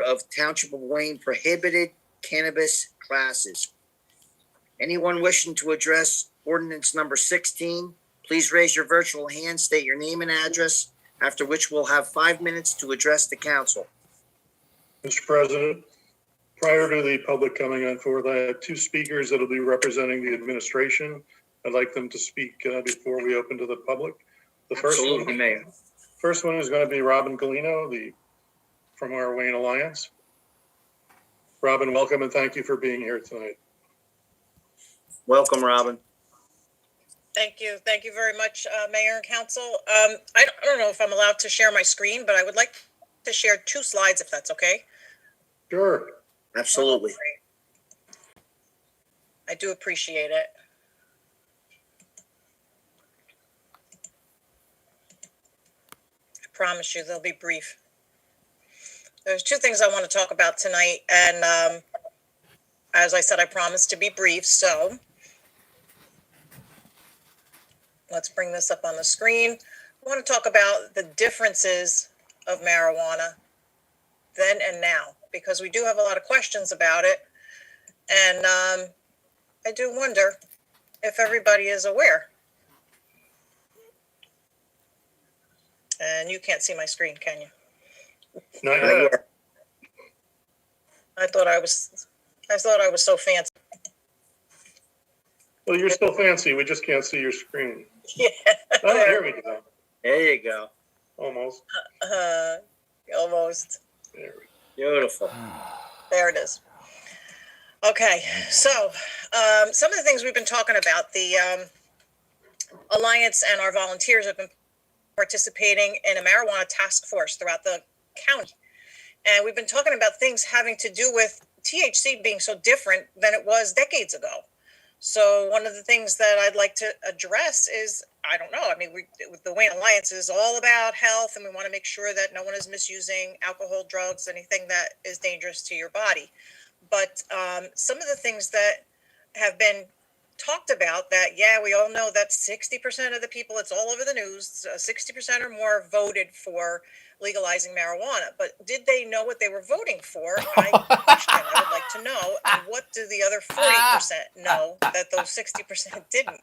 of Township of Wayne prohibited cannabis classes. Anyone wishing to address ordinance number 16, please raise your virtual hand, state your name and address, after which we'll have 5 minutes to address the council. Mr. President, prior to the public coming on forward, I have two speakers that will be representing the administration. I'd like them to speak before we open to the public. The Absolutely, Mayor. First one is going to be Robin Galino, from our Wayne Alliance. Robin, welcome and thank you for being here tonight. Welcome, Robin. Thank you. Thank you very much, Mayor and Council. I don't know if I'm allowed to share my screen, but I would like to share 2 slides if that's okay. Sure. Absolutely. I do appreciate it. I promise you they'll be brief. There's 2 things I want to talk about tonight, and as I said, I promised to be brief, so let's bring this up on the screen. I want to talk about the differences of marijuana then and now, because we do have a lot of questions about it, and I do wonder if everybody is aware. And you can't see my screen, can you? Not yet. I thought I was so fancy. Well, you're still fancy. We just can't see your screen. Yeah. Oh, there we go. There you go. Almost. Almost. There we go. Beautiful. There it is. Okay, so some of the things we've been talking about, the Alliance and our volunteers have been participating in a marijuana task force throughout the county. And we've been talking about things having to do with THC being so different than it was decades ago. So one of the things that I'd like to address is, I don't know, I mean, the Wayne Alliance is all about health, and we want to make sure that no one is misusing alcohol, drugs, anything that is dangerous to your body. But some of the things that have been talked about that, yeah, we all know that 60% of the people, it's all over the news, 60% or more voted for legalizing marijuana. But did they know what they were voting for? I would like to know. And what do the other 40% know that those 60% didn't?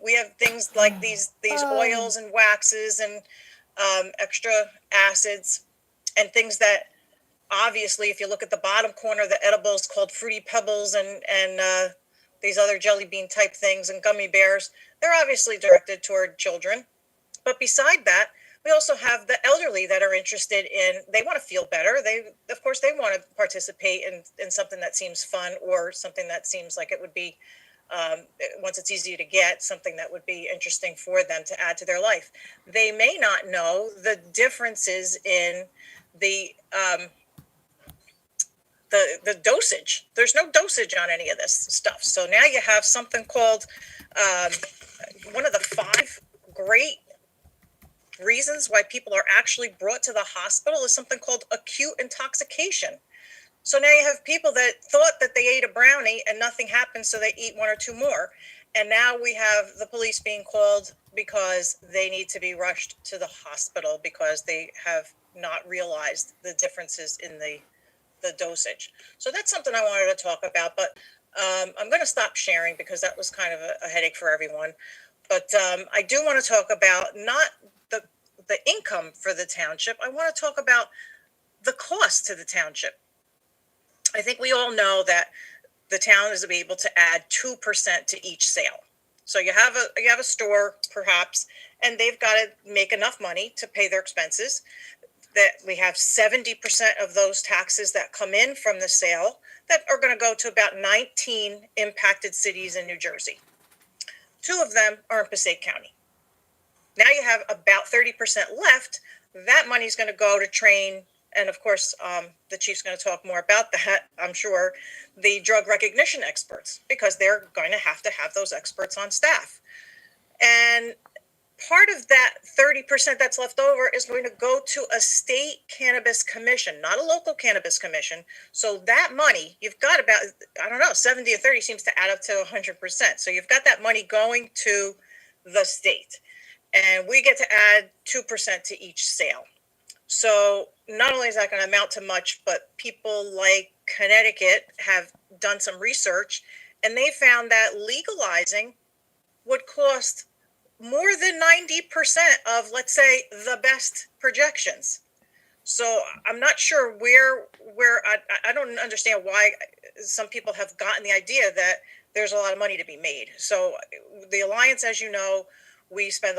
We have things like these oils and waxes and extra acids and things that obviously, if you look at the bottom corner, the edibles called Fruity Pebbles and these other jelly bean type things and gummy bears, they're obviously directed toward children. But beside that, we also have the elderly that are interested in, they want to feel better. Of course, they want to participate in something that seems fun or something that seems like it would be, once it's easy to get, something that would be interesting for them to add to their life. They may not know the differences in the dosage. There's no dosage on any of this stuff. So now you have something called, one of the 5 great reasons why people are actually brought to the hospital is something called acute intoxication. So now you have people that thought that they ate a brownie and nothing happened, so they eat 1 or 2 more. And now we have the police being called because they need to be rushed to the hospital because they have not realized the differences in the dosage. So that's something I wanted to talk about, but I'm going to stop sharing because that was kind of a headache for everyone. But I do want to talk about not the income for the township. I want to talk about the cost to the township. I think we all know that the town is able to add 2% to each sale. So you have a store perhaps, and they've got to make enough money to pay their expenses. That we have 70% of those taxes that come in from the sale that are going to go to about 19 impacted cities in New Jersey. 2 of them are in Passaic County. Now you have about 30% left. That money is going to go to train, and of course, the chief's going to talk more about that, I'm sure, the drug recognition experts, because they're going to have those experts on staff. And part of that 30% that's left over is going to go to a state cannabis commission, not a local cannabis commission. So that money, you've got about, 70 or 30 seems to add up to 100%. So you've got that money going to the state, and we get to add 2% to each sale. So not only is that going to amount to much, but people like Connecticut have done some research and they found that legalizing would cost more than 90% of, let's say, the best projections. So I'm not sure where I don't understand why some people have gotten the idea that there's a lot of money to be made. So the Alliance, as you know, we spend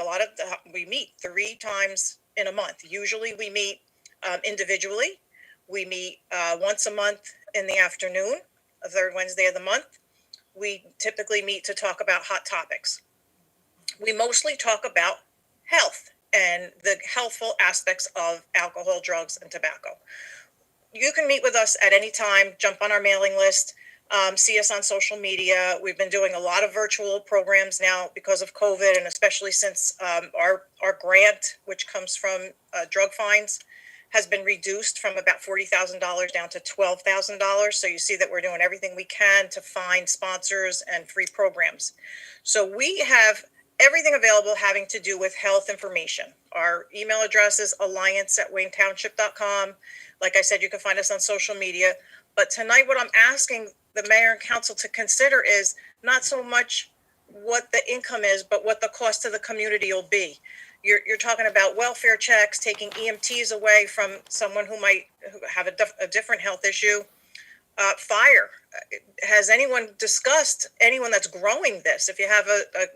we meet 3 times in a month. Usually we meet individually. We meet once a month in the afternoon, the third Wednesday of the month. We typically meet to talk about hot topics. We mostly talk about health and the healthful aspects of alcohol, drugs, and tobacco. You can meet with us at any time, jump on our mailing list, see us on social media. We've been doing a lot of virtual programs now because of COVID, and especially since our grant, which comes from drug fines, has been reduced from about $40,000 down to $12,000. So you see that we're doing everything we can to find sponsors and free programs. So we have everything available having to do with health information. Our email address is alliance@waynetownship.com. Like I said, you can find us on social media. But tonight, what I'm asking the mayor and council to consider is not so much what the income is, but what the cost to the community will be. You're talking about welfare checks, taking EMTs away from someone who might have a different health issue. Fire. Has anyone discussed anyone that's growing this? If you have a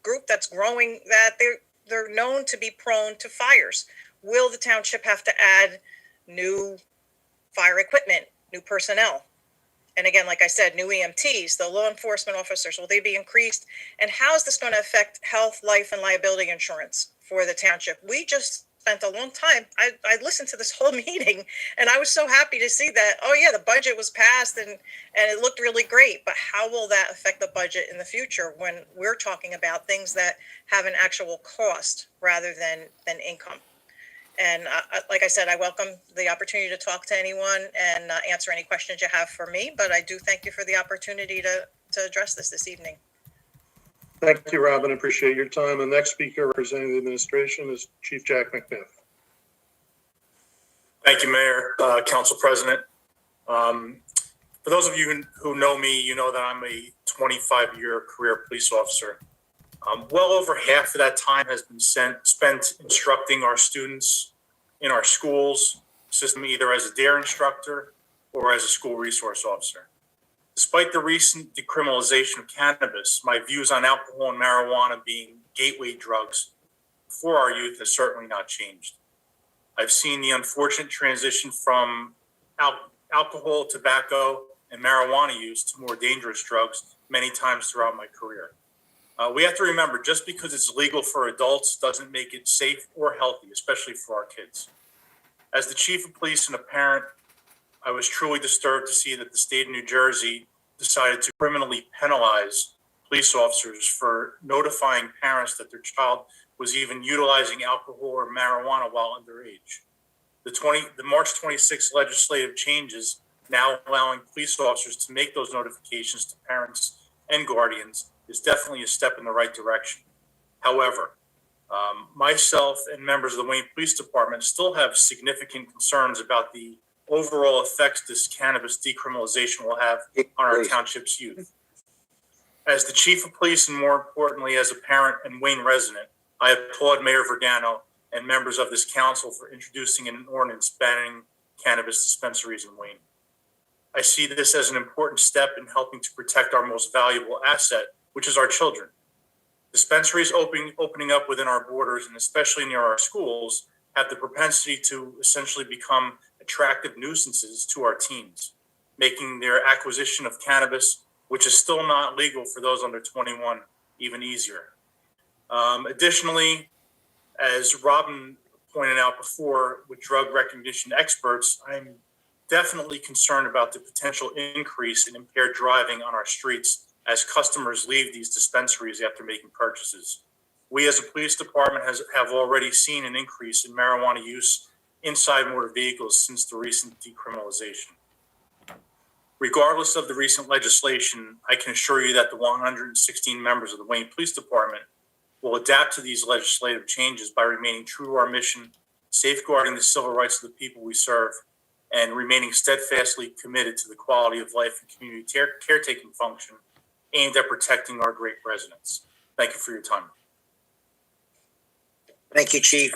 group that's growing that, they're known to be prone to fires. Will the township have to add new fire equipment, new personnel? And again, like I said, new EMTs, the law enforcement officers, will they be increased? And how is this going to affect health, life, and liability insurance for the township? We just spent a long time. I listened to this whole meeting and I was so happy to see that, oh yeah, the budget was passed and it looked really great. But how will that affect the budget in the future when we're talking about things that have an actual cost rather than income? And like I said, I welcome the opportunity to talk to anyone and answer any questions you have for me. But I do thank you for the opportunity to address this evening. Thank you, Robin. Appreciate your time. The next speaker representing the administration is Chief Jack Macbeth. Thank you, Mayor, Council President. For those of you who know me, you know that I'm a 25-year career police officer. Well over half of that time has been spent instructing our students in our schools system, either as a DARE instructor or as a school resource officer. Despite the recent decriminalization of cannabis, my views on alcohol and marijuana being gateway drugs for our youth has certainly not changed. I've seen the unfortunate transition from alcohol, tobacco, and marijuana use to more dangerous drugs many times throughout my career. We have to remember, just because it's legal for adults doesn't make it safe or healthy, especially for our kids. As the chief of police and a parent, I was truly disturbed to see that the state of New Jersey decided to criminally penalize police officers for notifying parents that their child was even utilizing alcohol or marijuana while underage. The March 26 legislative changes now allowing police officers to make those notifications to parents and guardians is definitely a step in the right direction. However, myself and members of the Wayne Police Department still have significant concerns about the overall effects this cannabis decriminalization will have on our township's youth. As the chief of police, and more importantly, as a parent and Wayne resident, I applaud Mayor Vergano and members of this council for introducing an ordinance banning cannabis dispensaries in Wayne. I see this as an important step in helping to protect our most valuable asset, which is our children. Dispensaries opening up within our borders, and especially near our schools, have the propensity to essentially become attractive nuisances to our teens, making their acquisition of cannabis, which is still not legal for those under 21, even easier. Additionally, as Robin pointed out before, with drug recognition experts, I'm definitely concerned about the potential increase in impaired driving on our streets as customers leave these dispensaries after making purchases. We as a police department have already seen an increase in marijuana use inside motor vehicles since the recent decriminalization. Regardless of the recent legislation, I can assure you that the 116 members of the Wayne Police Department will adapt to these legislative changes by remaining true to our mission, safeguarding the civil rights of the people we serve, and remaining steadfastly committed to the quality of life and community caretaking function aimed at protecting our great residents. Thank you for your time. Thank you, Chief.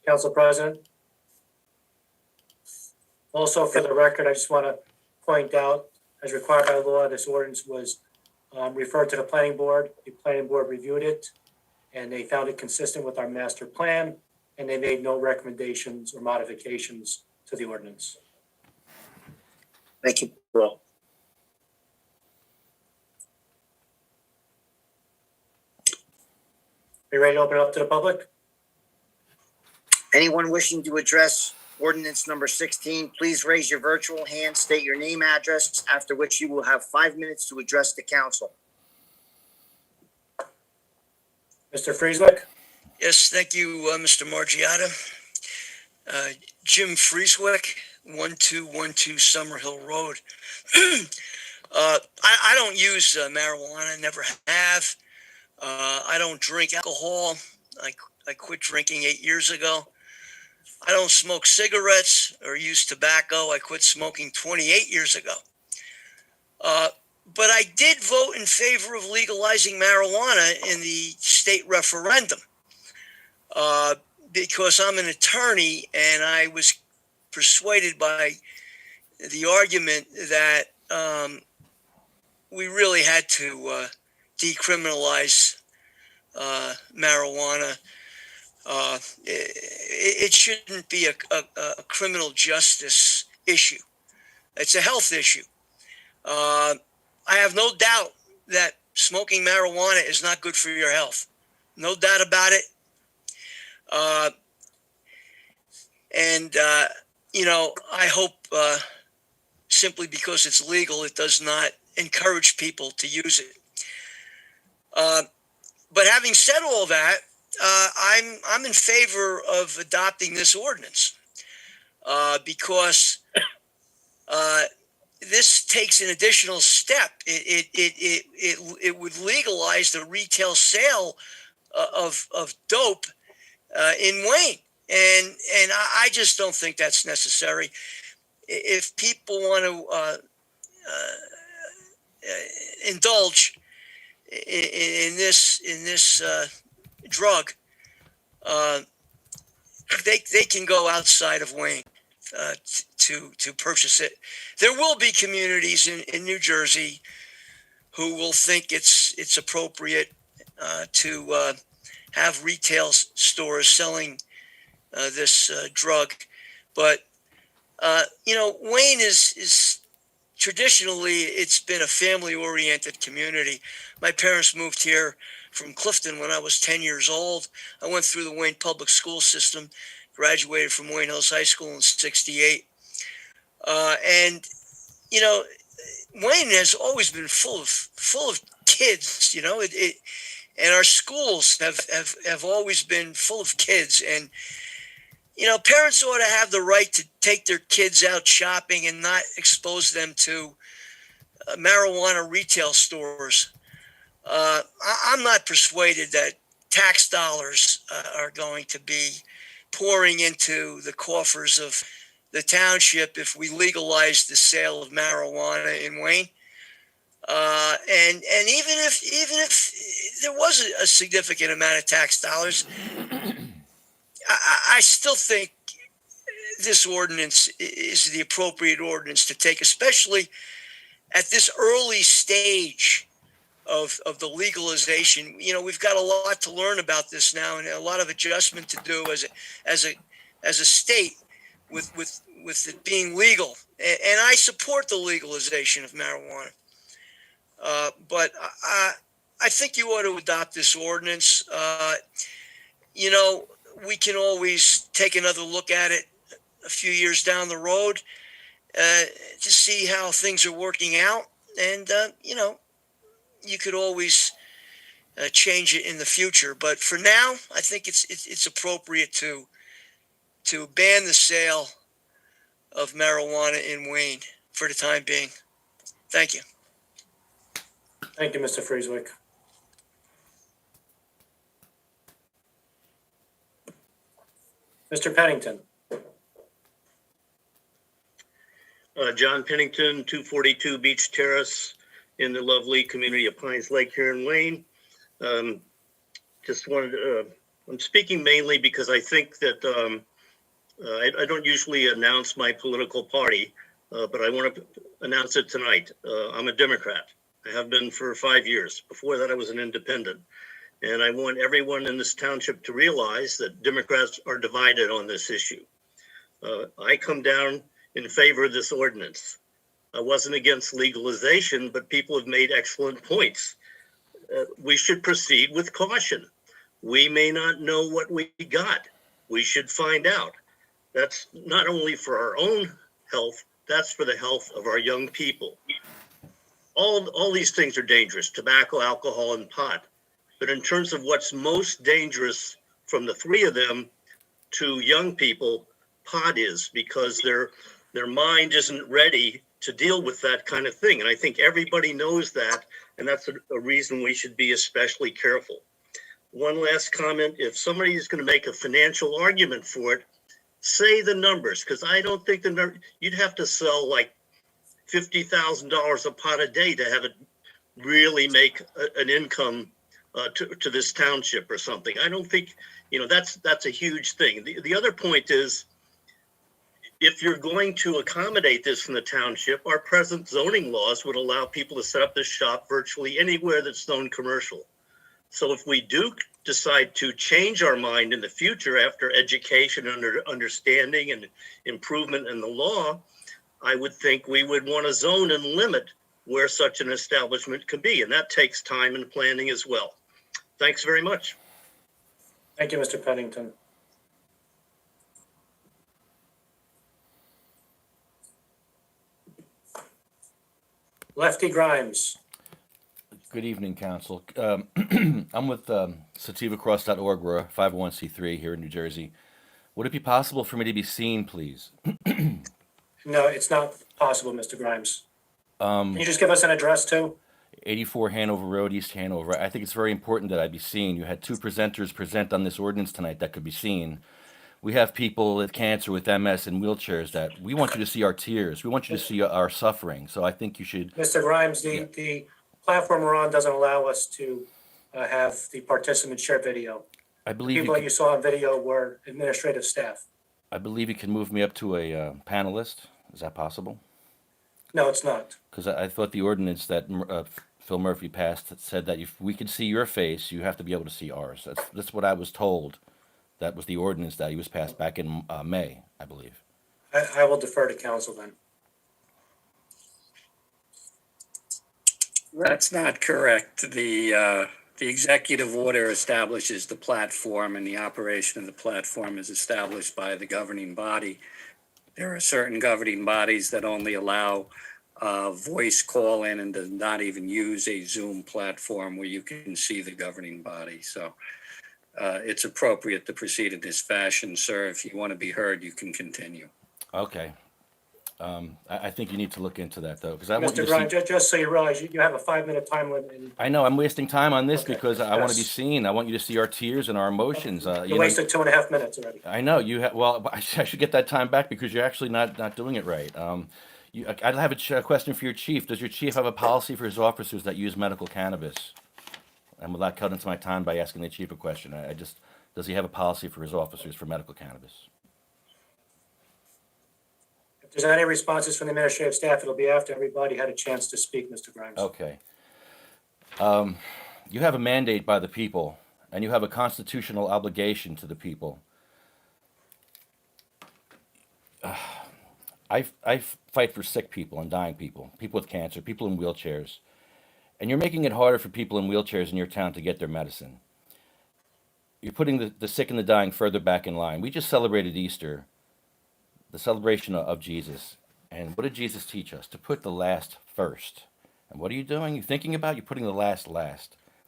Council President. Also, for the record, I just want to point out, as required by law, this ordinance was referred to the planning board. The planning board reviewed it, and they found it consistent with our master plan, and they made no recommendations or modifications to the ordinance. Thank you, Paul. Are you ready to open it up to the public? Anyone wishing to address ordinance number 16, please raise your virtual hand, state your name, address, after which you will have 5 minutes to address the council. Mr. Frieswick? Yes, thank you, Mr. Margiotta. Jim Frieswick, 1212 Summerhill Road. I don't use marijuana, never have. I don't drink alcohol. I quit drinking 8 years ago. I don't smoke cigarettes or use tobacco. I quit smoking 28 years ago. But I did vote in favor of legalizing marijuana in the state referendum because I'm an attorney and I was persuaded by the argument that we really had to decriminalize marijuana. It shouldn't be a criminal justice issue. It's a health issue. I have no doubt that smoking marijuana is not good for your health. No doubt about it. I hope simply because it's legal, it does not encourage people to use it. But having said all that, I'm in favor of adopting this ordinance because this takes an additional step. It would legalize the retail sale of dope in Wayne, and I just don't think that's necessary. If people want to indulge in this drug, they can go outside of Wayne to purchase it. There will be communities in New Jersey who will think it's appropriate to have retail stores selling this drug, but Wayne is traditionally it's been a family-oriented community. My parents moved here from Clifton when I was 10 years old. I went through the Wayne public school system, graduated from Wayne Hills High School in '68. Wayne has always been full of kids, and our schools have always been full of kids. And, parents ought to have the right to take their kids out shopping and not expose them to marijuana retail stores. I'm not persuaded that tax dollars are going to be pouring into the coffers of the township if we legalize the sale of marijuana in Wayne. And even if there was a significant amount of tax dollars, I still think this ordinance is the appropriate ordinance to take, especially at this early stage of the legalization. We've got a lot to learn about this now and a lot of adjustment to do as a state with it being legal. And I support the legalization of marijuana. But I think you ought to adopt this ordinance. We can always take another look at it a few years down the road to see how things are working out. And, you could always change it in the future. But for now, I think it's appropriate to ban the sale of marijuana in Wayne. for the time being. Thank you. Thank you, Mr. Frieswick. Mr. Pennington. John Pennington, 242 Beach Terrace in the lovely community of Pines Lake here in Wayne. Just wanted to, I'm speaking mainly because I think that I don't usually announce my political party, but I want to announce it tonight. I'm a Democrat. I have been for 5 years. Before that, I was an independent. And I want everyone in this township to realize that Democrats are divided on this issue. I come down in favor of this ordinance. I wasn't against legalization, but people have made excellent points. We should proceed with caution. We may not know what we got. We should find out. That's not only for our own health, that's for the health of our young people. All these things are dangerous, tobacco, alcohol, and pot. But in terms of what's most dangerous from the three of them to young people, pot is, because their mind isn't ready to deal with that kind of thing. And I think everybody knows that, and that's a reason we should be especially careful. One last comment, if somebody is going to make a financial argument for it, say the numbers, because I don't think you'd have to sell like $50,000 a pot a day to have it really make an income to this township or something. I don't think, that's a huge thing. The other point is, if you're going to accommodate this in the township, our present zoning laws would allow people to set up this shop virtually anywhere that's zoned commercial. So if we do decide to change our mind in the future after education and understanding and improvement in the law, I would think we would want to zone and limit where such an establishment could be. And that takes time and planning as well. Thanks very much. Thank you, Mr. Pennington. Lefty Grimes. Good evening, Council. I'm with sativacross.org. We're a 501c3 here in New Jersey. Would it be possible for me to be seen, please? No, it's not possible, Mr. Grimes. Um, Can you just give us an address too? 84 Hanover Road, East Hanover. I think it's very important that I be seen. You had two presenters present on this ordinance tonight that could be seen. We have people with cancer, with MS, and wheelchairs that we want you to see our tears. We want you to see our suffering. So I think you should. Mr. Grimes, Yeah. the platform we're on doesn't allow us to have the participants share video. I The believe people that you you saw on video were administrative staff. you can move me up to a panelist. Is that possible? No, it's not. Because I thought the ordinance that Phil Murphy passed that said that if we could see your face, you have to be able to see ours. That's what I was told. That was the ordinance that was passed back in May, I believe. I will defer to council then. That's not correct. The executive order establishes the platform, and the operation of the platform is established by the governing body. There are certain governing bodies that only allow voice call in and does not even use a Zoom platform where you can see the governing body. So it's appropriate to proceed in this fashion, sir. If you want to be heard, you can continue. Okay. I think you need to look into that, though, because I want you Mr. to Grimes, see. just so you realize, you have a 5-minute time limit. And I know I'm wasting time on this Okay, because I want to be yes. seen. I want you to see our tears and our emotions. you wasted 2.5 minutes already. I know you have. Well, I should get that time back because you're actually not doing it right. I'd have a question for your chief. Does your chief have a policy for his officers that use medical cannabis? And will that cut into my time by asking the chief a question? Does he have a policy for his officers for medical cannabis? If there's any responses from the administrative staff, it'll be after everybody had a chance to speak, Mr. Grimes. Okay. You have a mandate by the people, and you have a constitutional obligation to the people. I fight for sick people and dying people, people with cancer, people in wheelchairs. And you're making it harder for people in wheelchairs in your town to get their medicine. You're putting the sick and the dying further back in line. We just celebrated Easter, the celebration of Jesus. And what did Jesus teach us? To put the last first. And what are you doing? You're thinking about you're putting the last,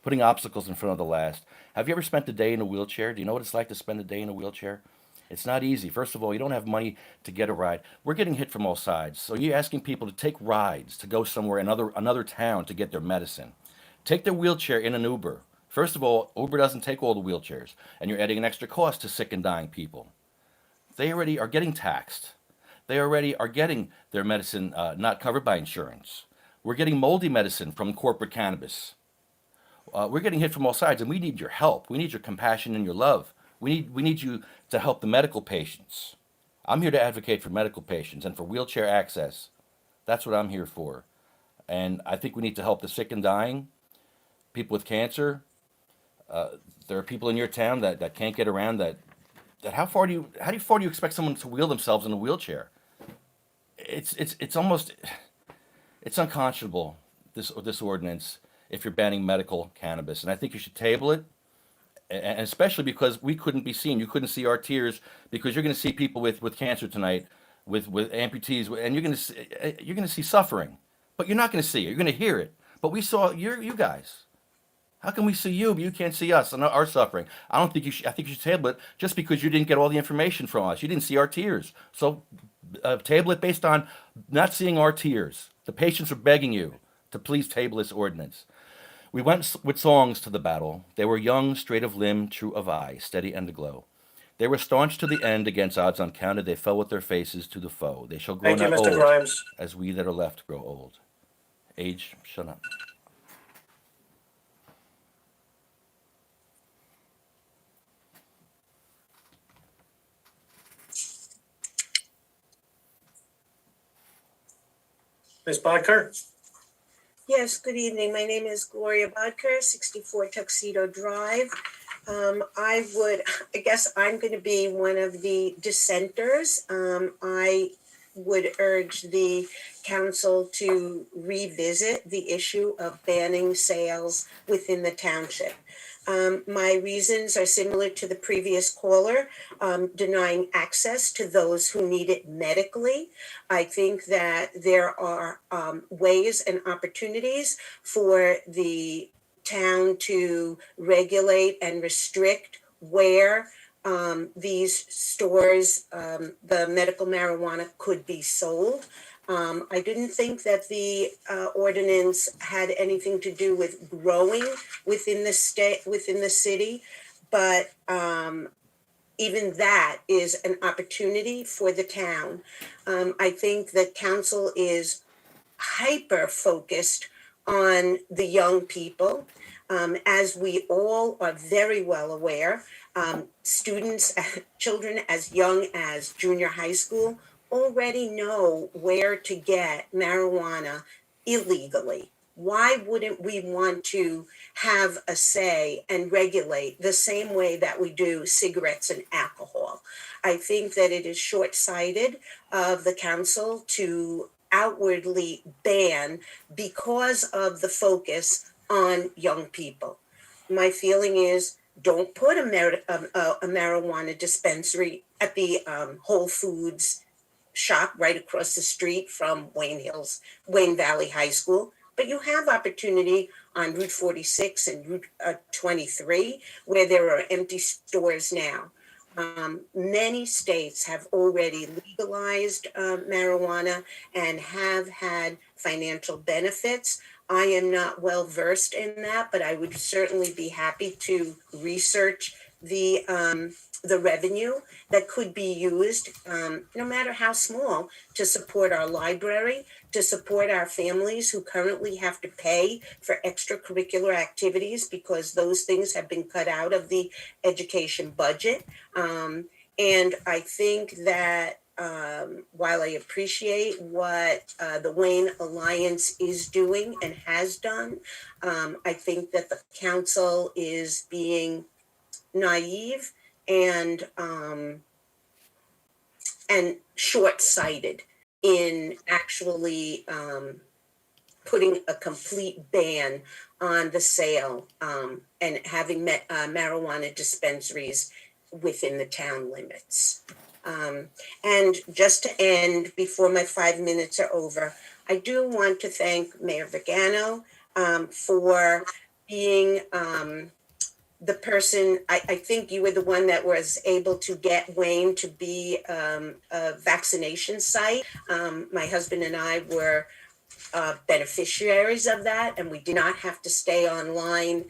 putting obstacles in front of the last. Have you ever spent a day in a wheelchair? Do you know what it's like to spend a day in a wheelchair? It's not easy. First of all, you don't have money to get a ride. We're getting hit from all sides. So you're asking people to take rides to go somewhere, another town to get their medicine. Take their wheelchair in an Uber. First of all, Uber doesn't take all the wheelchairs, and you're adding an extra cost to sick and dying people. They already are getting taxed. They already are getting their medicine not covered by insurance. We're getting moldy medicine from corporate cannabis. We're getting hit from all sides, and we need your help. We need your compassion and your love. We need you to help the medical patients. I'm here to advocate for medical patients and for wheelchair access. That's what I'm here for. And I think we need to help the sick and dying, people with cancer. There are people in your town that can't get around. That how far do you expect someone to wheel themselves in a wheelchair? It's almost unconscionable, this ordinance, if you're banning medical cannabis. And I think you should table it, and especially because we couldn't be seen. You couldn't see our tears, because you're going to see people with cancer tonight, with amputees, and you're going to see suffering. But you're not going to see it. You're going to hear it. But we saw you guys. How can we see you, but you can't see us and our suffering? I think you should table it just because you didn't get all the information from us. You didn't see our tears. So table it based on not seeing our tears. The patients are begging you to please table this ordinance. We went with songs to the battle. They were young, straight of limb, true of eye, steady and aglow. They were staunch to the end against odds uncounted. They fell with their faces to the foe. They shall grow Thank you, not Mr. old Grimes. as we that are left grow old. Age, shut up. Ms. Bodker? Yes, good evening. My name is Gloria Bodker, 64 Tuxedo Drive. I guess I'm going to be one of the dissenters. I would urge the council to revisit the issue of banning sales within the township. My reasons are similar to the previous caller, denying access to those who need it medically. I think that there are ways and opportunities for the town to regulate and restrict where these stores, the medical marijuana could be sold. I didn't think that the ordinance had anything to do with growing within the state, within the city, but even that is an opportunity for the town. I think that council is hyper focused on the young people. As we all are very well aware, students, children as young as junior high school already know where to get marijuana illegally. Why wouldn't we want to have a say and regulate the same way that we do cigarettes and alcohol? I think that it is short-sighted of the council to outwardly ban because of the focus on young people. My feeling is, don't put a marijuana dispensary at the Whole Foods shop right across the street from Wayne Valley High School, but you have opportunity on Route 46 and Route 23, where there are empty stores now. Many states have already legalized marijuana and have had financial benefits. I am not well versed in that, but I would certainly be happy to research the revenue that could be used, no matter how small, to support our library, to support our families who currently have to pay for extracurricular activities because those things have been cut out of the education budget. And I think that while I appreciate what the Wayne Alliance is doing and has done, I think that the council is being naive and short-sighted in actually putting a complete ban on the sale and having marijuana dispensaries within the town limits. And just to end, before my 5 minutes are over, I do want to thank Mayor Vigano for being the person, I think you were the one that was able to get Wayne to be a vaccination site. My husband and I were beneficiaries of that, and we did not have to stay online,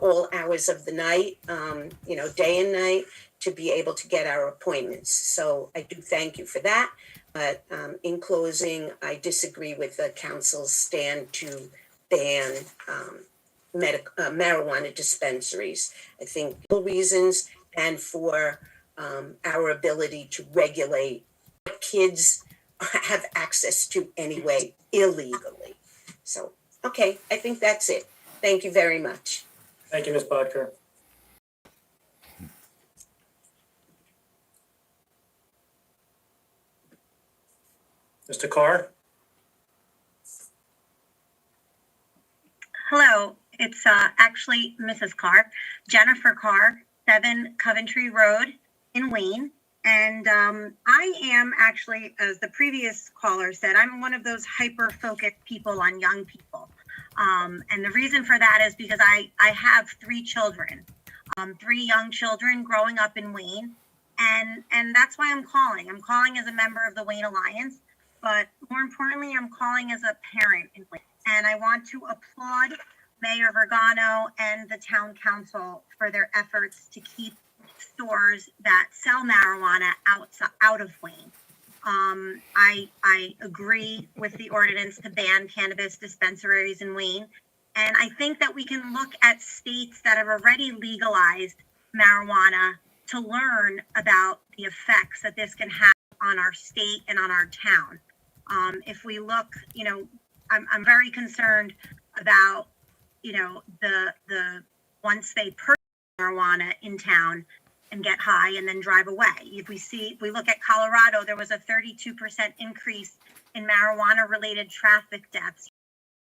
all hours of the night, day and night, to be able to get our appointments. So I do thank you for that. But in closing, I disagree with the council's stand to ban marijuana dispensaries. I think for reasons and for our ability to regulate what kids have access to anyway illegally. So, okay, I think that's it. Thank you very much. Thank you, Ms. Bodker. Mr. Carr? Hello, it's actually Mrs. Carr, Jennifer Carr, 7 Coventry Road in Wayne. And I am actually, as the previous caller said, I'm one of those hyper-focused people on young people. And the reason for that is because I have 3 children, 3 young children growing up in Wayne. And that's why I'm calling. I'm calling as a member of the Wayne Alliance, but more importantly, I'm calling as a parent in Wayne. And I want to applaud Mayor Vergano and the town council for their efforts to keep stores that sell marijuana out of Wayne. I agree with the ordinance to ban cannabis dispensaries in Wayne. And I think that we can look at states that have already legalized marijuana to learn about the effects that this can have on our state and on our town. If we look, I'm very concerned about, the once they purchase marijuana in town and get high and then drive away. If we look at Colorado, there was a 32% increase in marijuana related traffic deaths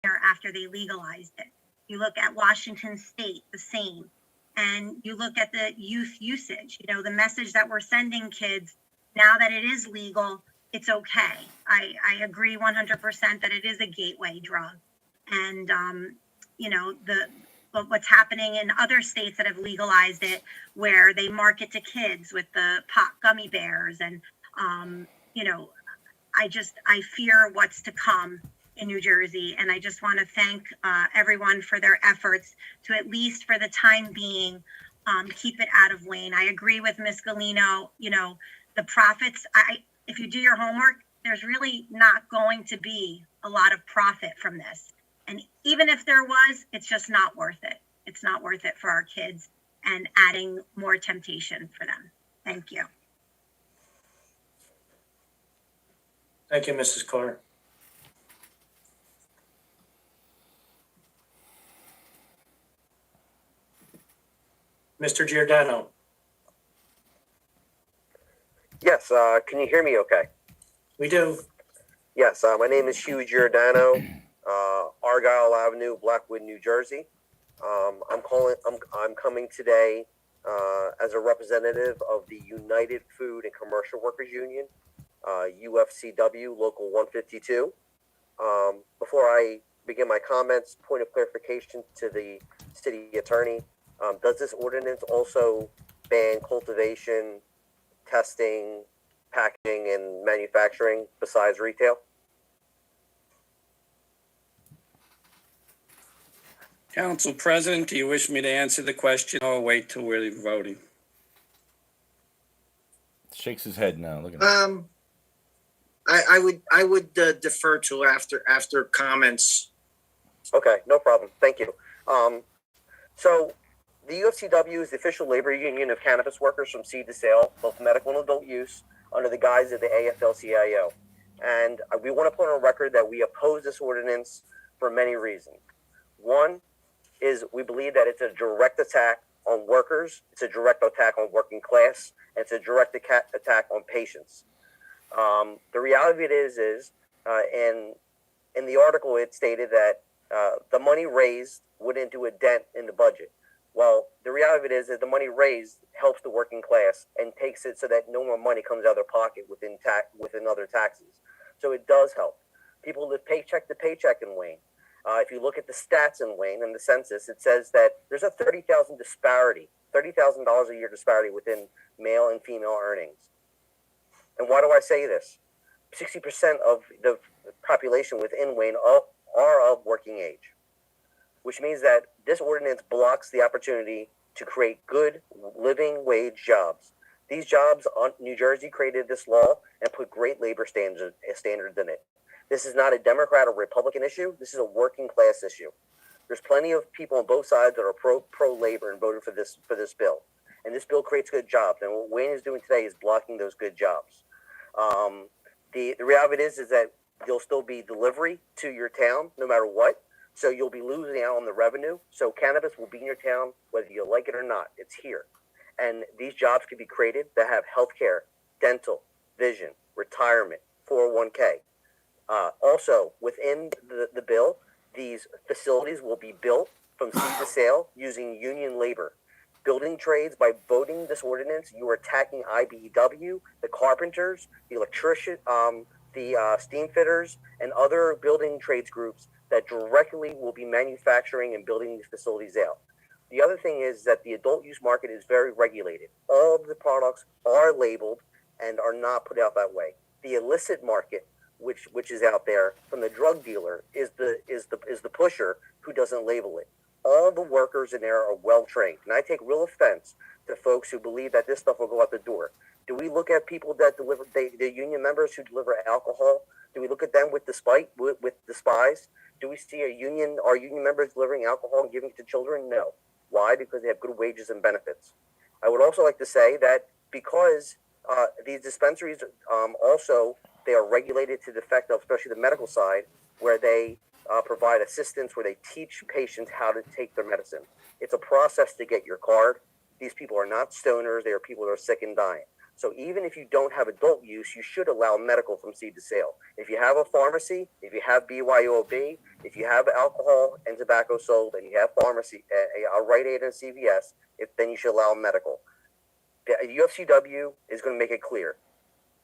after they legalized it. You look at Washington State, the same. And you look at the youth usage, the message that we're sending kids now that it is legal, it's okay. I agree 100% that it is a gateway drug. And, what's happening in other states that have legalized it, where they market to kids with the pot gummy bears. And, I fear what's to come in New Jersey. And I just want to thank everyone for their efforts to, at least for the time being, keep it out of Wayne. I agree with Ms. Galino, the profits, if you do your homework, there's really not going to be a lot of profit from this. And even if there was, it's just not worth it. It's not worth it for our kids and adding more temptation for them. Thank you. Thank you, Mrs. Carr. Mr. Giordano? Yes, can you hear me okay? We do. Yes, my name is Hugh Giordano, Argyle Avenue, Blackwood, New Jersey. I'm coming today as a representative of the United Food and Commercial Workers Union, UFCW Local 152. Before I begin my comments, point of clarification to the city attorney. Does this ordinance also ban cultivation, testing, packaging, and manufacturing besides retail? Council President, do you wish me to answer the question or wait till we're voting? Shakes his head now. Look at him. I would defer to after comments. Okay, no problem. Thank you. So the UFCW is the official labor union of cannabis workers from seed to sale, both medical and adult use, under the guise of the AFL-CIO. And we want to put on record that we oppose this ordinance for many reasons. One is we believe that it's a direct attack on workers, it's a direct attack on working class, and it's a direct attack on patients. The reality of it is in the article it stated that the money raised wouldn't do a dent in the budget. Well, the reality of it is that the money raised helps the working class and takes it so that no more money comes out of their pocket within other taxes. So it does help. People live paycheck to paycheck in Wayne. If you look at the stats in Wayne and the census, it says that there's a $30,000 disparity, $30,000 a year disparity within male and female earnings. And why do I say this? 60% of the population within Wayne are of working age, which means that this ordinance blocks the opportunity to create good living wage jobs. These jobs, New Jersey created this law and put great labor standards in it. This is not a Democrat or Republican issue. This is a working class issue. There's plenty of people on both sides that are pro labor and voted for this bill. And this bill creates good jobs. And what Wayne is doing today is blocking those good jobs. The reality is that there'll still be delivery to your town no matter what. So you'll be losing out on the revenue. So cannabis will be in your town whether you like it or not. It's here. And these jobs could be created that have healthcare, dental, vision, retirement, 401k. Also, within the bill, these facilities will be built from seed to sale using union labor. Building trades, by voting this ordinance, you are attacking IBEW, the carpenters, the electrician, the steam fitters, and other building trades groups that directly will be manufacturing and building these facilities out. The other thing is that the adult use market is very regulated. All of the products are labeled and are not put out that way. The illicit market, which is out there from the drug dealer, is the pusher who doesn't label it. All the workers in there are well trained, and I take real offense to folks who believe that this stuff will go out the door. Do we look at people that deliver the union members who deliver alcohol? Do we look at them with despise? Do we see our union members delivering alcohol and giving it to children? No. Why? Because they have good wages and benefits. I would also like to say that because these dispensaries also, they are regulated to the effect of, especially the medical side, where they provide assistance, where they teach patients how to take their medicine. It's a process to get your card. These people are not stoners. They are people that are sick and dying. So even if you don't have adult use, you should allow medical from seed to sale. If you have a pharmacy, if you have BYOB, if you have alcohol and tobacco sold, and you have pharmacy, a Rite Aid and CVS, then you should allow medical. The UFCW is going to make it clear.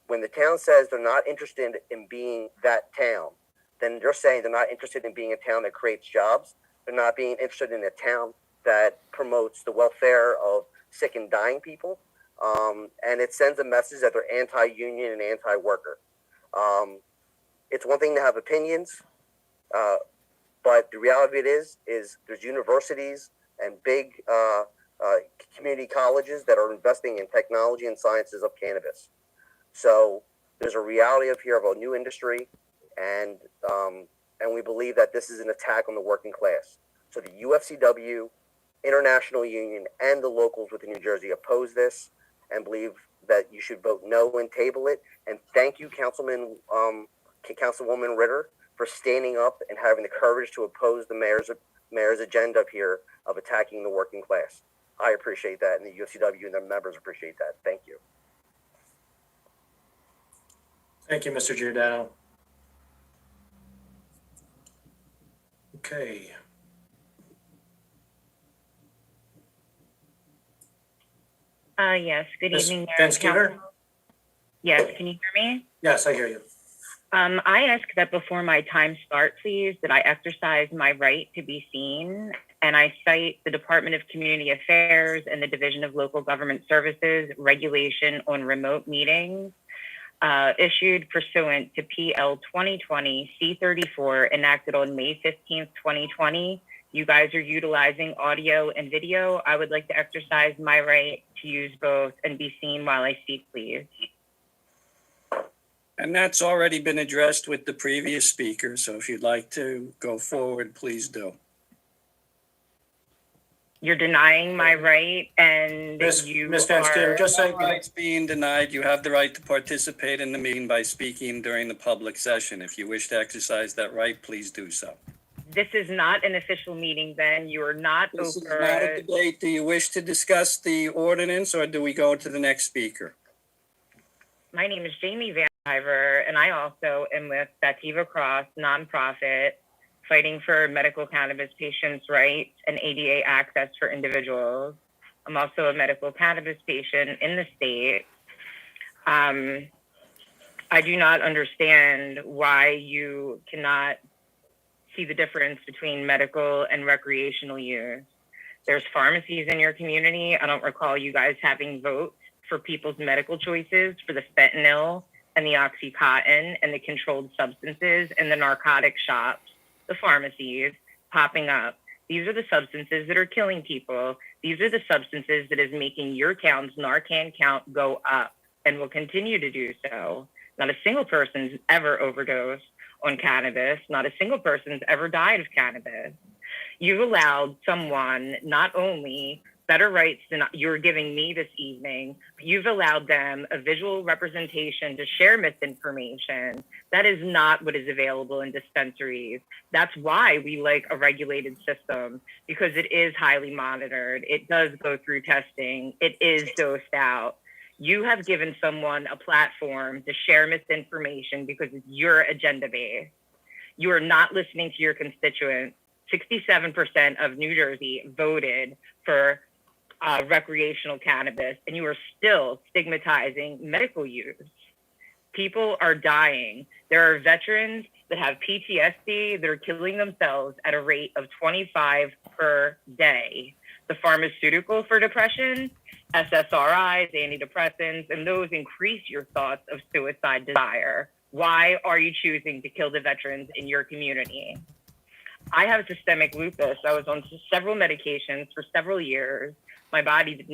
When the town says they're not interested in being that town, then they're saying they're not interested in being a town that creates jobs. They're not being interested in a town that promotes the welfare of sick and dying people. And it sends a message that they're anti-union and anti-worker. It's one thing to have opinions, but the reality of it is there's universities and big community colleges that are investing in technology and sciences of cannabis. So there's a reality of a new industry, and we believe that this is an attack on the working class. So the UFCW, International Union, and the locals within New Jersey oppose this and believe that you should vote no and table it. And thank you, Councilwoman Ritter, for standing up and having the courage to oppose the mayor's agenda up here of attacking the working class. I appreciate that, and the UFCW and their members appreciate that. Thank you. Thank you, Mr. Giordano. Okay. Yes, good Ms. evening, Mayor Van and Skeeter? Council. Yes, can you hear me? Yes, I hear you. I ask that before my time start, please, that I exercise my right to be seen, and I cite the Department of Community Affairs and the Division of Local Government Services regulation on remote meetings issued pursuant to PL 2020 C34 enacted on May 15th, 2020. You guys are utilizing audio and video. I would like to exercise my right to use both and be seen while I speak, please. And that's already been addressed with the previous speaker. So if you'd like to go forward, please do. You're denying my right, and Ms. Van Skeeter, just No saying, rights being denied. You have the right to participate in the meeting by speaking during the public session. If you wish to exercise that right, please do so. This is not an official meeting, then. You are not This is over. not a debate. Do you wish to discuss the ordinance, or do we go to the next speaker? My name is Jamie Van Iver, and I also am with Sativa Cross nonprofit, fighting for medical cannabis patients' rights and ADA access for individuals. I'm also a medical cannabis patient in the state. I do not understand why you cannot see the difference between medical and recreational use. There's pharmacies in your community. I don't recall you guys having votes for people's medical choices for the fentanyl and the Oxycontin and the controlled substances and the narcotic shops, the pharmacies popping up. These are the substances that are killing people. These are the substances that is making your town's Narcan count go up and will continue to do so. Not a single person's ever overdosed on cannabis. Not a single person's ever died of cannabis. You've allowed someone not only better rights than you're giving me this evening, but you've allowed them a visual representation to share misinformation. That is not what is available in dispensaries. That's why we like a regulated system, because it is highly monitored. It does go through testing. It is dosed out. You have given someone a platform to share misinformation because it's your agenda base. You are not listening to your constituents. 67% of New Jersey voted for recreational cannabis, and you are still stigmatizing medical use. People are dying. There are veterans that have PTSD that are killing themselves at a rate of 25 per day. The pharmaceutical for depression, SSRIs, antidepressants, and those increase your thoughts of suicide desire. Why are you choosing to kill the veterans in your community? I have systemic lupus. I was on several medications for several years. My body did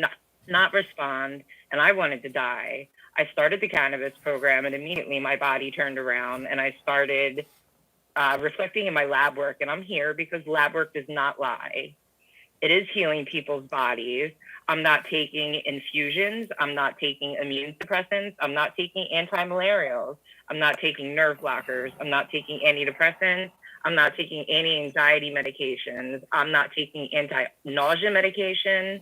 not respond, and I wanted to die. I started the cannabis program, and immediately my body turned around, and I started reflecting in my lab work. And I'm here because lab work does not lie. It is healing people's bodies. I'm not taking infusions. I'm not taking immune suppressants. I'm not taking anti-malarials. I'm not taking nerve blockers. I'm not taking antidepressants. I'm not taking anti-anxiety medications. I'm not taking anti-nausea medication.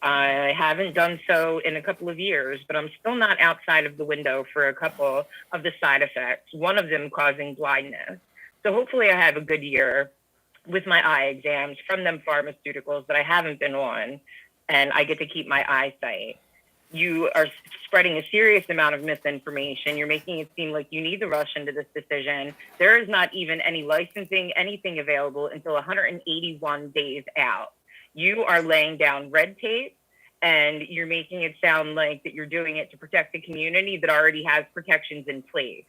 I haven't done so in a couple of years, but I'm still not outside of the window for a couple of the side effects, one of them causing blindness. So hopefully I have a good year with my eye exams from them pharmaceuticals that I haven't been on, and I get to keep my eyesight. You are spreading a serious amount of misinformation. You're making it seem like you need to rush into this decision. There is not even any licensing, anything available until 181 days out. You are laying down red tape, and you're making it sound like that you're doing it to protect the community that already has protections in place.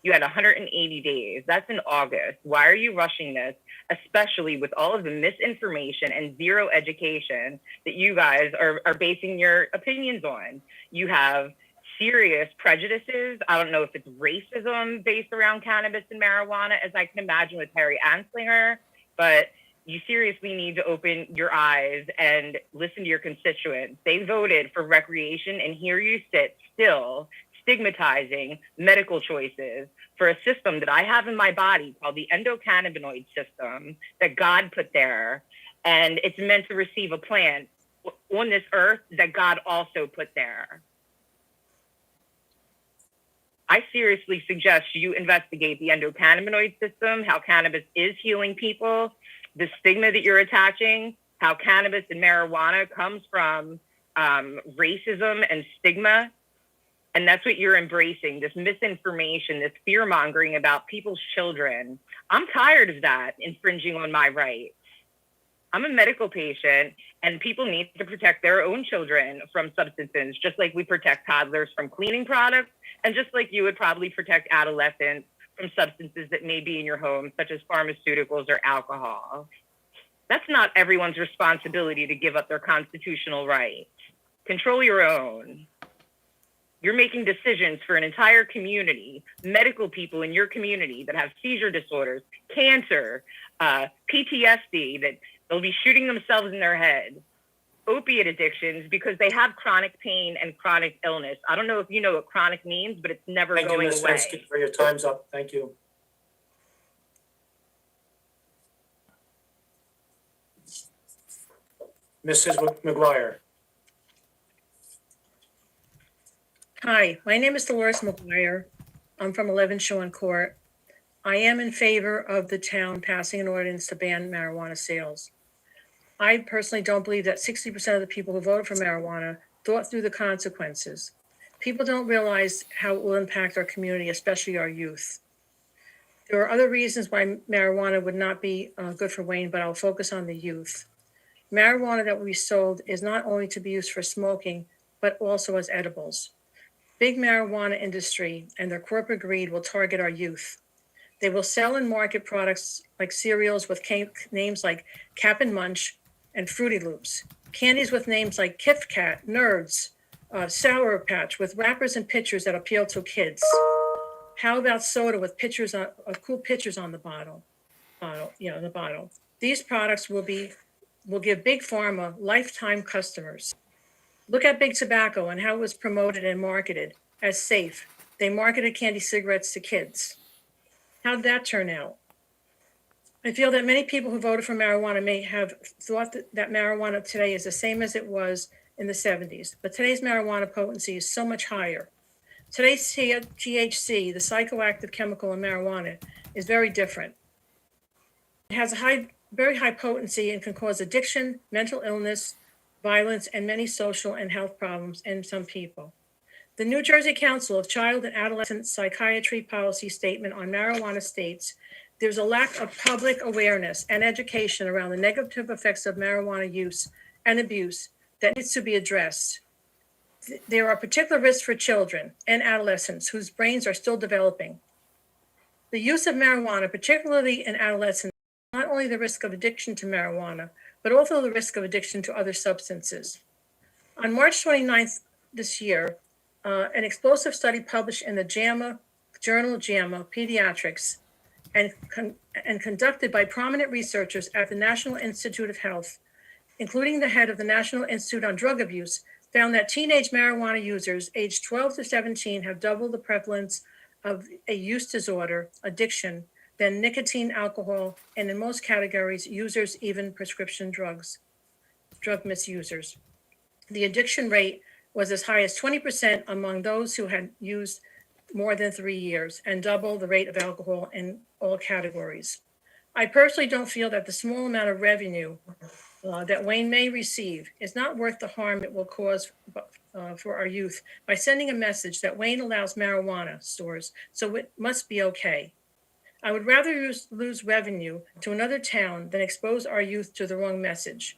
You had 180 days. That's in August. Why are you rushing this, especially with all of the misinformation and zero education that you guys are basing your opinions on? You have serious prejudices. I don't know if it's racism based around cannabis and marijuana, as I can imagine with Harry Anslinger, but you seriously need to open your eyes and listen to your constituents. They voted for recreation, and here you sit still stigmatizing medical choices for a system that I have in my body called the endocannabinoid system that God put there. And it's meant to receive a plant on this earth that God also put there. I seriously suggest you investigate the endocannabinoid system, how cannabis is healing people, the stigma that you're attaching, how cannabis and marijuana comes from racism and stigma. And that's what you're embracing, this misinformation, this fear mongering about people's children. I'm tired of that infringing on my rights. I'm a medical patient, and people need to protect their own children from substances, just like we protect toddlers from cleaning products, and just like you would probably protect adolescents from substances that may be in your home, such as pharmaceuticals or alcohol. That's not everyone's responsibility to give up their constitutional rights. Control your own. You're making decisions for an entire community, medical people in your community that have seizure disorders, cancer, PTSD, that they'll be shooting themselves in their head, opiate addictions because they have chronic pain and chronic illness. I don't know if you know what chronic means, but it's never Thank you, going Ms. away. Fensky, for your time's up. Thank you. Mrs. McGuire. Hi, my name is Dolores Mcguire. I'm from 11 Shawn Court. I am in favor of the town passing an ordinance to ban marijuana sales. I personally don't believe that 60% of the people who voted for marijuana thought through the consequences. People don't realize how it will impact our community, especially our youth. There are other reasons why marijuana would not be good for Wayne, but I'll focus on the youth. Marijuana that will be sold is not only to be used for smoking, but also as edibles. Big marijuana industry and their corporate greed will target our youth. They will sell and market products like cereals with names like Cap and Munch and Fruity Loops, candies with names like Kit Kat, Nerds, Sour Patch with wrappers and pictures that appeal to kids. How about soda with pictures on cool pictures on the bottle? The bottle. These products will give Big Pharma lifetime customers. Look at Big Tobacco and how it was promoted and marketed as safe. They marketed candy cigarettes to kids. How did that turn out? I feel that many people who voted for marijuana may have thought that marijuana today is the same as it was in the 70s, but today's marijuana potency is so much higher. Today's THC, the psychoactive chemical in marijuana, is very different. It has a very high potency and can cause addiction, mental illness, violence, and many social and health problems in some people. The New Jersey Council of Child and Adolescent Psychiatry Policy Statement on Marijuana states there's a lack of public awareness and education around the negative effects of marijuana use and abuse that needs to be addressed. There are particular risks for children and adolescents whose brains are still developing. The use of marijuana, particularly in adolescents, is not only the risk of addiction to marijuana, but also the risk of addiction to other substances. On March 29th this year, an explosive study published in the journal JAMA Pediatrics and conducted by prominent researchers at the National Institute of Health, including the head of the National Institute on Drug Abuse, found that teenage marijuana users aged 12 to 17 have double the prevalence of a use disorder, addiction, than nicotine, alcohol, and in most categories, users, even prescription drugs, drug misusers. The addiction rate was as high as 20% among those who had used more than 3 years and double the rate of alcohol in all categories. I personally don't feel that the small amount of revenue that Wayne may receive is not worth the harm it will cause for our youth by sending a message that Wayne allows marijuana stores, so it must be okay. I would rather lose revenue to another town than expose our youth to the wrong message.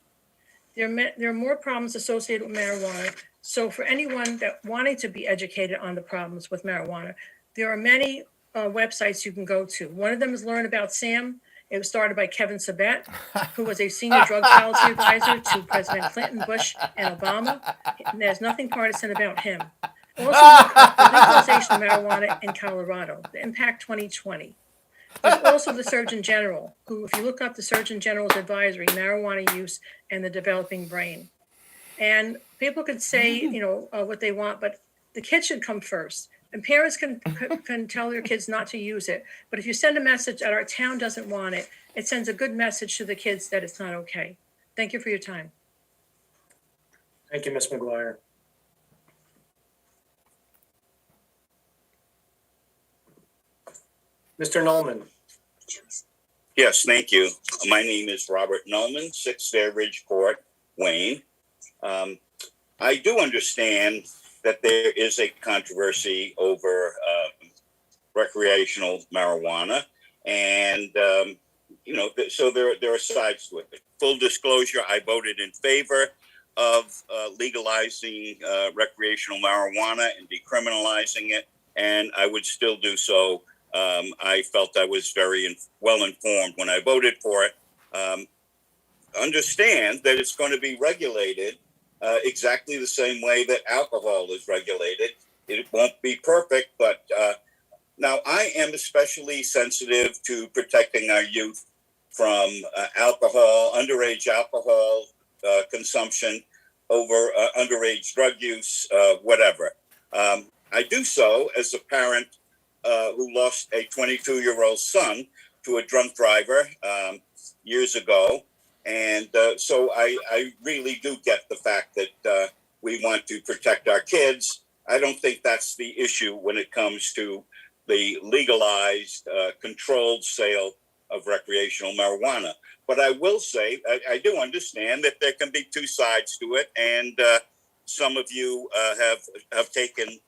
There are more problems associated with marijuana. So for anyone that wanting to be educated on the problems with marijuana, there are many websites you can go to. One of them is Learn About Sam. It was started by Kevin Sabet, who was a senior drug policy advisor to President Clinton, Bush, and Obama. And there's nothing partisan about him. Also, look up the legalization of marijuana in Colorado, the Impact 2020. There's also the Surgeon General, who, if you look up the Surgeon General's advisory, marijuana use and the developing brain. And people could say, what they want, but the kids should come first. And parents can tell their kids not to use it. But if you send a message that our town doesn't want it, it sends a good message to the kids that it's not okay. Thank you for your time. Thank you, Ms. McGuire. Mr. Nolan. Yes, thank you. My name is Robert Nolan, 6 Fair Ridge Court, Wayne. I do understand that there is a controversy over recreational marijuana, and so there are sides to it. Full disclosure: I voted in favor of legalizing recreational marijuana and decriminalizing it, and I would still do so. I felt I was very well informed when I voted for it. Understand that it's going to be regulated exactly the same way that alcohol is regulated. It won't be perfect, but now I am especially sensitive to protecting our youth from underage alcohol consumption, over underage drug use, whatever. I do so as a parent who lost a 22-year-old son to a drunk driver years ago. And so I really do get the fact that we want to protect our kids. I don't think that's the issue when it comes to the legalized, controlled sale of recreational marijuana. But I will say, I do understand that there can be two sides to it. And some of you have taken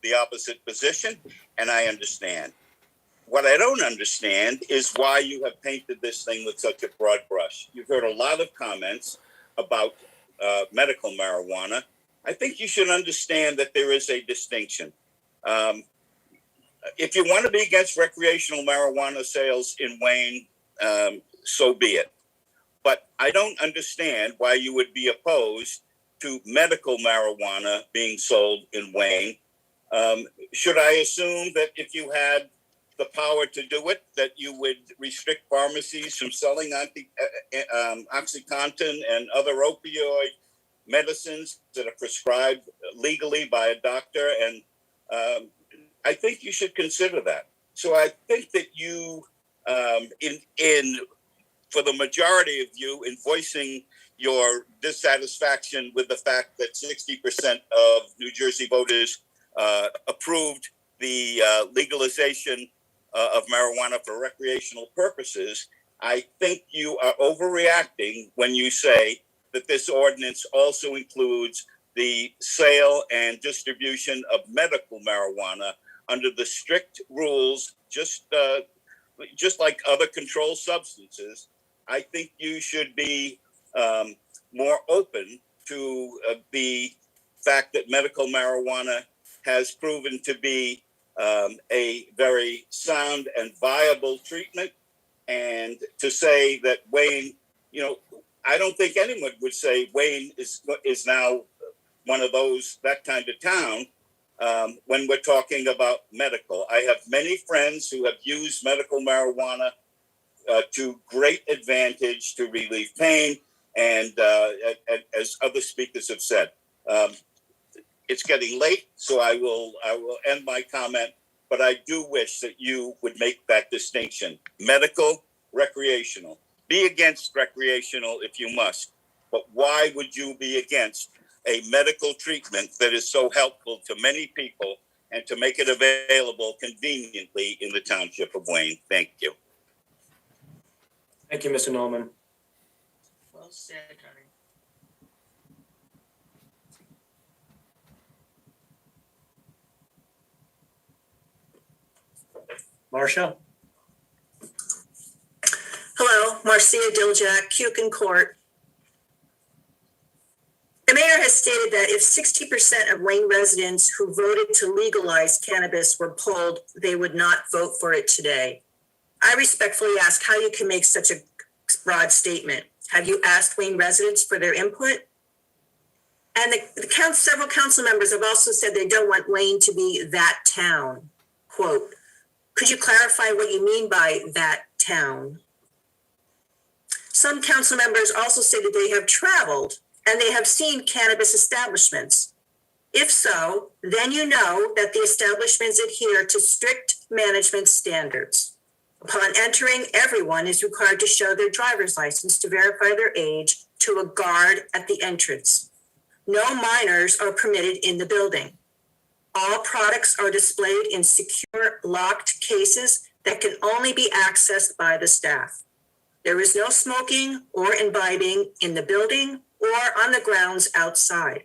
the opposite position, and I understand. what I don't understand is why you have painted this thing with such a broad brush. You've heard a lot of comments about medical marijuana. I think you should understand that there is a distinction. If you want to be against recreational marijuana sales in Wayne, so be it. But I don't understand why you would be opposed to medical marijuana being sold in Wayne. Should I assume that if you had the power to do it, that you would restrict pharmacies from selling OxyContin and other opioid medicines that are prescribed legally by a doctor? And I think you should consider that. So I think that you, for the majority of you, in voicing your dissatisfaction with the fact that 60% of New Jersey voters approved the legalization of marijuana for recreational purposes, I think you are overreacting when you say that this ordinance also includes the sale and distribution of medical marijuana under the strict rules, just like other controlled substances. I think you should be more open to the fact that medical marijuana has proven to be a very sound and viable treatment. And to say that Wayne, I don't think anyone would say Wayne is now one of that kind of town when we're talking about medical. I have many friends who have used medical marijuana to great advantage to relieve pain. And as other speakers have said, it's getting late, so I will end my comment, but I do wish that you would make that distinction. Medical, recreational. Be against recreational if you must, but why would you be against a medical treatment that is so helpful to many people and to make it available conveniently in the township of Wayne? Thank you. Thank you, Mr. Norman. Well said, honey. Marcia? Hello, Marcia Diljak, Kukin Court. The mayor has stated that if 60% of Wayne residents who voted to legalize cannabis were polled, they would not vote for it today. I respectfully ask how you can make such a broad statement. Have you asked Wayne residents for their input? And several council members have also said they don't want Wayne to be that town. Quote, could you clarify what you mean by that town? Some council members also say that they have traveled and they have seen cannabis establishments. If so, then you know that the establishments adhere to strict management standards. Upon entering, everyone is required to show their driver's license to verify their age to a guard at the entrance. No minors are permitted in the building. All products are displayed in secure, locked cases that can only be accessed by the staff. There is no smoking or imbibing in the building or on the grounds outside.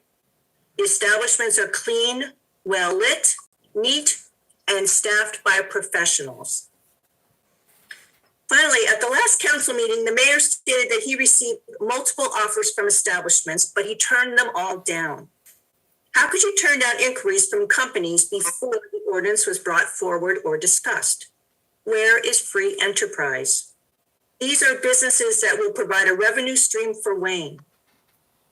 The establishments are clean, well lit, neat, and staffed by professionals. Finally, at the last council meeting, the mayor stated that he received multiple offers from establishments, but he turned them all down. How could you turn down inquiries from companies before the ordinance was brought forward or discussed? Where is free enterprise? These are businesses that will provide a revenue stream for Wayne.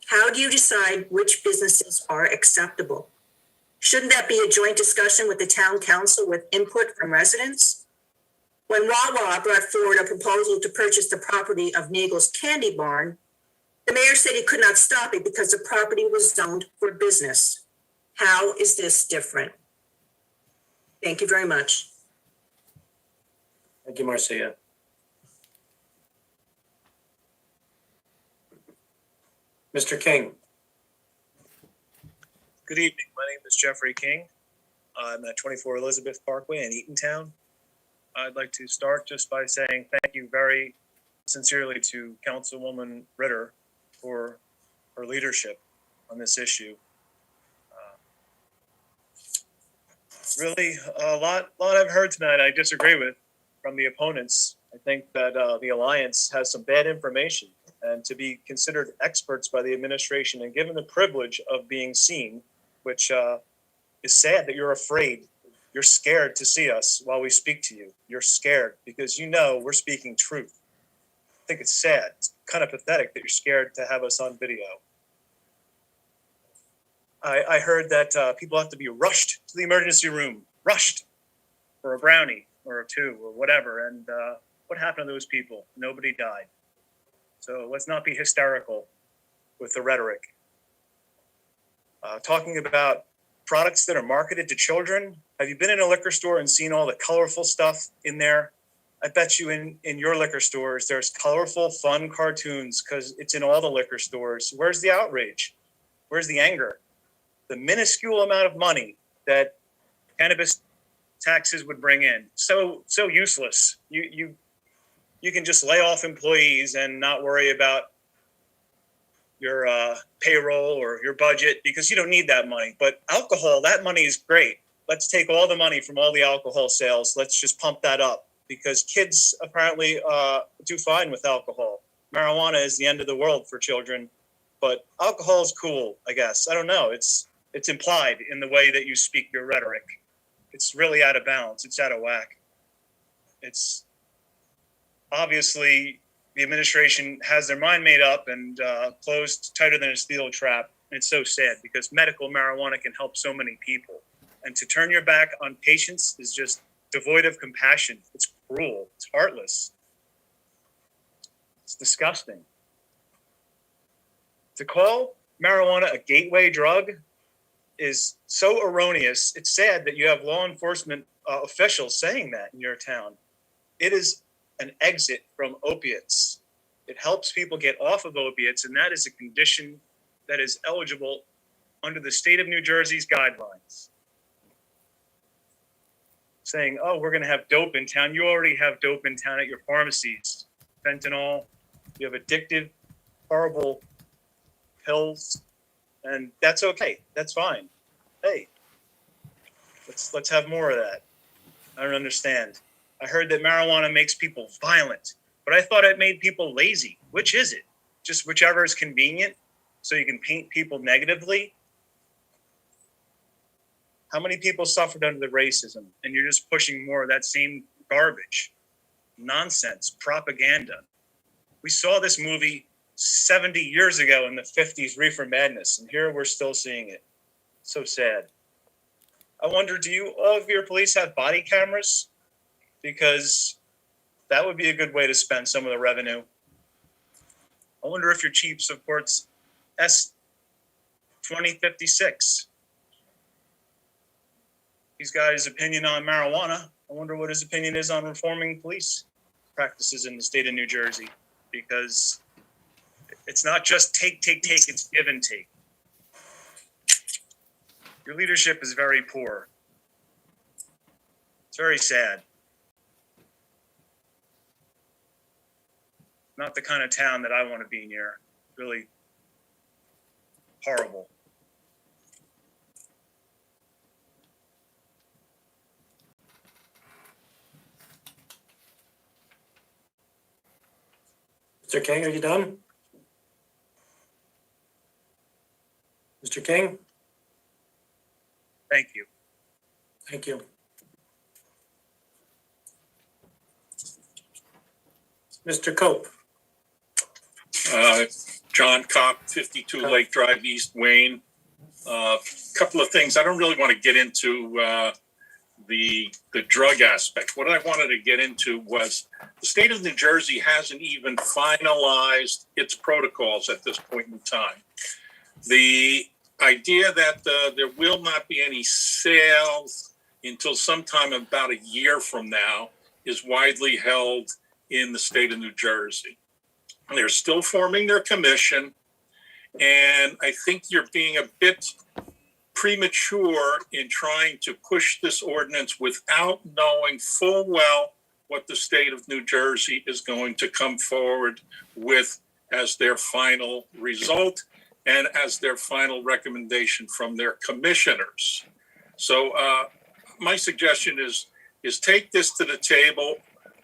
How do you decide which businesses are acceptable? Shouldn't that be a joint discussion with the town council with input from residents? When Wawa brought forward a proposal to purchase the property of Nagel's Candy Barn, the mayor said he could not stop it because the property was zoned for business. How is this different? Thank you very much. Thank you, Marcia. Mr. King? Good evening. My name is Jeffrey King. I'm at 24 Elizabeth Parkway in Eatontown. I'd like to start just by saying thank you very sincerely to Councilwoman Ritter for her leadership on this issue. Really, a lot I've heard tonight I disagree with, from the opponents. I think that the alliance has some bad information, and to be considered experts by the administration and given the privilege of being seen, which is sad that you're afraid. You're scared to see us while we speak to you. You're scared because you know we're speaking truth. I think it's sad. It's kind of pathetic that you're scared to have us on video. I heard that people have to be rushed to the emergency room, rushed for a brownie or a two or whatever. And what happened to those people? Nobody died. So let's not be hysterical with the rhetoric. Talking about products that are marketed to children. Have you been in a liquor store and seen all the colorful stuff in there? I bet you in your liquor stores, there's colorful, fun cartoons because it's in all the liquor stores. Where's the outrage? Where's the anger? The minuscule amount of money that cannabis taxes would bring in, so useless. You can just lay off employees and not worry about your payroll or your budget because you don't need that money. But alcohol, that money is great. Let's take all the money from all the alcohol sales. Let's just pump that up because kids apparently do fine with alcohol. Marijuana is the end of the world for children, but alcohol is cool, I guess. I don't know. It's implied in the way that you speak your rhetoric. It's really out of balance. It's out of whack. It's obviously the administration has their mind made up and closed tighter than a steel trap. And it's so sad because medical marijuana can help so many people. And to turn your back on patients is just devoid of compassion. It's cruel. It's heartless. It's disgusting. To call marijuana a gateway drug is so erroneous. It's sad that you have law enforcement officials saying that in your town. It is an exit from opiates. It helps people get off of opiates, and that is a condition that is eligible under the state of New Jersey's guidelines. Saying, oh, we're going to have dope in town. You already have dope in town at your pharmacies. Fentanyl, you have addictive, horrible pills, and that's okay. That's fine. Hey, let's have more of that. I don't understand. I heard that marijuana makes people violent, but I thought it made people lazy. Which is it? Just whichever is convenient so you can paint people negatively? How many people suffered under the racism? And you're just pushing more of that same garbage, nonsense, propaganda. We saw this movie 70 years ago in the 50s, Reefer Madness, and here we're still seeing it. So sad. I wonder, do all of your police have body cameras? Because that would be a good way to spend some of the revenue. I wonder if your chief supports S2056. He's got his opinion on marijuana. I wonder what his opinion is on reforming police practices in the state of New Jersey. Because it's not just take, it's give and take. Your leadership is very poor. It's very sad. Not the kind of town that I want to be near. Really horrible. Mr. King, are you done? Mr. King? Thank you. Thank you. Mr. Cope? John Copp, 52 Lake Drive, East Wayne. Couple of things. I don't really want to get into the drug aspect. What I wanted to get into was the state of New Jersey hasn't even finalized its protocols at this point in time. The idea that there will not be any sales until sometime about a year from now is widely held in the state of New Jersey. They're still forming their commission, and I think you're being a bit premature in trying to push this ordinance without knowing full well what the state of New Jersey is going to come forward with as their final result and as their final recommendation from their commissioners. So my suggestion is take this to the table,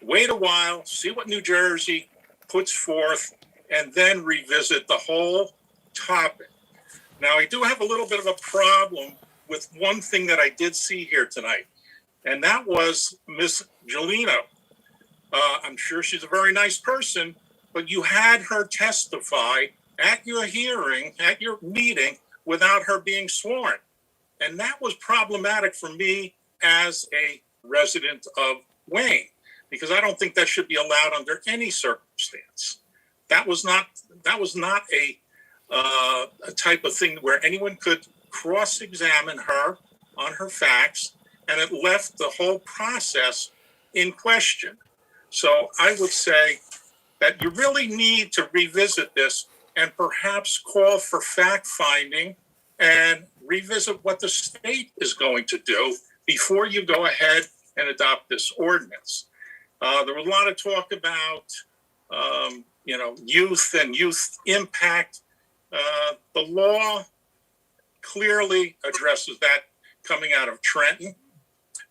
wait a while, see what New Jersey puts forth, and then revisit the whole topic. Now, I do have a little bit of a problem with one thing that I did see here tonight, and that was Miss Gelino. I'm sure she's a very nice person, but you had her testify at your hearing, at your meeting, without her being sworn. And that was problematic for me as a resident of Wayne, because I don't think that should be allowed under any circumstance. That was not a type of thing where anyone could cross-examine her on her facts, and it left the whole process in question. So I would say that you really need to revisit this and perhaps call for fact-finding and revisit what the state is going to do before you go ahead and adopt this ordinance. There was a lot of talk about, youth and youth impact. The law clearly addresses that coming out of Trenton.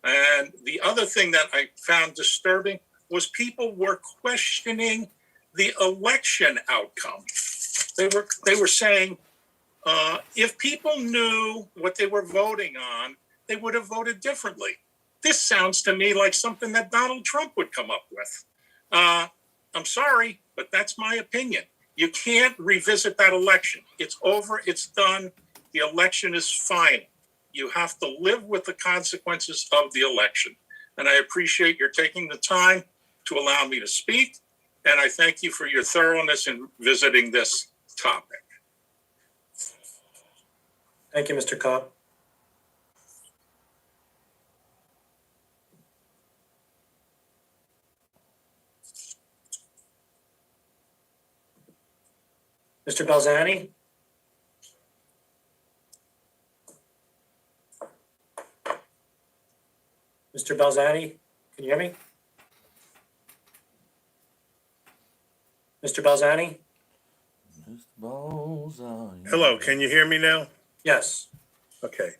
And the other thing that I found disturbing was people were questioning the election outcome. They were saying, if people knew what they were voting on, they would have voted differently. This sounds to me like something that Donald Trump would come up with. I'm sorry, but that's my opinion. You can't revisit that election. It's over, it's done. The election is final. You have to live with the consequences of the election. And I appreciate your taking the time to allow me to speak. And I thank you for your thoroughness in visiting this topic. Thank you, Mr. Cobb. Mr. Balzani? Mr. Balzani, can you hear me? Mr. Balzani? Hello, can you hear me now? Yes. Okay.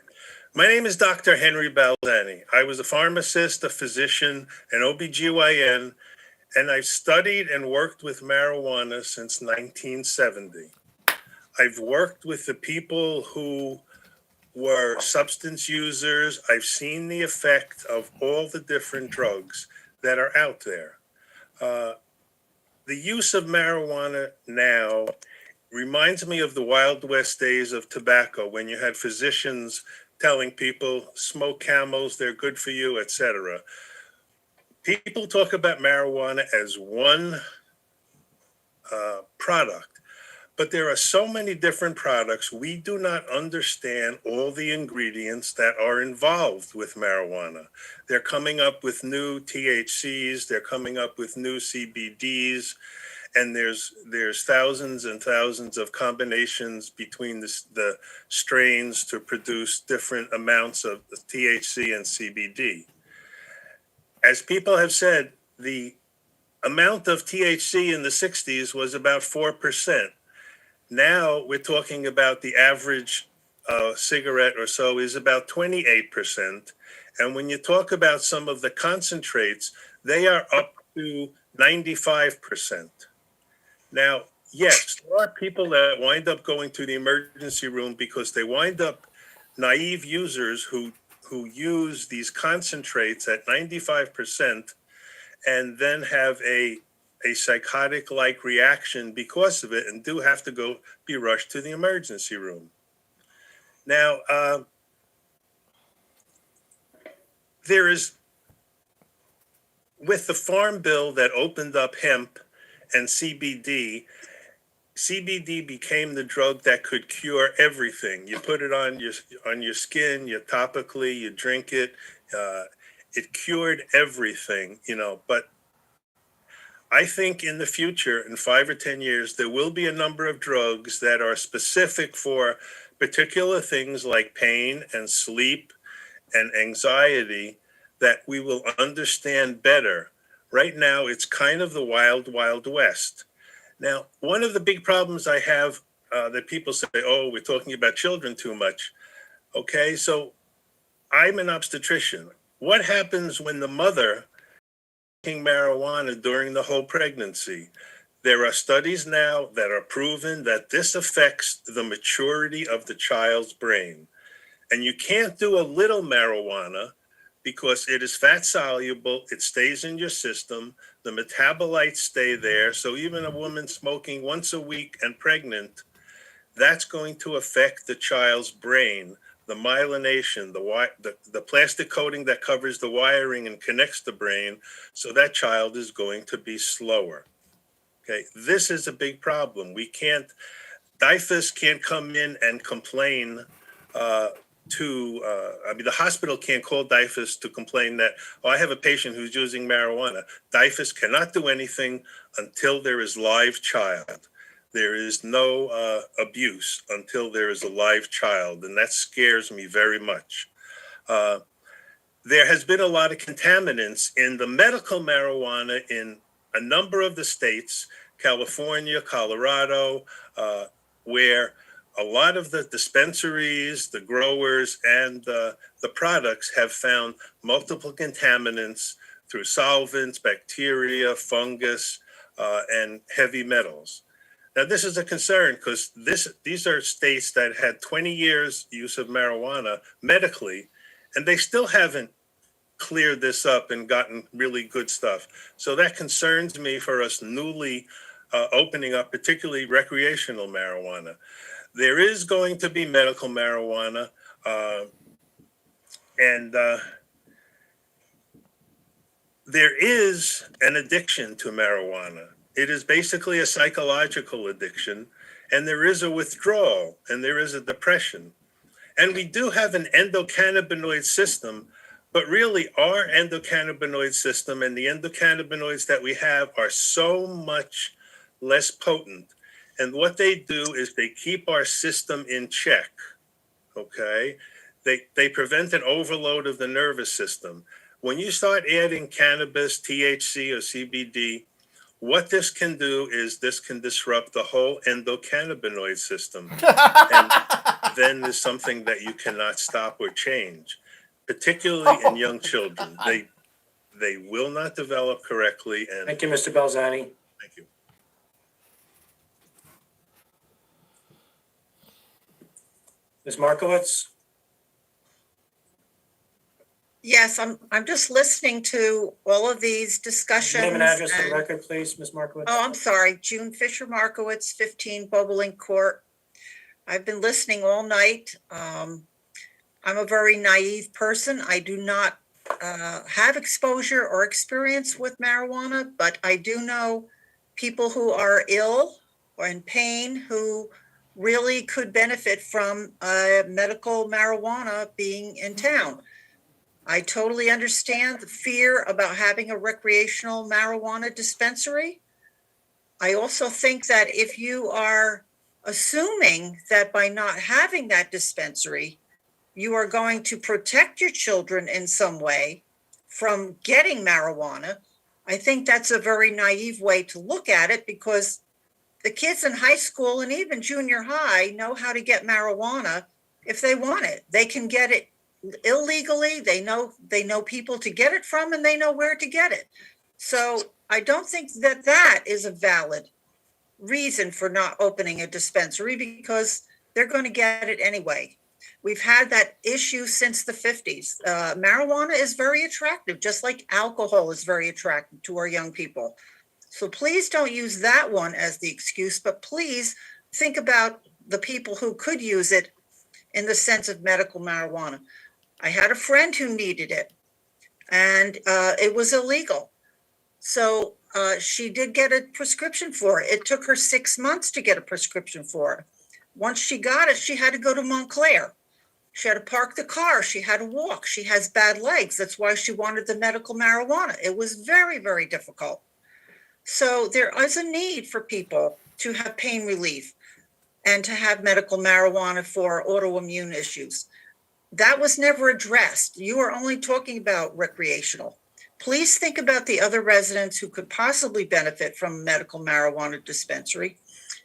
My name is Dr. Henry Balzani. I was a pharmacist, a physician, an OBGYN, and I've studied and worked with marijuana since 1970. I've worked with the people who were substance users. I've seen the effect of all the different drugs that are out there. The use of marijuana now reminds me of the Wild West days of tobacco, when you had physicians telling people, smoke Camels, they're good for you, etc. People talk about marijuana as one product, but there are so many different products. We do not understand all the ingredients that are involved with marijuana. They're coming up with new THCs, they're coming up with new CBDs, and there's thousands and thousands of combinations between the strains to produce different amounts of THC and CBD. As people have said, the amount of THC in the 60s was about 4%. Now we're talking about the average cigarette or so is about 28%. And when you talk about some of the concentrates, they are up to 95%. Now, yes, there are people that wind up going to the emergency room because they wind up naive users who use these concentrates at 95% and then have a psychotic-like reaction because of it and do have to be rushed to the emergency room. Now, there is, with the Farm Bill that opened up hemp and CBD became the drug that could cure everything. You put it on your skin, you topically, you drink it. It cured everything, but I think in the future, in 5 or 10 years, there will be a number of drugs that are specific for particular things like pain and sleep and anxiety that we will understand better. Right now, it's kind of the wild, wild west. Now, one of the big problems I have that people say, oh, we're talking about children too much. Okay, so I'm an obstetrician. What happens when the mother marijuana during the whole pregnancy. There are studies now that are proven that this affects the maturity of the child's brain. And you can't do a little marijuana because it is fat soluble, it stays in your system, the metabolites stay there. So even a woman smoking once a week and pregnant, that's going to affect the child's brain, the myelination, the plastic coating that covers the wiring and connects the brain. So that child is going to be slower. Okay, this is a big problem. DIFAS can't come in and complain the hospital can't call DIFAS to complain that, I have a patient who's using marijuana. DIFAS cannot do anything until there is live child. There is no abuse until there is a live child, and that scares me very much. There has been a lot of contaminants in the medical marijuana in a number of the states, California, Colorado, where a lot of the dispensaries, the growers, and the products have found multiple contaminants through solvents, bacteria, fungus, and heavy metals. Now, this is a concern because these are states that had 20 years use of marijuana medically, and they still haven't cleared this up and gotten really good stuff. So that concerns me for us newly opening up, particularly recreational marijuana. There is going to be medical marijuana, and there is an addiction to marijuana. It is basically a psychological addiction, and there is a withdrawal, and there is a depression. And we do have an endocannabinoid system, but really our endocannabinoid system and the endocannabinoids that we have are so much less potent. And what they do is they keep our system in check, okay? They prevent an overload of the nervous system. When you start adding cannabis, THC, or CBD, what this can do is this can disrupt the whole endocannabinoid system. And then there's something that you cannot stop or change, particularly in young children. They will not develop correctly. And Thank you, Mr. Belzani. Thank you. Ms. Markowitz? Yes, I'm just listening to all of these discussions. Name and address for the and- record, please, Ms. Markowitz. Oh, I'm sorry. June Fisher Markowitz, 15 Bobolink Court. I've been listening all night. I'm a very naive person. I do not have exposure or experience with marijuana, but I do know people who are ill or in pain who really could benefit from medical marijuana being in town. I totally understand the fear about having a recreational marijuana dispensary. I also think that if you are assuming that by not having that dispensary, you are going to protect your children in some way from getting marijuana, I think that's a very naive way to look at it, because the kids in high school and even junior high know how to get marijuana if they want it. They can get it illegally. They know people to get it from, and they know where to get it. So I don't think that that is a valid reason for not opening a dispensary, because they're going to get it anyway. We've had that issue since the 50s. Marijuana is very attractive, just like alcohol is very attractive to our young people. So please don't use that one as the excuse, but please think about the people who could use it in the sense of medical marijuana. I had a friend who needed it, and it was illegal. So she did get a prescription for it. It took her 6 months to get a prescription for it. Once she got it, she had to go to Montclair. She had to park the car. She had to walk. She has bad legs. That's why she wanted the medical marijuana. It was very, very difficult. So there is a need for people to have pain relief and to have medical marijuana for autoimmune issues. That was never addressed. You are only talking about recreational. Please think about the other residents who could possibly benefit from medical marijuana dispensary.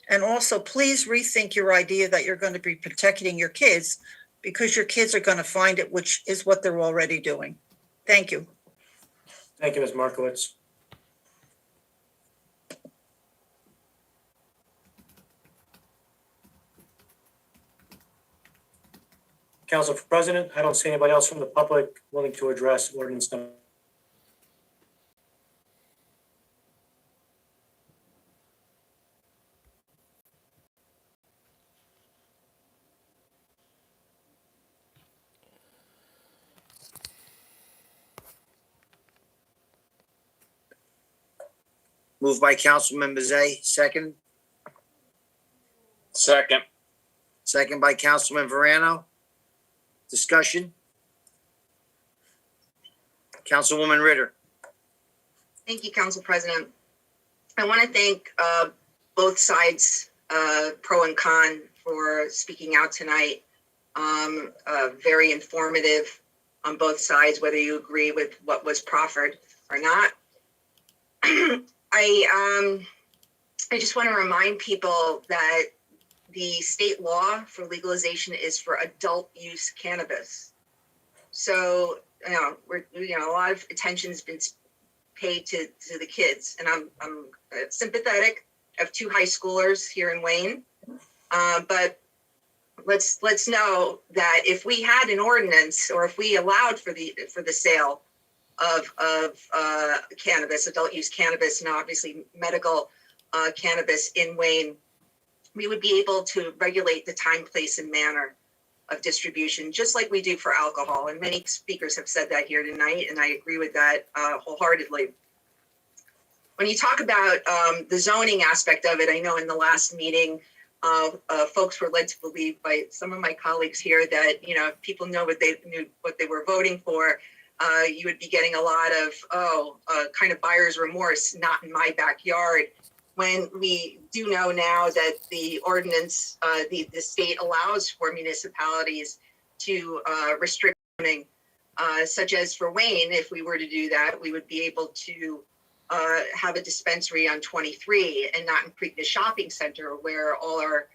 And also, please rethink your idea that you're going to be protecting your kids, because your kids are going to find it, which is what they're already doing. Thank you. Thank you, Ms. Markowitz. Council President, I don't see anybody else from the public willing to address ordinance number. Moved by Councilman Bezay, second. Second. Second by Councilman Verano. Discussion? Councilwoman Ritter. Thank you, Council President. I want to thank both sides, pro and con, for speaking out tonight. Very informative on both sides, whether you agree with what was proffered or not. I just want to remind people that the state law for legalization is for adult use cannabis. So, a lot of attention has been paid to the kids, and I'm sympathetic. I have two high schoolers here in Wayne, but let's know that if we had an ordinance, or if we allowed for the sale of cannabis, adult use cannabis, and obviously medical cannabis in Wayne, we would be able to regulate the time, place, and manner of distribution, just like we do for alcohol. And many speakers have said that here tonight, and I agree with that wholeheartedly. When you talk about the zoning aspect of it, I know in the last meeting, folks were led to believe by some of my colleagues here that, if people know what they were voting for, you would be getting a lot of, kind of buyer's remorse, not in my backyard, when we do know now that the ordinance, the state allows for municipalities to restrict zoning, such as for Wayne. If we were to do that, we would be able to have a dispensary on 23 and not in Preakness Shopping Center, where all our,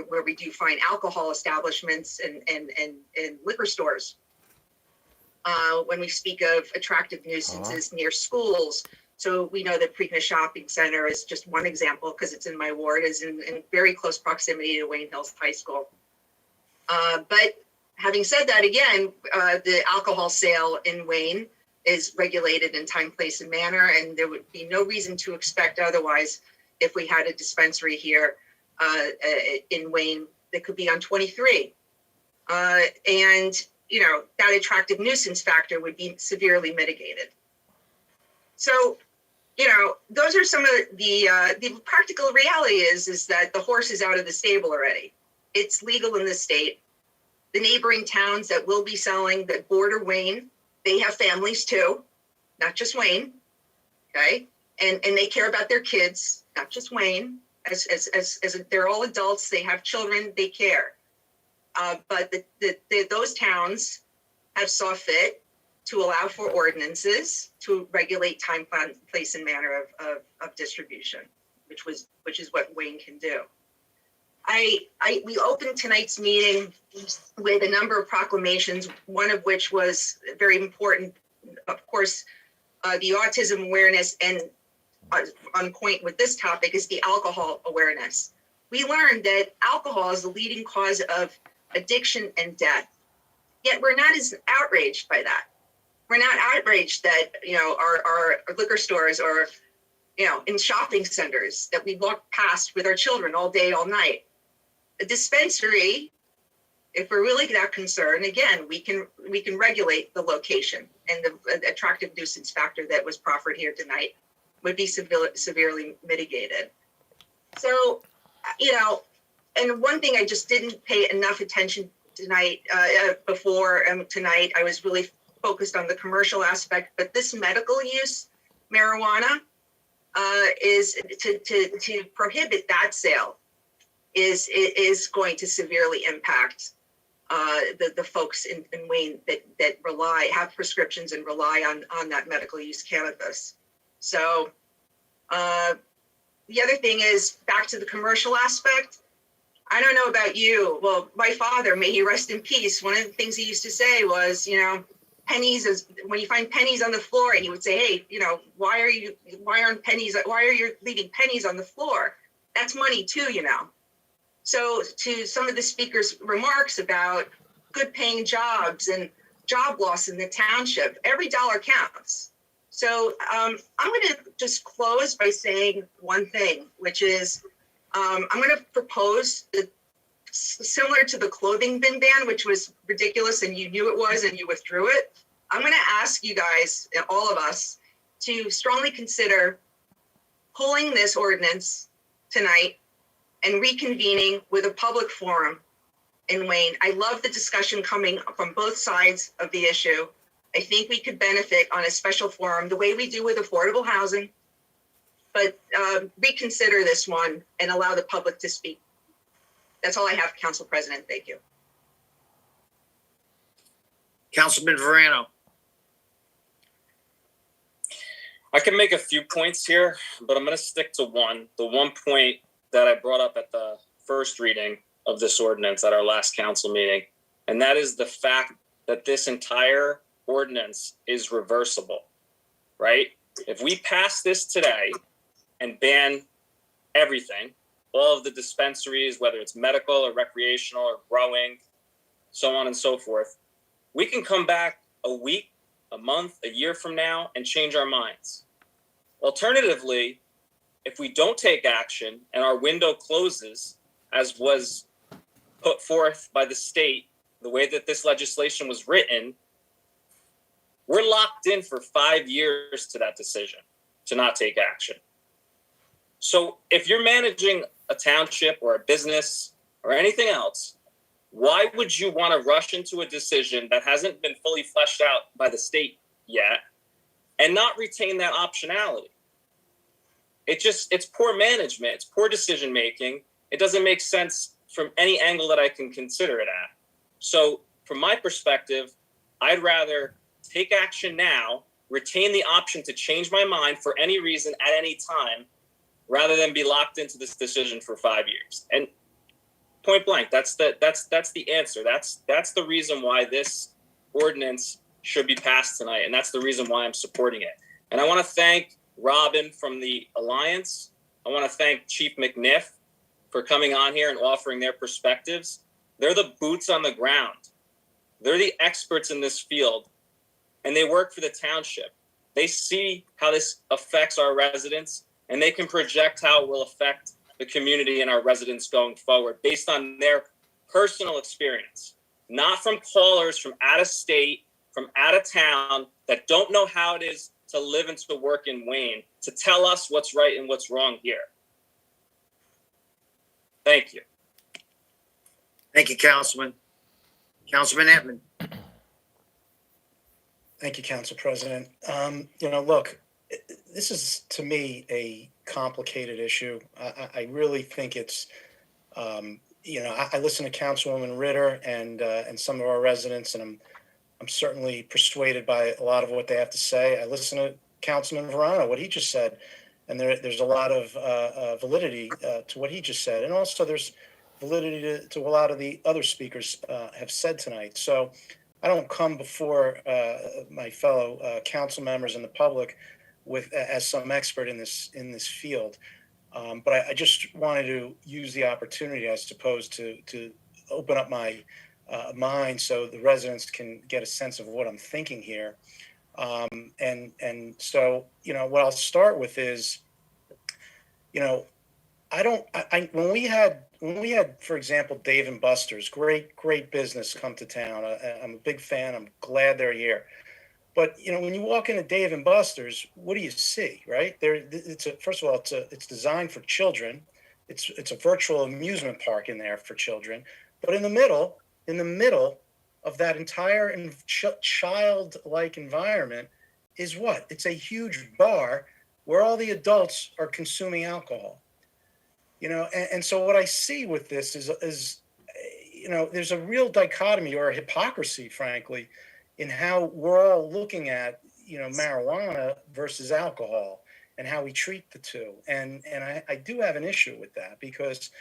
where we do find alcohol establishments and liquor stores. When we speak of attractive nuisances near schools, so we know that Preakness Shopping Center is just one example, because it's in my ward, is in very close proximity to Wayne Hills High School. But having said that, again, the alcohol sale in Wayne is regulated in time, place, and manner, and there would be no reason to expect otherwise if we had a dispensary here in Wayne that could be on 23. And, that attractive nuisance factor would be severely mitigated. So, those are some of the practical reality is that the horse is out of the stable already. It's legal in the state. The neighboring towns that will be selling, that border Wayne, they have families too, not just Wayne, okay? And they care about their kids, not just Wayne. As they're all adults, they have children, they care. But those towns have saw fit to allow for ordinances to regulate time, place, and manner of distribution, which is what Wayne can do. We opened tonight's meeting with a number of proclamations, one of which was very important, of course, the autism awareness, and on point with this topic is the alcohol awareness. We learned that alcohol is the leading cause of addiction and death, yet we're not as outraged by that. We're not outraged that, our liquor stores or, in shopping centers that we walk past with our children all day, all night. A dispensary, if we're really that concerned, again, we can regulate the location, and the attractive nuisance factor that was proffered here tonight would be severely mitigated. So, and one thing I just didn't pay enough attention tonight, tonight, I was really focused on the commercial aspect, but this medical use marijuana is to prohibit that sale is going to severely impact the folks in Wayne that have prescriptions and rely on that medical use cannabis. So the other thing is, back to the commercial aspect. I don't know about you. Well, my father, may he rest in peace, one of the things he used to say was, pennies when you find pennies on the floor, he would say, hey, why are you leaving pennies on the floor? That's money too, So to some of the speakers' remarks about good paying jobs and job loss in the township. Every dollar counts. So I'm going to just close by saying one thing, which is I'm going to propose that similar to the clothing bin ban, which was ridiculous and you knew it was and you withdrew it. I'm going to ask you guys, all of us, to strongly consider pulling this ordinance tonight and reconvening with a public forum in Wayne. I love the discussion coming from both sides of the issue. I think we could benefit on a special forum the way we do with affordable housing, but reconsider this one and allow the public to speak. That's all I have, Council President. Thank you. Councilman Verano. I can make a few points here, but I'm going to stick to one. The one point that I brought up at the first reading of this ordinance at our last council meeting, and that is the fact that this entire ordinance is reversible, right? If we pass this today and ban everything, all of the dispensaries, whether it's medical or recreational or growing, so on and so forth, we can come back a week, a month, a year from now and change our minds. Alternatively, if we don't take action and our window closes, as was put forth by the state, the way that this legislation was written, we're locked in for 5 years to that decision to not take action. So if you're managing a township or a business or anything else, why would you want to rush into a decision that hasn't been fully fleshed out by the state yet and not retain that optionality? It's poor management. It's poor decision making. It doesn't make sense from any angle that I can consider it at. So from my perspective, I'd rather take action now, retain the option to change my mind for any reason at any time, rather than be locked into this decision for 5 years. And point blank, that's the answer. That's the reason why this ordinance should be passed tonight, and that's the reason why I'm supporting it. And I want to thank Robin from the Alliance. I want to thank Chief McNiff for coming on here and offering their perspectives. They're the boots on the ground. They're the experts in this field, and they work for the township. They see how this affects our residents, and they can project how it will affect the community and our residents going forward based on their personal experience, not from callers from out of state, from out of town that don't know how it is to live and to work in Wayne, to tell us what's right and what's wrong here. Thank you. Thank you, Councilman. Councilman Edmund. Thank you, Council President. Look, this is, to me, a complicated issue. I really think it's, I listen to Councilwoman Ritter and some of our residents, and I'm certainly persuaded by a lot of what they have to say. I listen to Councilman Verano, what he just said, and there's a lot of validity to what he just said, and also there's validity to a lot of the other speakers have said tonight. So I don't come before my fellow council members and the public as some expert in this field, but I just wanted to use the opportunity, I suppose, to open up my mind so the residents can get a sense of what I'm thinking here. And so what I'll start with is, when we had, for example, Dave & Buster's, great business come to town. I'm a big fan. I'm glad they're here. But when you walk into Dave & Buster's, what do you see, right? First of all, it's designed for children. It's a virtual amusement park in there for children. But in the middle of that entire childlike environment is what? It's a huge bar where all the adults are consuming alcohol. And so what I see with this is there's a real dichotomy or a hypocrisy, frankly, in how we're all looking at, marijuana versus alcohol and how we treat the two. And I do have an issue with that because,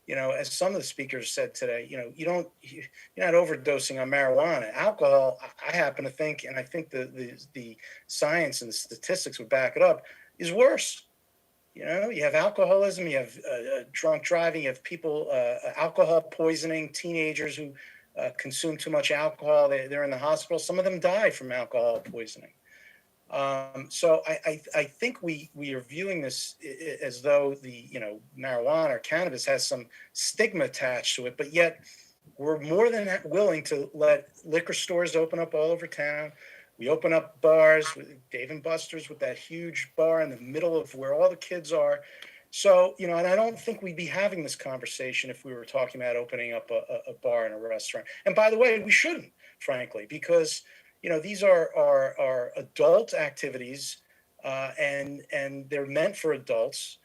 as some of the speakers said today, you're not overdosing on marijuana. Alcohol, I happen to think, and I think the science and the statistics would back it up, is worse. You have alcoholism, you have drunk driving, you have people, alcohol poisoning, teenagers who consume too much alcohol. They're in the hospital. Some of them die from alcohol poisoning. So I think we are viewing this as though the, marijuana or cannabis has some stigma attached to it, but yet we're more than willing to let liquor stores open up all over town. We open up bars with Dave & Buster's with that huge bar in the middle of where all the kids are. So, and I don't think we'd be having this conversation if we were talking about opening up a bar and a restaurant. And by the way, we shouldn't, frankly, because these are adult activities, and they're meant for adults.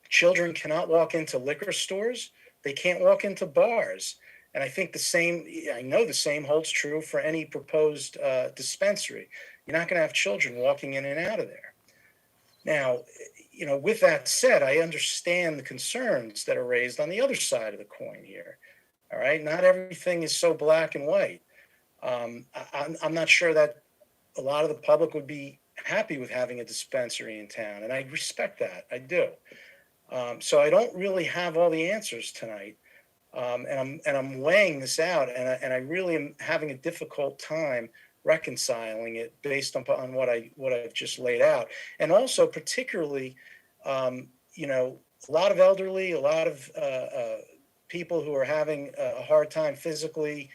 Children cannot walk into liquor stores. They can't walk into bars. And I think I know the same holds true for any proposed dispensary. You're not going to have children walking in and out of there. Now, with that said, I understand the concerns that are raised on the other side of the coin here. All right. Not everything is so black and white. I'm not sure that a lot of the public would be happy with having a dispensary in town, and I respect that. I do. So I don't really have all the answers tonight, and I'm weighing this out, and I really am having a difficult time reconciling it based upon what I've just laid out, and also particularly, a lot of elderly, a lot of people who are having a hard time physically.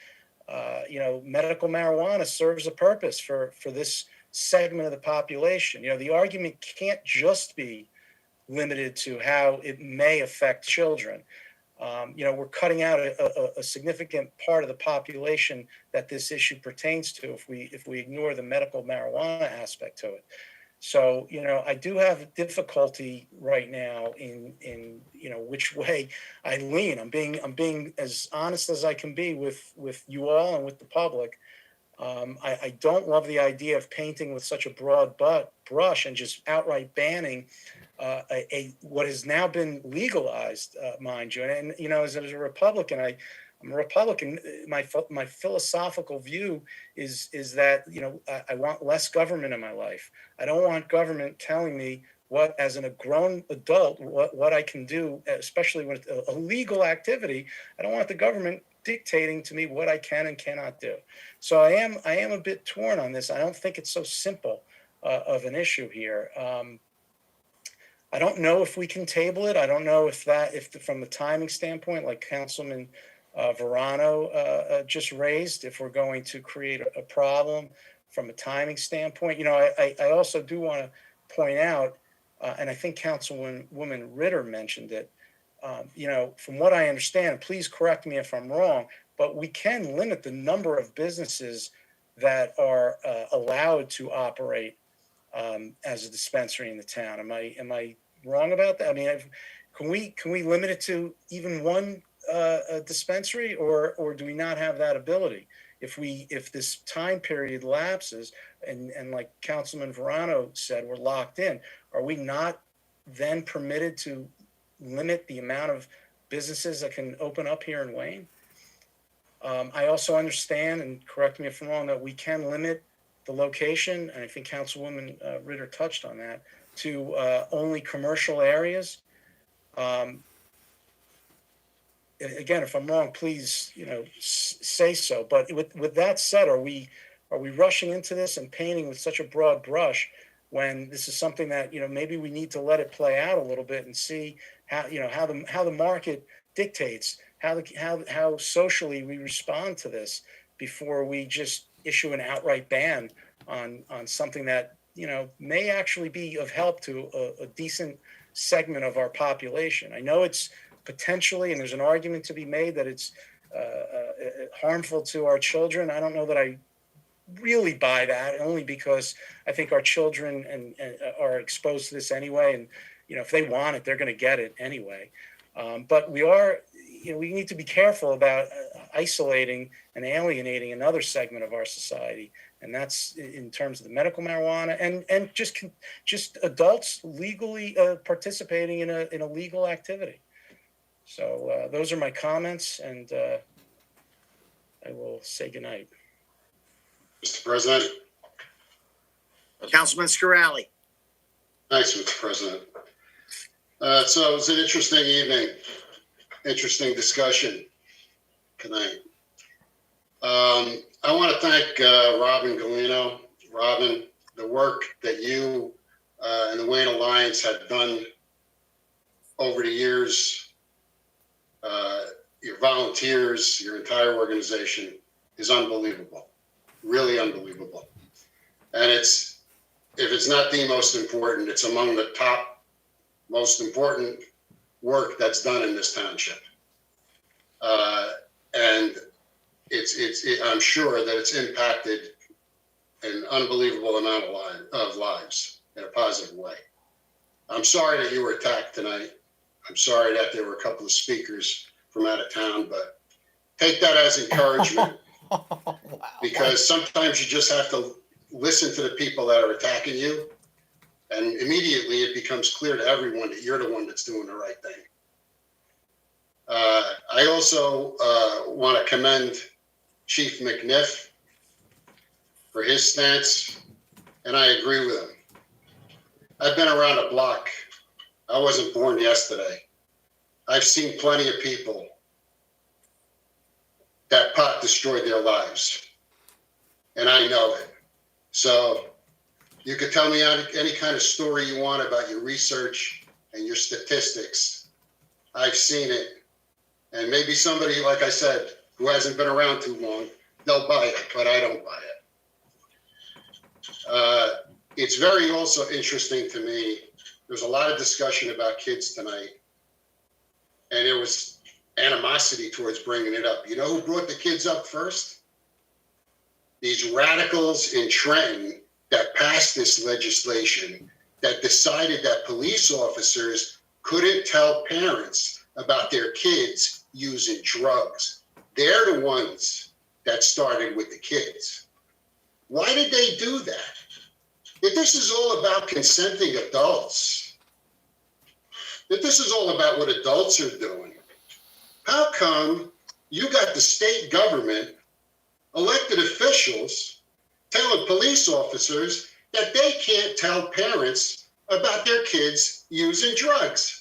Medical marijuana serves a purpose for this segment of the population. The argument can't just be limited to how it may affect children. We're cutting out a significant part of the population that this issue pertains to if we ignore the medical marijuana aspect to it. So, I do have difficulty right now in which way I lean. I'm being as honest as I can be with you all and with the public. I don't love the idea of painting with such a broad brush and just outright banning what has now been legalized, mind you. And as a Republican, I'm a Republican. My philosophical view is that I want less government in my life. I don't want government telling me what, as a grown adult, what I can do, especially with a legal activity. I don't want the government dictating to me what I can and cannot do. So I am a bit torn on this. I don't think it's so simple of an issue here. I don't know if we can table it. I don't know if from the timing standpoint, like Councilman Verano just raised, if we're going to create a problem from a timing standpoint. I also do want to point out, and I think Councilwoman Ritter mentioned it, from what I understand, please correct me if I'm wrong, but we can limit the number of businesses that are allowed to operate as a dispensary in the town. Am I wrong about that? I mean, can we limit it to even one dispensary, or do we not have that ability? If this time period lapses, and like Councilman Verano said, we're locked in, are we not then permitted to limit the amount of businesses that can open up here in Wayne? I also understand, and correct me if I'm wrong, that we can limit the location, and I think Councilwoman Ritter touched on that, to only commercial areas. Again, if I'm wrong, please, say so. But with that said, are we rushing into this and painting with such a broad brush when this is something that maybe we need to let it play out a little bit and see how the market dictates how socially we respond to this before we just issue an outright ban on something that may actually be of help to a decent segment of our population. I know it's potentially, and there's an argument to be made that it's harmful to our children. I don't know that I really buy that, only because I think our children and are exposed to this anyway, and if they want it, they're going to get it anyway. But we need to be careful about isolating and alienating another segment of our society, and that's in terms of the medical marijuana and just adults legally participating in a legal activity. So those are my comments, and I will say goodnight. Mr. President. Councilman Scarali. Thanks, Mr. President. So it was an interesting evening, interesting discussion. Good night. I want to thank Robin Galino. Robin, the work that you and the Wayne Alliance have done over the years, your volunteers, your entire organization is unbelievable, really unbelievable. And if it's not the most important, it's among the top most important work that's done in this township. And I'm sure that it's impacted an unbelievable amount of lives in a positive way. I'm sorry that you were attacked tonight. I'm sorry that there were a couple of speakers from out of town, but take that as encouragement. Wow. Because sometimes you just have to listen to the people that are attacking you, and immediately it becomes clear to everyone that you're the one that's doing the right thing. I also want to commend Chief McNiff for his stance, and I agree with him. I've been around the block. I wasn't born yesterday. I've seen plenty of people that pot destroyed their lives, and I know it. So you could tell me any kind of story you want about your research and your statistics. I've seen it. And maybe somebody, like I said, who hasn't been around too long, they'll buy it, but I don't buy it. It's very also interesting to me. There's a lot of discussion about kids tonight, and there was animosity towards bringing it up. You know who brought the kids up first? These radicals in Trenton that passed this legislation that decided that police officers couldn't tell parents about their kids using drugs. They're the ones that started with the kids. Why did they do that? If this is all about consenting adults, if this is all about what adults are doing, how come you got the state government, elected officials, telling police officers that they can't tell parents about their kids using drugs?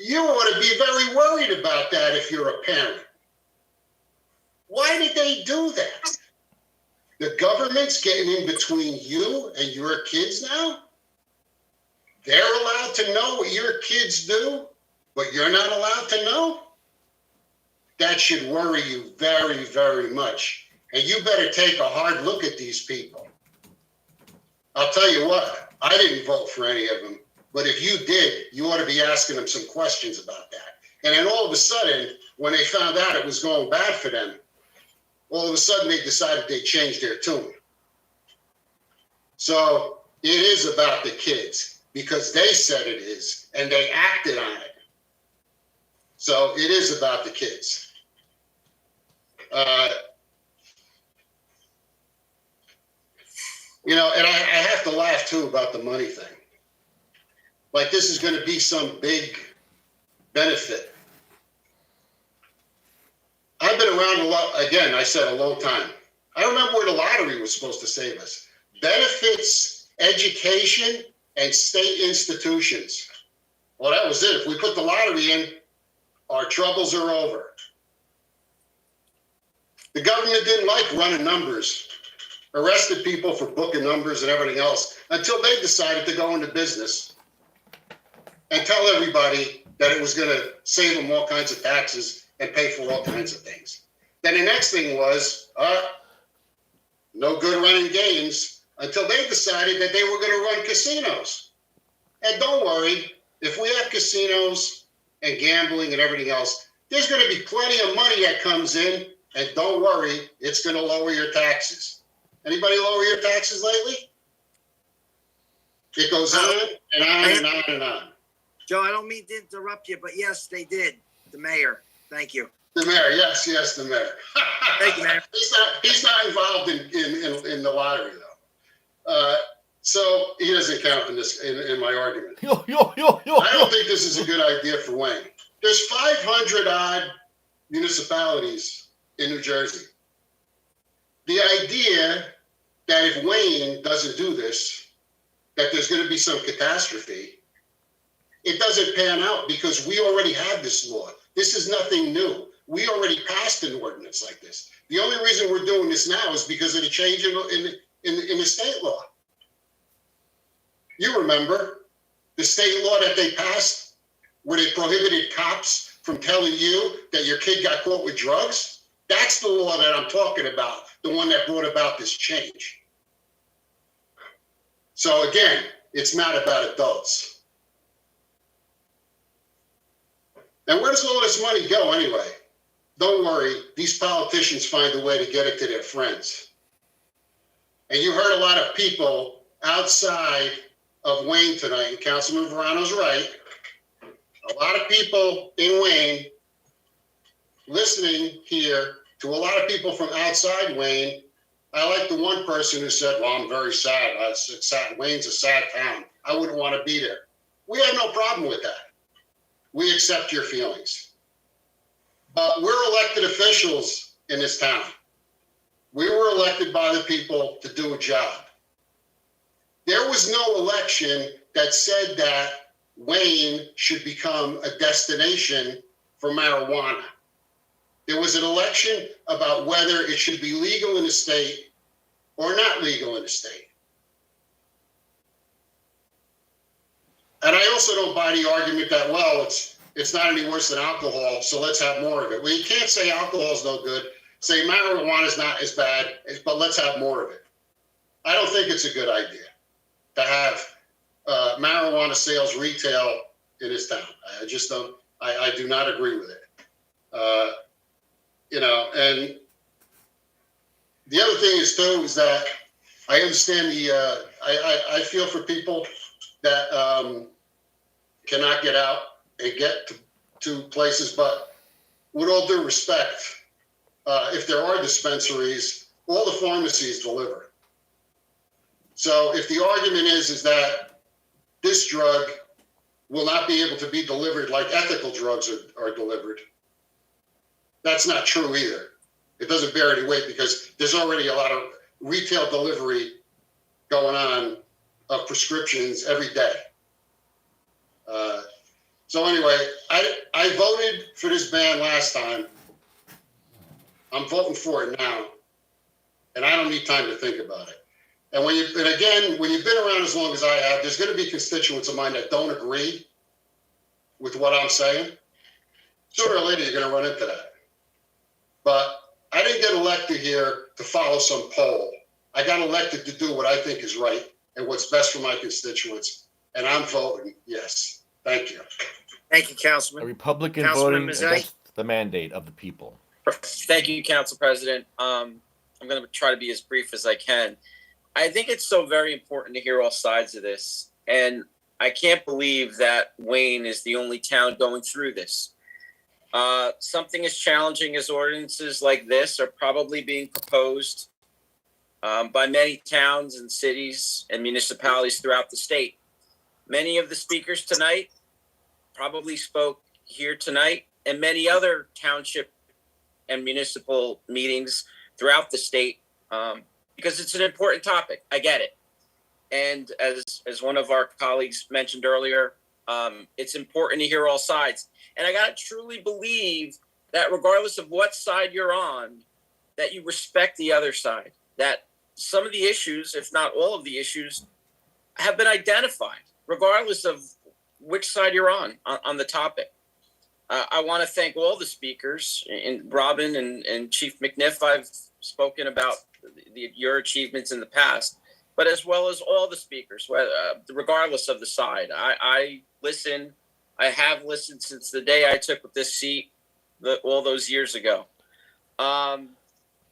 You ought to be very worried about that if you're a parent. Why did they do that? The government's getting in between you and your kids now? They're allowed to know what your kids do, but you're not allowed to know? That should worry you very, very much. And you better take a hard look at these people. I'll tell you what, I didn't vote for any of them. But if you did, you ought to be asking them some questions about that. And then all of a sudden, when they found out it was going bad for them, all of a sudden they decided they changed their tune. So it is about the kids because they said it is and they acted on it. So it is about the kids. And I have to laugh too about the money thing. Like this is going to be some big benefit. I've been around a lot, again, I said a long time. I remember where the lottery was supposed to save us. Benefits, education, and state institutions. Well, that was it. If we put the lottery in, our troubles are over. The government didn't like running numbers, arrested people for booking numbers and everything else until they decided to go into business and tell everybody that it was going to save them all kinds of taxes and pay for all kinds of things. Then the next thing was, no good running games until they decided that they were going to run casinos. And don't worry, if we have casinos and gambling and everything else, there's going to be plenty of money that comes in, and don't worry, it's going to lower your taxes. Anybody lower your taxes lately? It goes on and on and on and on. Joe, I don't mean to interrupt you, but yes, they did. The mayor. Thank you. The mayor, yes, the mayor. Thank you, Mayor. He's not involved in the lottery though. So he doesn't count in this in my argument. I don't think this is a good idea for Wayne. There's 500 odd municipalities in New Jersey. The idea that if Wayne doesn't do this, that there's going to be some catastrophe, it doesn't pan out because we already have this law. This is nothing new. We already passed an ordinance like this. The only reason we're doing this now is because of the change in the state law. You remember the state law that they passed where they prohibited cops from telling you that your kid got caught with drugs? That's the law that I'm talking about, the one that brought about this change. So again, it's not about adults. And where does all this money go anyway? Don't worry, these politicians find a way to get it to their friends. And you heard a lot of people outside of Wayne tonight, and Councilman Verano's right. A lot of people in Wayne listening here to a lot of people from outside Wayne. I like the one person who said, well, I'm very sad. Wayne's a sad town. I wouldn't want to be there. We have no problem with that. We accept your feelings. But we're elected officials in this town. We were elected by the people to do a job. There was no election that said that Wayne should become a destination for marijuana. There was an election about whether it should be legal in the state or not legal in the state. And I also don't buy the argument that, well, it's not any worse than alcohol, so let's have more of it. Well, you can't say alcohol is no good. Say marijuana is not as bad, but let's have more of it. I don't think it's a good idea to have marijuana sales retail in this town. I just don't, I do not agree with it. And the other thing is too, is that I understand I feel for people that cannot get out and get to places, but with all due respect, if there are dispensaries, all the pharmacies deliver. So if the argument is that this drug will not be able to be delivered like ethical drugs are delivered, that's not true either. It doesn't bear any weight because there's already a lot of retail delivery going on of prescriptions every day. So anyway, I voted for this ban last time. I'm voting for it now, and I don't need time to think about it. And when you've been around as long as I have, there's going to be constituents of mine that don't agree with what I'm saying. Sooner or later, you're going to run into that. But I didn't get elected here to follow some poll. I got elected to do what I think is right and what's best for my constituents. And I'm voting yes. Thank you. Thank you, Councilman. A Republican Councilman voting Mazzei? against the mandate of the people. Thank you, Council President. I'm going to try to be as brief as I can. I think it's so very important to hear all sides of this. And I can't believe that Wayne is the only town going through this. Something as challenging as ordinances like this are probably being proposed by many towns and cities and municipalities throughout the state. Many of the speakers tonight probably spoke here tonight, and many other township and municipal meetings throughout the state, because it's an important topic. I get it. And as one of our colleagues mentioned earlier, it's important to hear all sides. And I got to truly believe that regardless of what side you're on, that you respect the other side, that some of the issues, if not all of the issues, have been identified, regardless of which side you're on the topic. I want to thank all the speakers, and Robin and Chief McNiff. I've spoken about your achievements in the past, but as well as all the speakers, regardless of the side. I listen. I have listened since the day I took this seat all those years ago.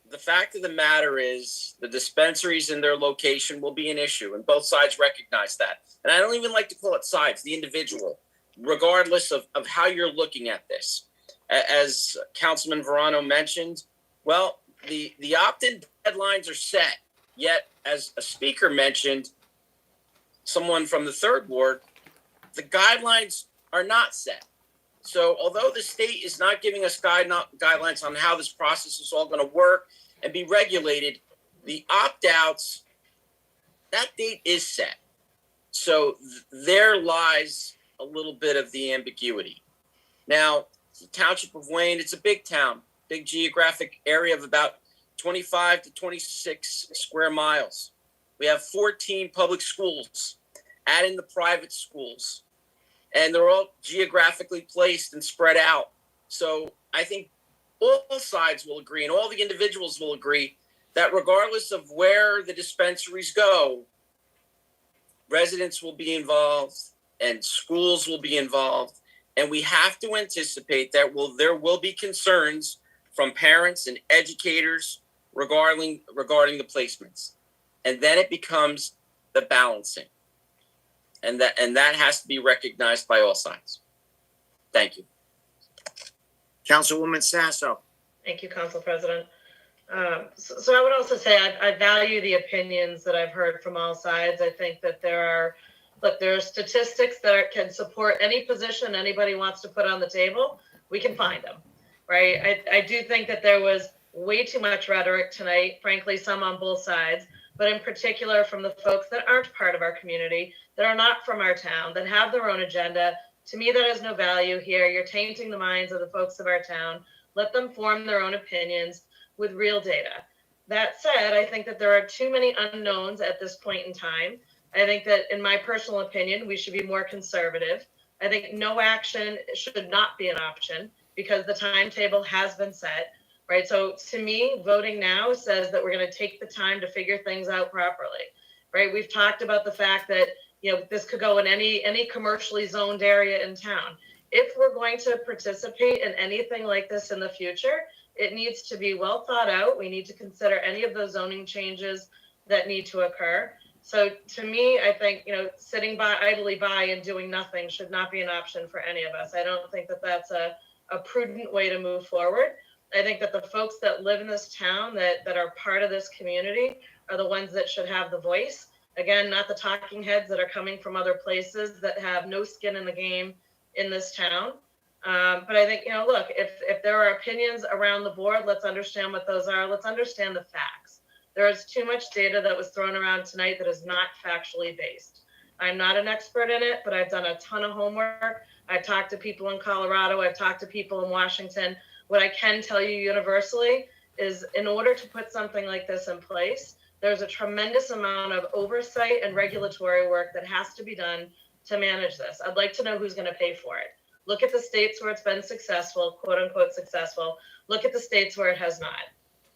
The fact of the matter is the dispensaries and their location will be an issue, and both sides recognize that. And I don't even like to call it sides, the individual, regardless of how you're looking at this. As Councilman Verano mentioned, well, the opt-in deadlines are set, yet as a speaker mentioned, someone from the third ward, the guidelines are not set. So although the state is not giving us guidelines on how this process is all going to work and be regulated, the opt-outs, that date is set. So there lies a little bit of the ambiguity. Now, the township of Wayne, it's a big town, big geographic area of about 25 to 26 square miles. We have 14 public schools, add in the private schools, and they're all geographically placed and spread out. So I think all sides will agree and all the individuals will agree that regardless of where the dispensaries go, residents will be involved and schools will be involved. And we have to anticipate that there will be concerns from parents and educators regarding the placements. And then it becomes the balancing. And that has to be recognized by all sides. Thank you. Councilwoman Sasso. Thank you, Council President. So I would also say I value the opinions that I've heard from all sides. I think that there are statistics that can support any position anybody wants to put on the table. We can find them, right? I do think that there was way too much rhetoric tonight, frankly, some on both sides, but in particular from the folks that aren't part of our community, that are not from our town, that have their own agenda. To me, that has no value here. You're tainting the minds of the folks of our town. Let them form their own opinions with real data. That said, I think that there are too many unknowns at this point in time. I think that, in my personal opinion, we should be more conservative. I think no action should not be an option because the timetable has been set, right? So to me, voting now says that we're going to take the time to figure things out properly, right? We've talked about the fact that, this could go in any commercially zoned area in town. If we're going to participate in anything like this in the future, it needs to be well thought out. We need to consider any of those zoning changes that need to occur. So to me, I think, sitting idly by and doing nothing should not be an option for any of us. I don't think that that's a prudent way to move forward. I think that the folks that live in this town that are part of this community are the ones that should have the voice. Again, not the talking heads that are coming from other places that have no skin in the game in this town. But I think, look, if there are opinions around the board, let's understand what those are. Let's understand the facts. There is too much data that was thrown around tonight that is not factually based. I'm not an expert in it, but I've done a ton of homework. I've talked to people in Colorado. I've talked to people in Washington. What I can tell you universally is in order to put something like this in place, there's a tremendous amount of oversight and regulatory work that has to be done to manage this. I'd like to know who's going to pay for it. Look at the states where it's been successful, quote unquote successful. Look at the states where it has not.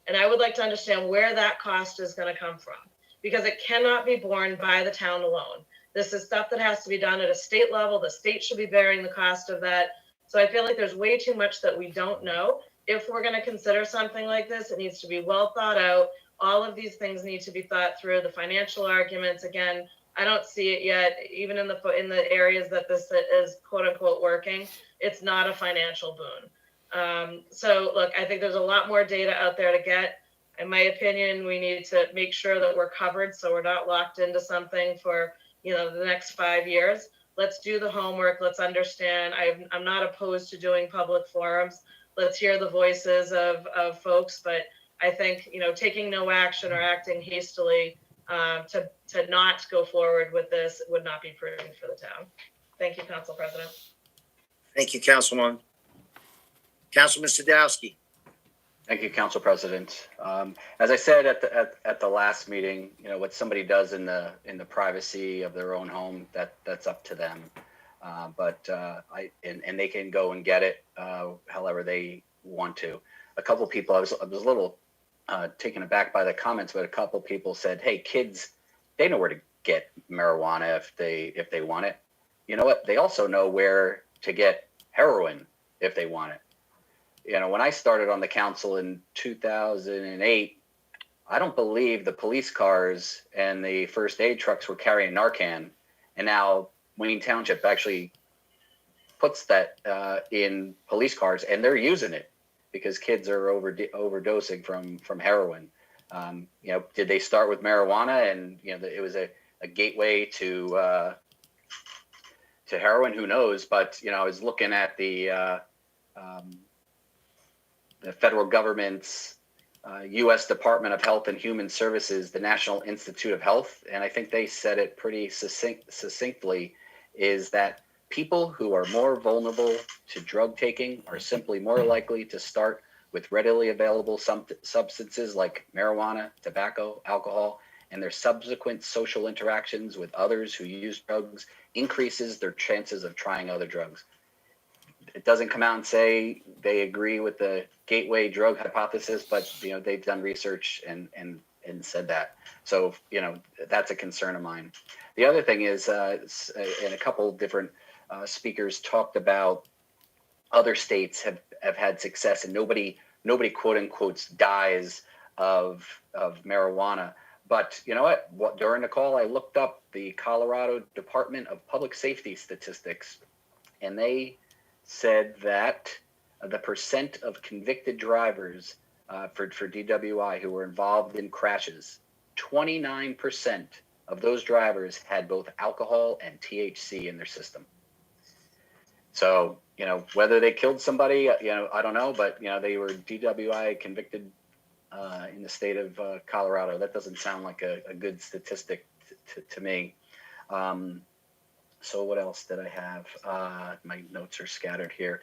And I would like to understand where that cost is going to come from, because it cannot be borne by the town alone. This is stuff that has to be done at a state level. The state should be bearing the cost of that. So I feel like there's way too much that we don't know. If we're going to consider something like this, it needs to be well thought out. All of these things need to be thought through. The financial arguments, again, I don't see it yet, even in the areas that this is quote unquote working. It's not a financial boon. So look, I think there's a lot more data out there to get. In my opinion, we need to make sure that we're covered so we're not locked into something for the next 5 years. Let's do the homework. Let's understand. I'm not opposed to doing public forums. Let's hear the voices of folks, but I think taking no action or acting hastily to not go forward with this would not be prudent for the town. Thank you, Council President. Thank you, Councilwoman. Councilman Sadowski. Thank you, Council President. As I said at the last meeting, what somebody does in the privacy of their own home, that's up to them. But they can go and get it however they want to. A couple of people, I was a little taken aback by the comments, but a couple of people said, "Hey, kids, they know where to get marijuana if they want it. You know what? They also know where to get heroin if they want it." When I started on the council in 2008, I don't believe the police cars and the first aid trucks were carrying Narcan. And now Wayne Township actually puts that in police cars, and they're using it because kids are overdosing from heroin. Did they start with marijuana and it was a gateway to heroin? Who knows? But I was looking at the federal government's U.S. Department of Health and Human Services, the National Institute of Health, and I think they said it pretty succinctly, is that People who are more vulnerable to drug taking are simply more likely to start with readily available substances like marijuana, tobacco, alcohol, and their subsequent social interactions with others who use drugs increases their chances of trying other drugs. It doesn't come out and say they agree with the gateway drug hypothesis, but they've done research and said that. So that's a concern of mine. The other thing is, and a couple different speakers talked about other states have had success, and nobody quote unquote dies of marijuana. But you know what? During the call, I looked up the Colorado Department of Public Safety statistics, and they said that the percent of convicted drivers for DWI who were involved in crashes, 29% of those drivers had both alcohol and THC in their system. So, whether they killed somebody, I don't know, but, they were DWI convicted in the state of Colorado. That doesn't sound like a good statistic to me. So what else did I have? My notes are scattered here.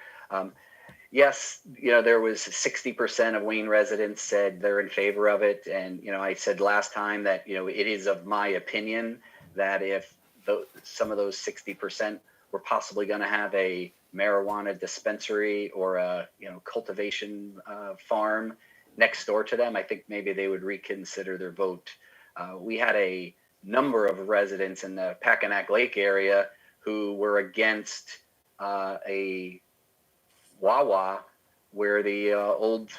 Yes, there was 60% of Wayne residents said they're in favor of it. And, I said last time that, it is of my opinion that if some of those 60% were possibly going to have a marijuana dispensary or a, cultivation farm next door to them, I think maybe they would reconsider their vote. We had a number of residents in the Packanack Lake area who were against a Wawa where the old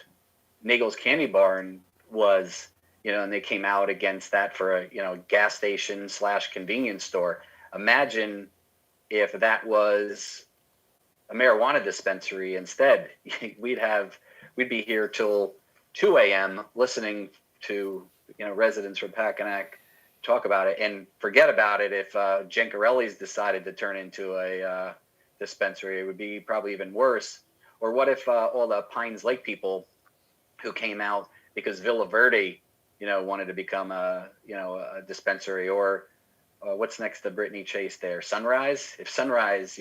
Nagel's Candy Barn was, and they came out against that for a, gas station / convenience store. Imagine if that was a marijuana dispensary instead. We'd be here till 2 a.m. listening to, residents from Packanack talk about it, and forget about it if Gencarelli's decided to turn into a dispensary. It would be probably even worse. Or what if all the Pines Lake people who came out because Villa Verde, wanted to become a dispensary, or what's next to Brittany Chase there? Sunrise? If Sunrise,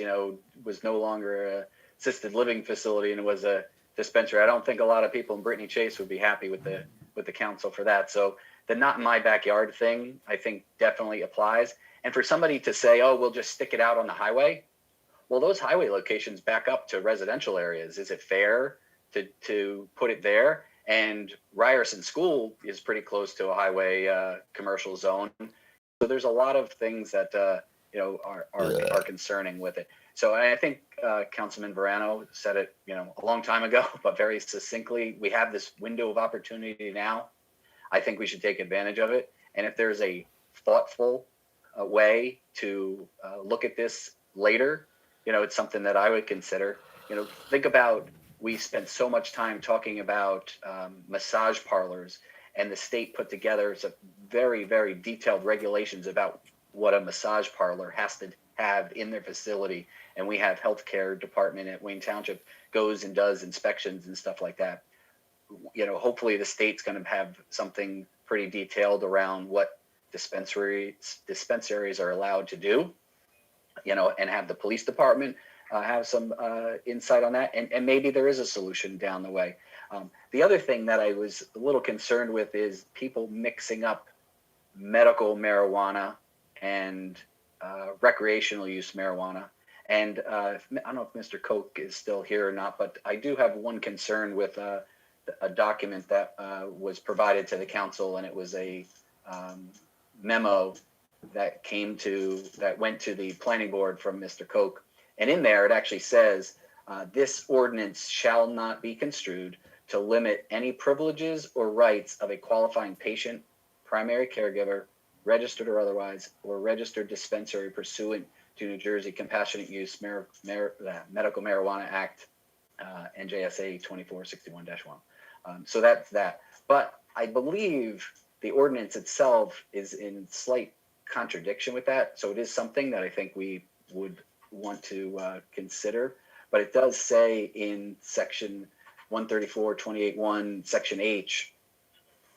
was no longer a assisted living facility and it was a dispensary, I don't think a lot of people in Brittany Chase would be happy with the council for that. So the not in my backyard thing, I think definitely applies. And for somebody to say, oh, we'll just stick it out on the highway. Well, those highway locations back up to residential areas. Is it fair to put it there? And Ryerson School is pretty close to a highway commercial zone. So there's a lot of things that are concerning with it. So I think Councilman Verano said it a long time ago, but very succinctly. We have this window of opportunity now. I think we should take advantage of it. And if there's a thoughtful way to look at this later, it's something that I would consider. Think about, we spent so much time talking about massage parlors, and the state put together some very, very detailed regulations about what a massage parlor has to have in their facility. And we have healthcare department at Wayne Township goes and does inspections and stuff like that. Hopefully the state's going to have something pretty detailed around what dispensaries are allowed to do, and have the police department have some insight on that. And maybe there is a solution down the way. The other thing that I was a little concerned with is people mixing up medical marijuana and recreational use marijuana. And I don't know if Mr. Koch is still here or not, but I do have one concern with a document that was provided to the council, and it was a memo that went to the planning board from Mr. Koch. And in there, it actually says, this ordinance shall not be construed to limit any privileges or rights of a qualifying patient, primary caregiver, registered or otherwise, or registered dispensary pursuant to New Jersey Compassionate Use Medical Marijuana Act, NJSA 2461-1. So that's that. But I believe the ordinance itself is in slight contradiction with that. So it is something that I think we would want to consider. But it does say in section 134-28-1, section H,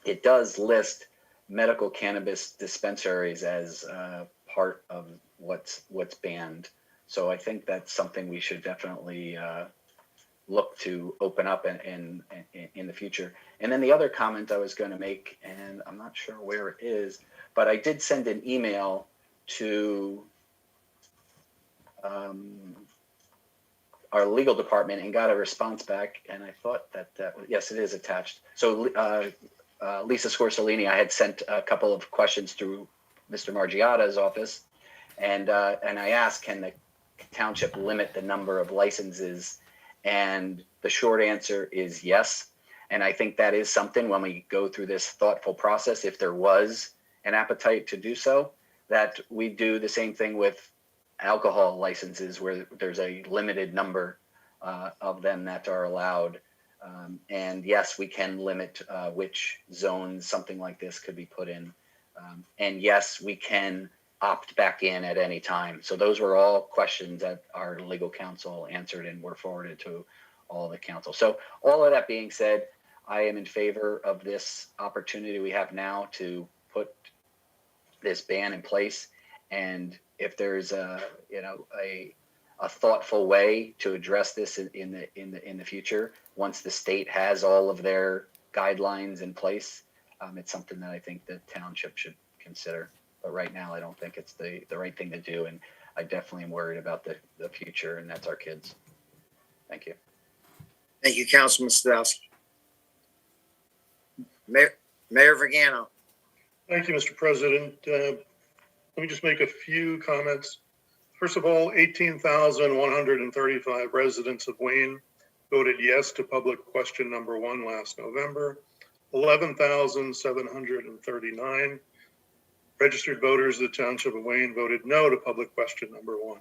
it does list medical cannabis dispensaries as part of what's banned. So I think that's something we should definitely look to open up in the future. And then the other comment I was going to make, and I'm not sure where it is, but I did send an email to our legal department and got a response back. And I thought that, yes, it is attached. So Lisa Scorsellini, I had sent a couple of questions through Mr. Margiotta's office. And I asked, can the township limit the number of licenses? And the short answer is yes. And I think that is something when we go through this thoughtful process, if there was an appetite to do so, that we do the same thing with alcohol licenses where there's a limited number of them that are allowed. And yes, we can limit which zones something like this could be put in. And yes, we can opt back in at any time. So those were all questions that our legal counsel answered and were forwarded to all the council. So all of that being said, I am in favor of this opportunity we have now to put this ban in place. And if there's a thoughtful way to address this in the future, once the state has all of their guidelines in place, it's something that I think the township should consider. But right now, I don't think it's the right thing to do. And I definitely am worried about the future, and that's our kids. Thank you. Thank you, Councilman Stadowski. Mayor Vergano. Thank you, Mr. President. Let me just make a few comments. First of all, 18,135 residents of Wayne voted yes to public question number 1 last November. 11,739 registered voters of the Township of Wayne voted no to public question number 1.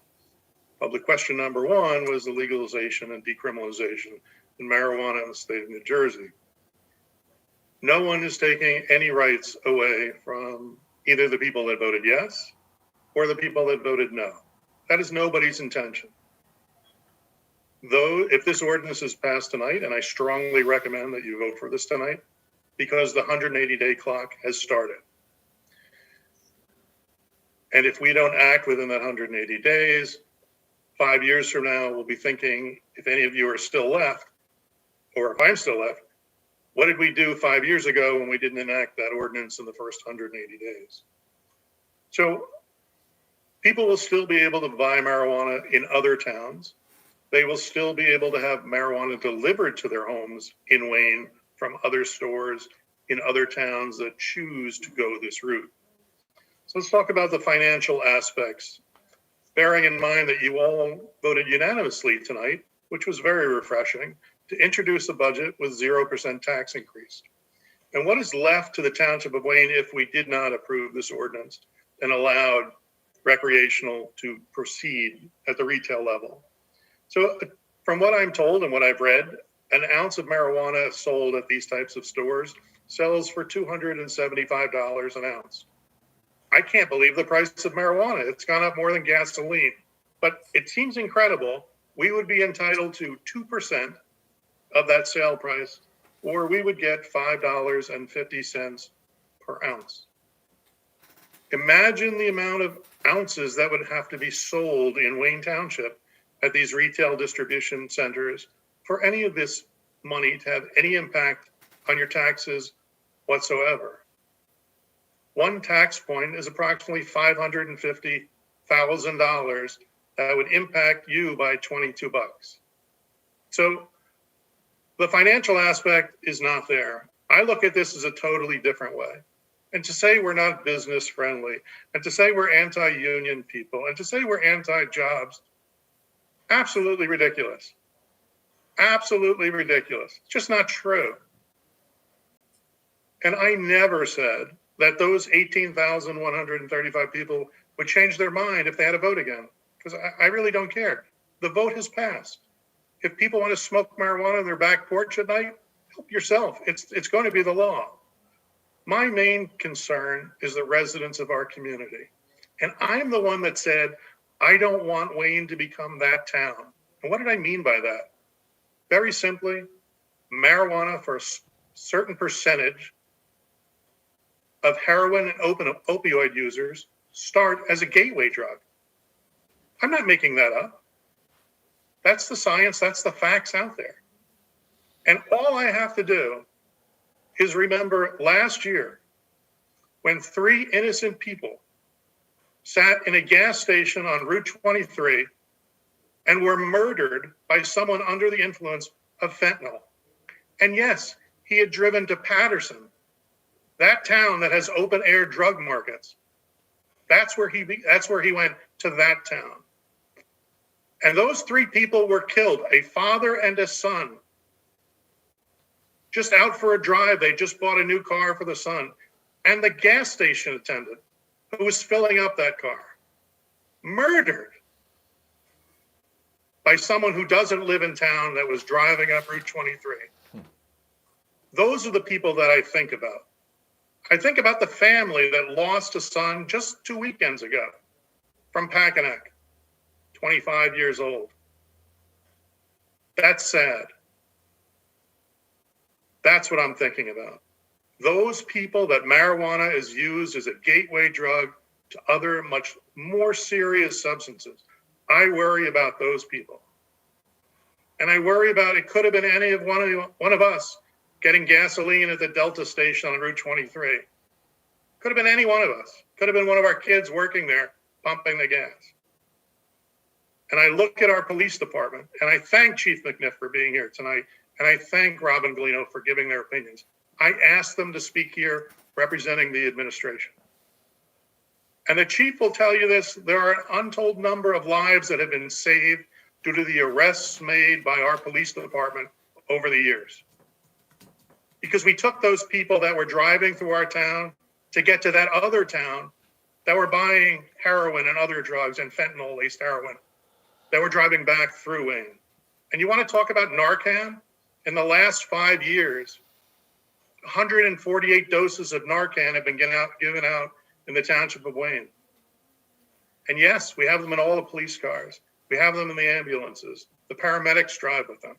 Public question number 1 was the legalization and decriminalization of marijuana in the state of New Jersey. No one is taking any rights away from either the people that voted yes or the people that voted no. That is nobody's intention. Though, if this ordinance is passed tonight, and I strongly recommend that you vote for this tonight, because the 180-day clock has started. And if we don't act within that 180 days, 5 years from now, we'll be thinking, if any of you are still left, or if I'm still left, what did we do 5 years ago when we didn't enact that ordinance in the first 180 days? So people will still be able to buy marijuana in other towns. They will still be able to have marijuana delivered to their homes in Wayne from other stores in other towns that choose to go this route. So let's talk about the financial aspects, bearing in mind that you all voted unanimously tonight, which was very refreshing, to introduce a budget with 0% tax increase. And what is left to the Township of Wayne if we did not approve this ordinance and allowed recreational to proceed at the retail level? So from what I'm told and what I've read, an ounce of marijuana sold at these types of stores sells for $275 an ounce. I can't believe the price of marijuana. It's gone up more than gasoline, but it seems incredible. We would be entitled to 2% of that sale price, or we would get $5.50 per ounce. Imagine the amount of ounces that would have to be sold in Wayne Township at these retail distribution centers for any of this money to have any impact on your taxes whatsoever. One tax point is approximately $550,000 that would impact you by 22 bucks. So the financial aspect is not there. I look at this as a totally different way. And to say we're not business friendly, and to say we're anti-union people, and to say we're anti-jobs, absolutely ridiculous. Absolutely ridiculous. It's just not true. And I never said that those 18,135 people would change their mind if they had a vote again, because I really don't care. The vote has passed. If people want to smoke marijuana on their back porch at night, help yourself. It's going to be the law. My main concern is the residents of our community. And I'm the one that said, I don't want Wayne to become that town. And what did I mean by that? Very simply, marijuana for a certain percentage of heroin and opioid users start as a gateway drug. I'm not making that up. That's the science, that's the facts out there. And all I have to do is remember last year when 3 innocent people sat in a gas station on Route 23 and were murdered by someone under the influence of fentanyl. And yes, he had driven to Patterson, that town that has open air drug markets. That's where he went, to that town. And those 3 people were killed, a father and a son. Just out for a drive, they just bought a new car for the son. And the gas station attendant who was filling up that car, murdered by someone who doesn't live in town that was driving up Route 23. Those are the people that I think about. I think about the family that lost a son just 2 weekends ago from Packanack, 25 years old. That's sad. That's what I'm thinking about. Those people that marijuana is used as a gateway drug to other much more serious substances. I worry about those people. And I worry about, it could have been any of one of us getting gasoline at the Delta station on Route 23. Could have been any one of us. Could have been one of our kids working there pumping the gas. And I look at our police department, and I thank Chief McNiff for being here tonight, and I thank Robin Galino for giving their opinions. I asked them to speak here representing the administration. And the chief will tell you this, there are an untold number of lives that have been saved due to the arrests made by our police department over the years. Because we took those people that were driving through our town to get to that other town that were buying heroin and other drugs and fentanyl-laced heroin, that were driving back through Wayne. And you want to talk about Narcan? In the last 5 years, 148 doses of Narcan have been given out in the township of Wayne. And yes, we have them in all the police cars. We have them in the ambulances. The paramedics drive with them.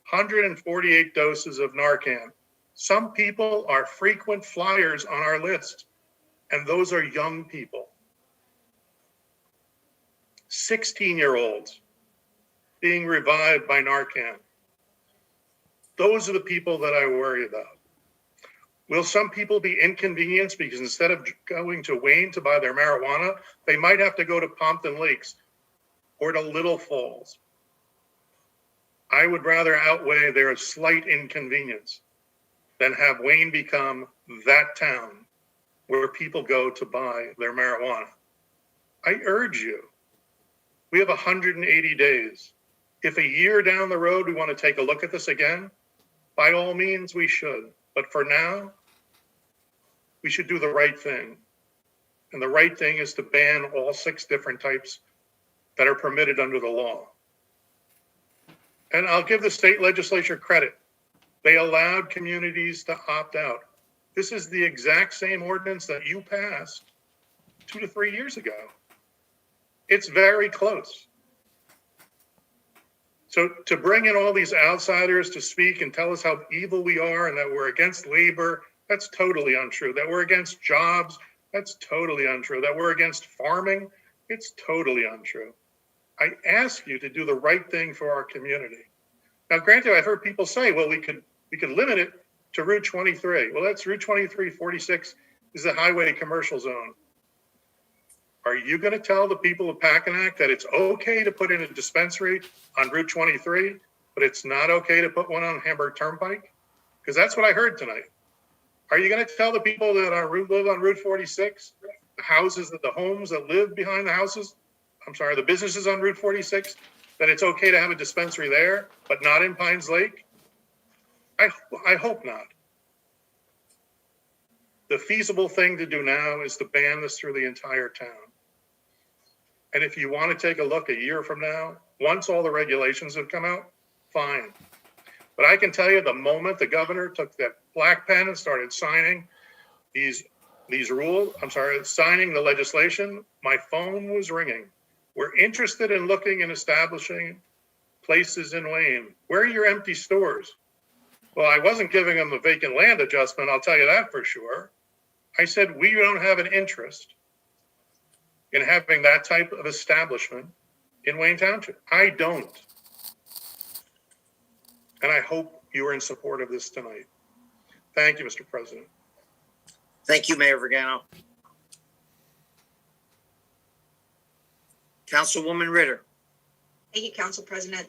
148 doses of Narcan. Some people are frequent flyers on our list, and those are young people. 16-year-olds being revived by Narcan. Those are the people that I worry about. Will some people be inconvenienced because instead of going to Wayne to buy their marijuana, they might have to go to Pompton Lakes or to Little Falls? I would rather outweigh their slight inconvenience than have Wayne become that town where people go to buy their marijuana. I urge you, we have 180 days. If a year down the road we want to take a look at this again, by all means we should. But for now, we should do the right thing. And the right thing is to ban all 6 different types that are permitted under the law. And I'll give the state legislature credit. They allowed communities to opt out. This is the exact same ordinance that you passed 2 to 3 years ago. It's very close. So to bring in all these outsiders to speak and tell us how evil we are and that we're against labor, that's totally untrue. That we're against jobs, that's totally untrue. That we're against farming, it's totally untrue. I ask you to do the right thing for our community. Now, granted, I've heard people say, well, we could limit it to Route 23. Well, that's Route 23, 46 is the highway commercial zone. Are you going to tell the people of Packanack that it's okay to put in a dispensary on Route 23, but it's not okay to put one on Hamburg Turnpike? Because that's what I heard tonight. Are you going to tell the people that live on Route 46, the homes that live behind the houses, the businesses on Route 46, that it's okay to have a dispensary there, but not in Pines Lake? I hope not. The feasible thing to do now is to ban this through the entire town. And if you want to take a look a year from now, once all the regulations have come out, fine. But I can tell you the moment the governor took that black pen and started signing signing the legislation, my phone was ringing. We're interested in looking and establishing places in Wayne. Where are your empty stores? Well, I wasn't giving them the vacant land adjustment, I'll tell you that for sure. I said, we don't have an interest in having that type of establishment in Wayne Township. I don't. And I hope you are in support of this tonight. Thank you, Mr. President. Thank you, Mayor Vergano. Councilwoman Ritter. Thank you, Council President.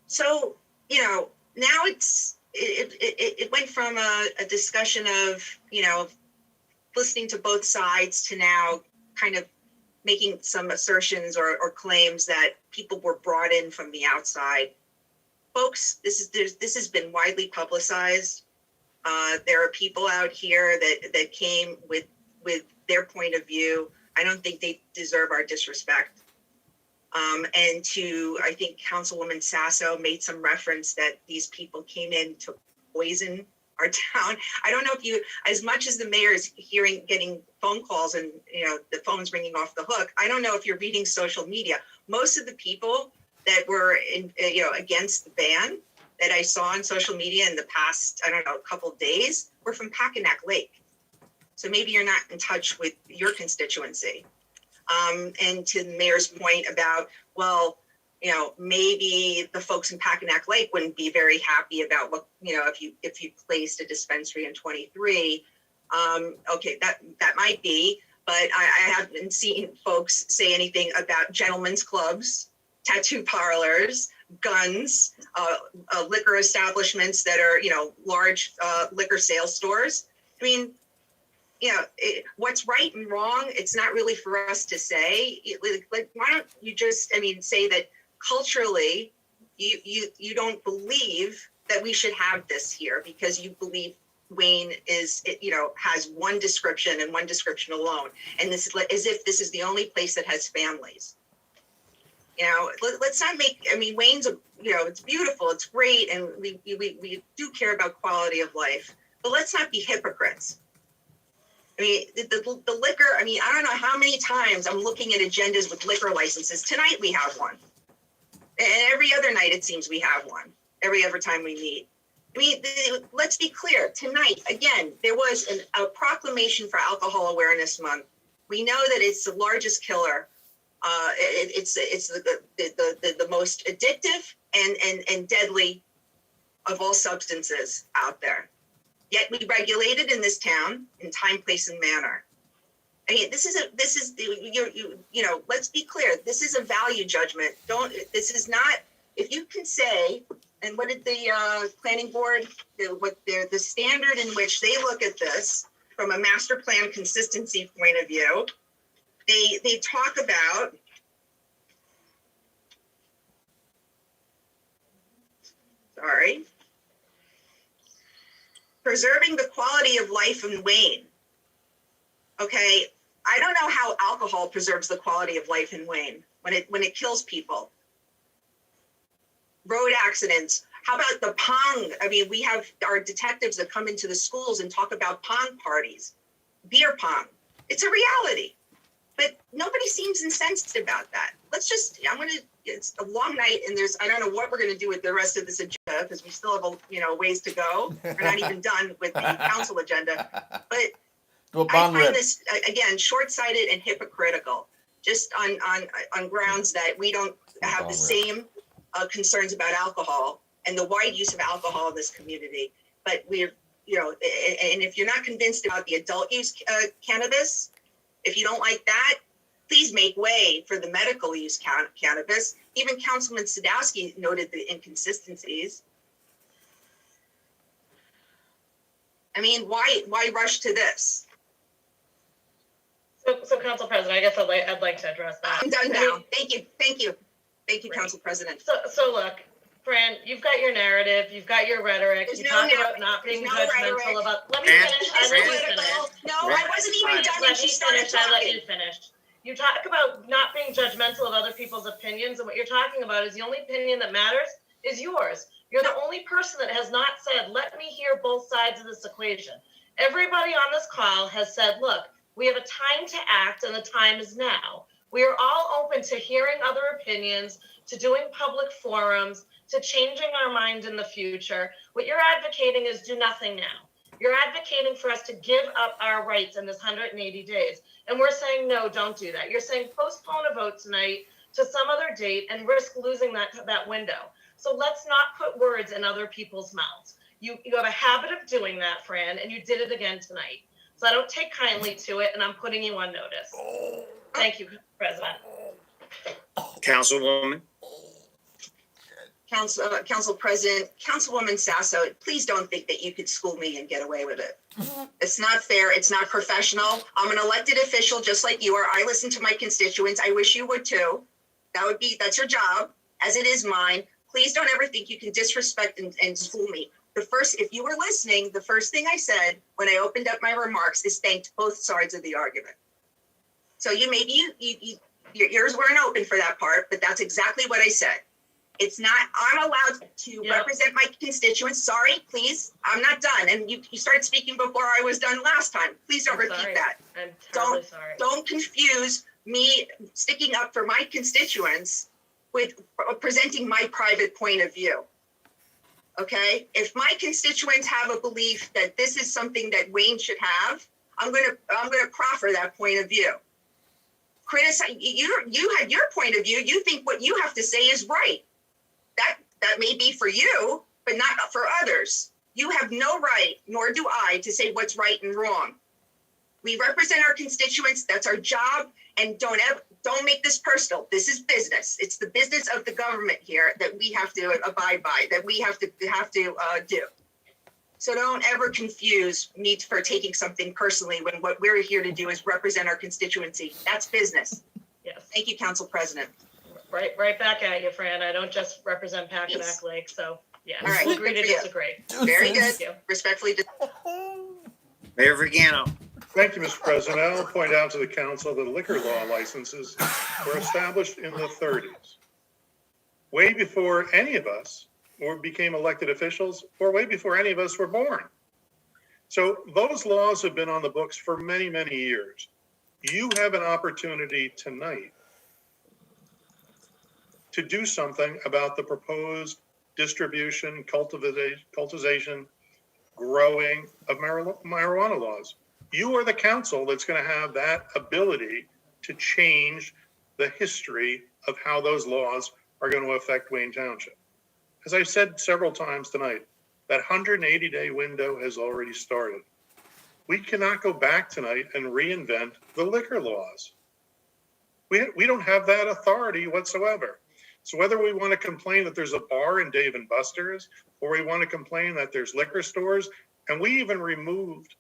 So, now it went from a discussion of, listening to both sides to now kind of making some assertions or claims that people were brought in from the outside. Folks, this has been widely publicized. There are people out here that came with their point of view. I don't think they deserve our disrespect. I think Councilwoman Sasso made some reference that these people came in to poison our town. I don't know if you, as much as the mayor is getting phone calls and, the phone's ringing off the hook, I don't know if you're reading social media. Most of the people that were against the ban that I saw on social media in the past, couple of days were from Packanack Lake. So maybe you're not in touch with your constituency. And to the mayor's point about, maybe the folks in Packanack Lake wouldn't be very happy about what, if you placed a dispensary in 23. Okay, that might be, but I haven't seen folks say anything about gentlemen's clubs, tattoo parlors, guns, liquor establishments that are, large liquor sales stores. I mean, what's right and wrong, it's not really for us to say. Like, why don't you just, say that culturally, you don't believe that we should have this here because you believe Wayne has one description and one description alone. And this is as if this is the only place that has families. Let's not make, Wayne's, it's beautiful, it's great. And we do care about quality of life, but let's not be hypocrites. The liquor, I don't know how many times I'm looking at agendas with liquor licenses. Tonight we have one. And every other night it seems we have one. Every other time we meet. Let's be clear. Tonight, again, there was a proclamation for Alcohol Awareness Month. We know that it's the largest killer. It's the most addictive and deadly of all substances out there. Yet we regulate it in this town in time, place, and manner. Let's be clear. This is a value judgment. This is not, if you can say, and what did the planning board, the standard in which they look at this from a master plan consistency point of view, they talk about, preserving the quality of life in Wayne. Okay, I don't know how alcohol preserves the quality of life in Wayne when it kills people. Road accidents. How about the pong? We have our detectives that come into the schools and talk about pong parties, beer pong. It's a reality, but nobody seems incensed about that. It's a long night and I don't know what we're going to do with the rest of this agenda because we still have ways to go. We're not even done with the council agenda, but I find this, again, short-sighted and hypocritical, just on grounds that we don't have the same concerns about alcohol and the wide use of alcohol in this community. But and if you're not convinced about the adult use cannabis, if you don't like that, please make way for the medical use cannabis. Even Councilman Sadowski noted the inconsistencies. Why rush to this? So Council President, I guess I'd like to address that. I'm done now. Thank you, Council President. So look, Fran, you've got your narrative, you've got your rhetoric. You talk about not being judgmental about. Let me finish. No, I wasn't even done when she started talking. I let you finish. You talk about not being judgmental of other people's opinions, and what you're talking about is the only opinion that matters is yours. You're the only person that has not said, let me hear both sides of this equation. Everybody on this call has said, look, we have a time to act and the time is now. We are all open to hearing other opinions, to doing public forums, to changing our mind in the future. What you're advocating is do nothing now. You're advocating for us to give up our rights in this 180 days. And we're saying, no, don't do that. You're saying postpone a vote tonight to some other date and risk losing that window. So let's not put words in other people's mouths. You have a habit of doing that, Fran, and you did it again tonight. So I don't take kindly to it, and I'm putting you on notice. Thank you, President. Councilwoman. Council President, Councilwoman Sasso, please don't think that you could school me and get away with it. It's not fair. It's not professional. I'm an elected official just like you are. I listen to my constituents. I wish you would too. That's your job, as it is mine. Please don't ever think you can disrespect and school me. If you were listening, the first thing I said when I opened up my remarks is thanked both sides of the argument. So your ears weren't open for that part, but that's exactly what I said. It's not, I'm allowed to represent my constituents. Sorry, please, I'm not done. And you started speaking before I was done last time. Please don't repeat that. I'm terribly sorry. Don't confuse me sticking up for my constituents with presenting my private point of view. Okay? If my constituents have a belief that this is something that Wayne should have, I'm gonna proffer that point of view. Criticize, you had your point of view. You think what you have to say is right. That may be for you, but not for others. You have no right, nor do I, to say what's right and wrong. We represent our constituents. That's our job. And don't make this personal. This is business. It's the business of the government here that we have to abide by, that we have to do. So don't ever confuse me for taking something personally when what we're here to do is represent our constituency. That's business. Yes. Thank you, Council President. Right back at you, Fran. I don't just represent Packanack Lake, so yeah, All right, we'll agree to good for you. disagree. Very good. Thank you. Respectfully. Mayor Vergano. Thank you, Mr. President. I will point out to the council that liquor law licenses were established in the 30s, way before any of us became elected officials, or way before any of us were born. So those laws have been on the books for many, many years. You have an opportunity tonight to do something about the proposed distribution, cultivation, growing of marijuana laws. You are the council that's going to have that ability to change the history of how those laws are going to affect Wayne Township. As I've said several times tonight, that 180-day window has already started. We cannot go back tonight and reinvent the liquor laws. We don't have that authority whatsoever. So whether we want to complain that there's a bar in Dave & Buster's, or we want to complain that there's liquor stores, and we even removed,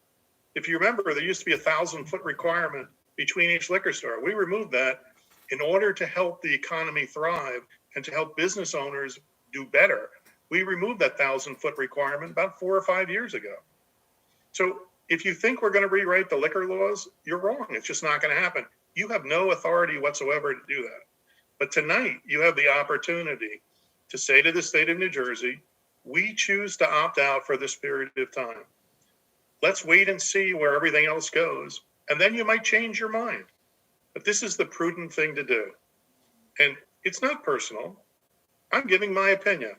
if you remember, there used to be a 1,000-foot requirement between each liquor store. We removed that in order to help the economy thrive and to help business owners do better. We removed that 1,000-foot requirement about 4 or 5 years ago. So if you think we're going to rewrite the liquor laws, you're wrong. It's just not going to happen. You have no authority whatsoever to do that. But tonight, you have the opportunity to say to the state of New Jersey, we choose to opt out for this period of time. Let's wait and see where everything else goes, and then you might change your mind. But this is the prudent thing to do. And it's not personal. I'm giving my opinion.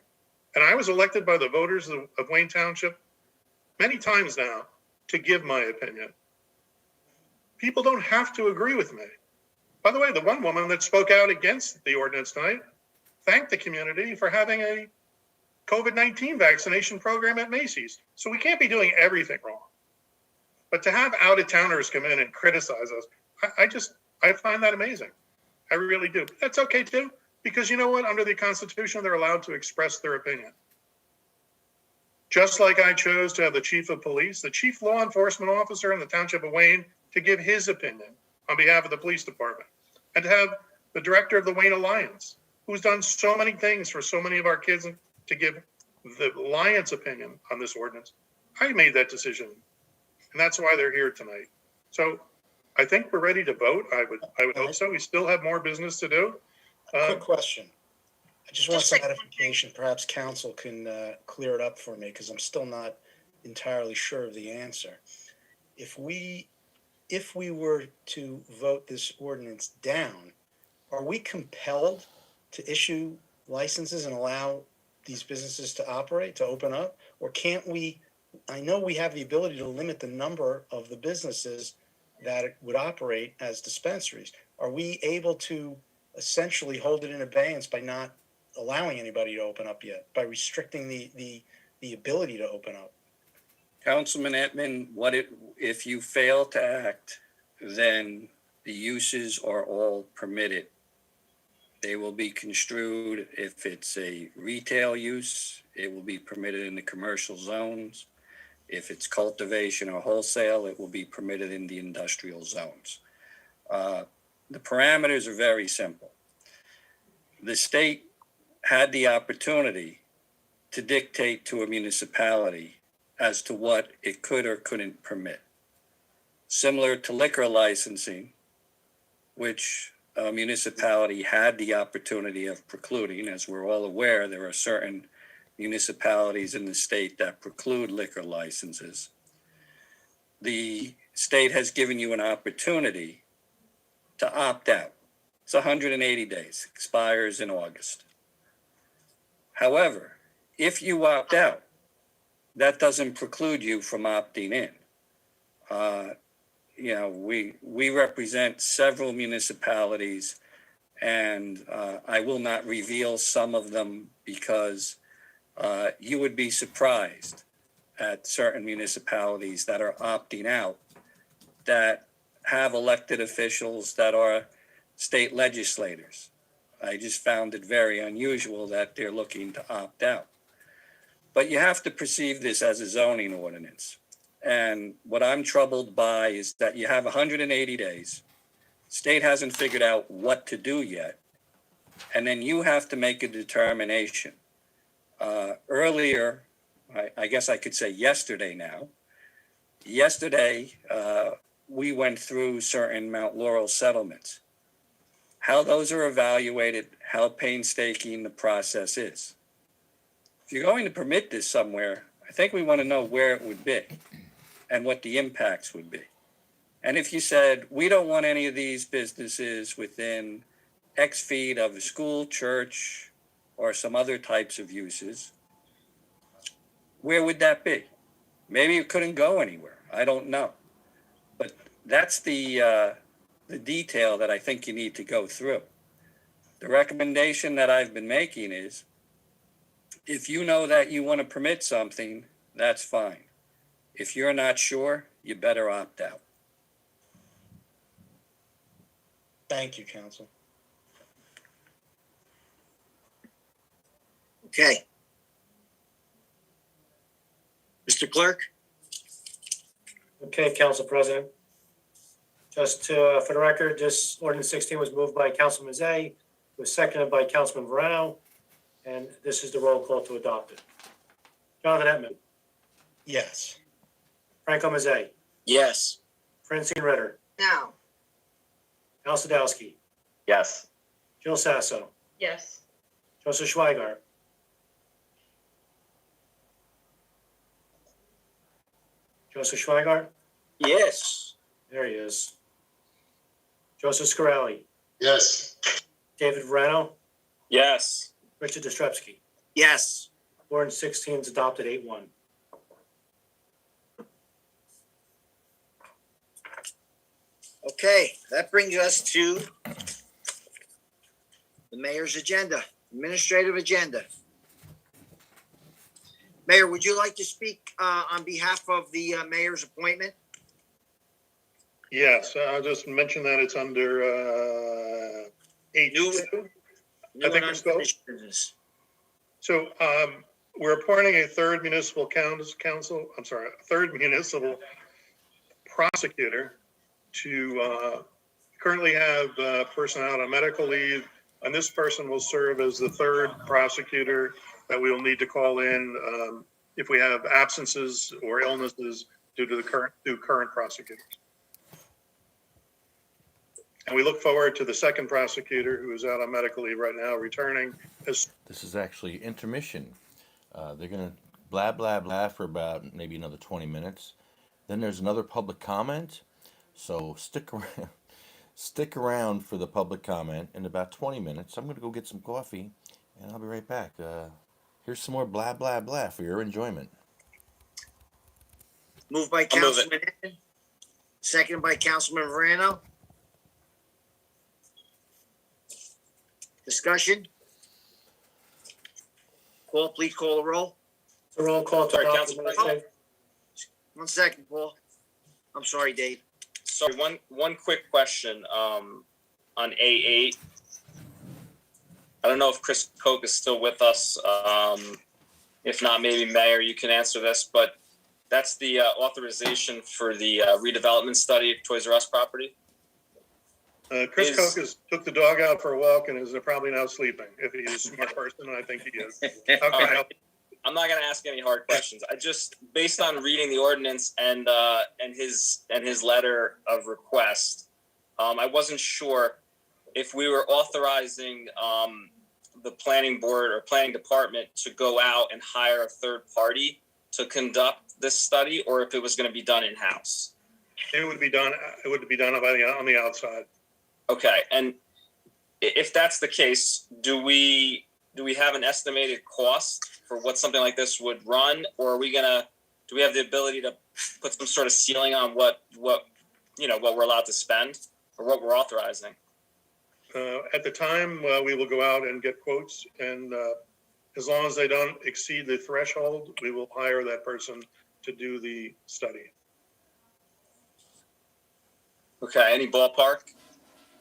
And I was elected by the voters of Wayne Township many times now to give my opinion. People don't have to agree with me. By the way, the one woman that spoke out against the ordinance tonight thanked the community for having a COVID-19 vaccination program at Macy's. So we can't be doing everything wrong. But to have out-of-towners come in and criticize us, I find that amazing. I really do. That's okay too, because you know what? Under the Constitution, they're allowed to express their opinion. Just like I chose to have the chief of police, the chief law enforcement officer in the township of Wayne, to give his opinion on behalf of the police department, and to have the director of the Wayne Alliance, who's done so many things for so many of our kids, to give the Alliance opinion on this ordinance. I made that decision, and that's why they're here tonight. So I think we're ready to vote. I would hope so. We still have more business to do. Quick question. I just want some clarification. Perhaps council can clear it up for me, because I'm still not entirely sure of the answer. If we were to vote this ordinance down, are we compelled to issue licenses and allow these businesses to operate, to open up? Or can't we, I know we have the ability to limit the number of the businesses that would operate as dispensaries. Are we able to essentially hold it in abeyance by not allowing anybody to open up yet, by restricting the ability to open up. Councilman Ettman, if you fail to act, then the uses are all permitted. They will be construed. If it's a retail use, it will be permitted in the commercial zones. If it's cultivation or wholesale, it will be permitted in the industrial zones. The parameters are very simple. The state had the opportunity to dictate to a municipality as to what it could or couldn't permit. Similar to liquor licensing, which a municipality had the opportunity of precluding. As we're all aware, there are certain municipalities in the state that preclude liquor licenses. The state has given you an opportunity to opt out. It's 180 days, expires in August. However, if you opt out, that doesn't preclude you from opting in. We represent several municipalities, and I will not reveal some of them because you would be surprised at certain municipalities that are opting out that have elected officials that are state legislators. I just found it very unusual that they're looking to opt out. But you have to perceive this as a zoning ordinance. And what I'm troubled by is that you have 180 days. State hasn't figured out what to do yet. And then you have to make a determination. Earlier, I guess I could say yesterday now, we went through certain Mount Laurel settlements. How those are evaluated, how painstaking the process is. If you're going to permit this somewhere, I think we want to know where it would be and what the impacts would be. And if you said, we don't want any of these businesses within X feet of a school, church, or some other types of uses, where would that be? Maybe it couldn't go anywhere. I don't know. But that's the detail that I think you need to go through. The recommendation that I've been making is, if you know that you want to permit something, that's fine. If you're not sure, you better opt out. Thank you, counsel. Okay. Mr. Clerk? Okay, Council President. Just to, for the record, this ordinance 16 was moved by Councilman Zay, was seconded by Councilman Verano, and this is the roll call to adopt it. Jonathan Ettman, Yes. Franco Mazzei, Yes. Francine Ritter, No. Al Sadowski, Yes. Jill Sasso, Yes. Joseph Schweigart, Joseph Schweigart, Yes. there he is. Joseph Scarelli, Yes. David Verano, Yes. Richard Ostrowski. Yes. Ordinance 16 is adopted 8-1. Okay, that brings us to the mayor's agenda, administrative agenda. Mayor, would you like to speak on behalf of the mayor's appointment? Yes, I'll just mention that it's under New H2. and think we're still- unfinished business. So we're appointing a third municipal prosecutor to currently have a person out on medical leave, and this person will serve as the third prosecutor that we will need to call in if we have absences or illnesses due to current prosecutors. And we look forward to the second prosecutor who is out on medical leave right now, returning as This is actually intermission. They're going to blah, blah, blah for about maybe another 20 minutes. Then there's another public comment. So stick around for the public comment in about 20 minutes. I'm going to go get some coffee, and I'll be right back. Here's some more blah, blah, blah for your enjoyment. Moved by I'll move it. Councilman Henson, seconded by Councilman Verano. Discussion? Paul, please call the roll. The roll call to Sorry, adopt Council the President. minutes. 1 second, Paul. I'm sorry, Dave. Sorry, one quick question on A8. I don't know if Chris Koch is still with us. If not, maybe Mayor, you can answer this, but that's the authorization for the redevelopment study of Toys R Us property. Chris Koch took the dog out for a walk and is probably now sleeping, if he's a smart person, and I think he is. All right. I'm not going to ask any hard questions. I just, based on reading the ordinance and his letter of request, I wasn't sure if we were authorizing the planning board or planning department to go out and hire a third party to conduct this study, or if it was going to be done in-house. It would be done on the outside. Okay, and if that's the case, do we have an estimated cost for what something like this would run, or are we do we have the ability to put some sort of ceiling on what we're allowed to spend or what we're authorizing? At the time, we will go out and get quotes, and as long as they don't exceed the threshold, we will hire that person to do the study. Okay, any ballpark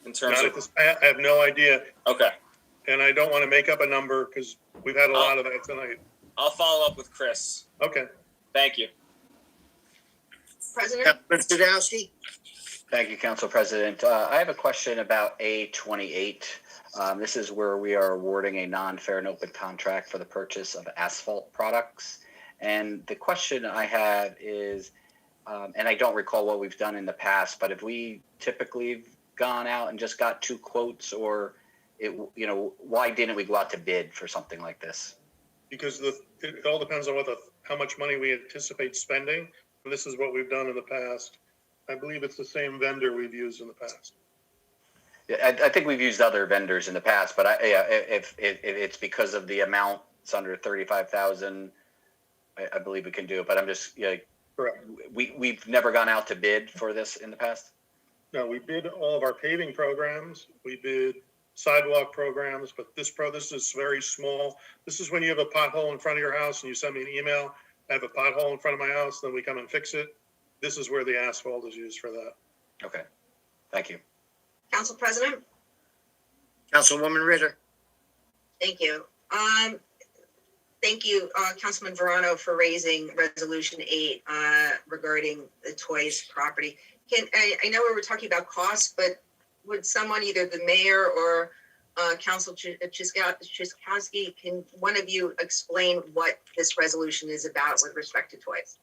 in terms of? I have no idea. Okay. And I don't want to make up a number because we've had a lot of that tonight. I'll follow up with Chris. Okay. Thank you. President? Mr. Sadowski? Thank you, Council President. I have a question about A28. This is where we are awarding a non-fair and open contract for the purchase of asphalt products. And the question I have is, and I don't recall what we've done in the past, but have we typically gone out and just got 2 quotes, or why didn't we go out to bid for something like this? Because it all depends on how much money we anticipate spending. And this is what we've done in the past. I believe it's the same vendor we've used in the past. Yeah, I think we've used other vendors in the past, but if it's because of the amount, it's under 35,000. I believe we can do it. But I'm just correct. We've never gone out to bid for this in the past. No, we bid all of our paving programs. We bid sidewalk programs, but this is very small. This is when you have a pothole in front of your house and you send me an email. I have a pothole in front of my house, then we come and fix it. This is where the asphalt is used for that. Okay, thank you. Council President? Councilwoman Ritter? Thank you. Thank you, Councilman Verano, for raising Resolution 8 regarding the Toys property. I know we were talking about costs, but would someone, either the mayor or Council Chiskowski, can one of you explain what this resolution is about with respect to toys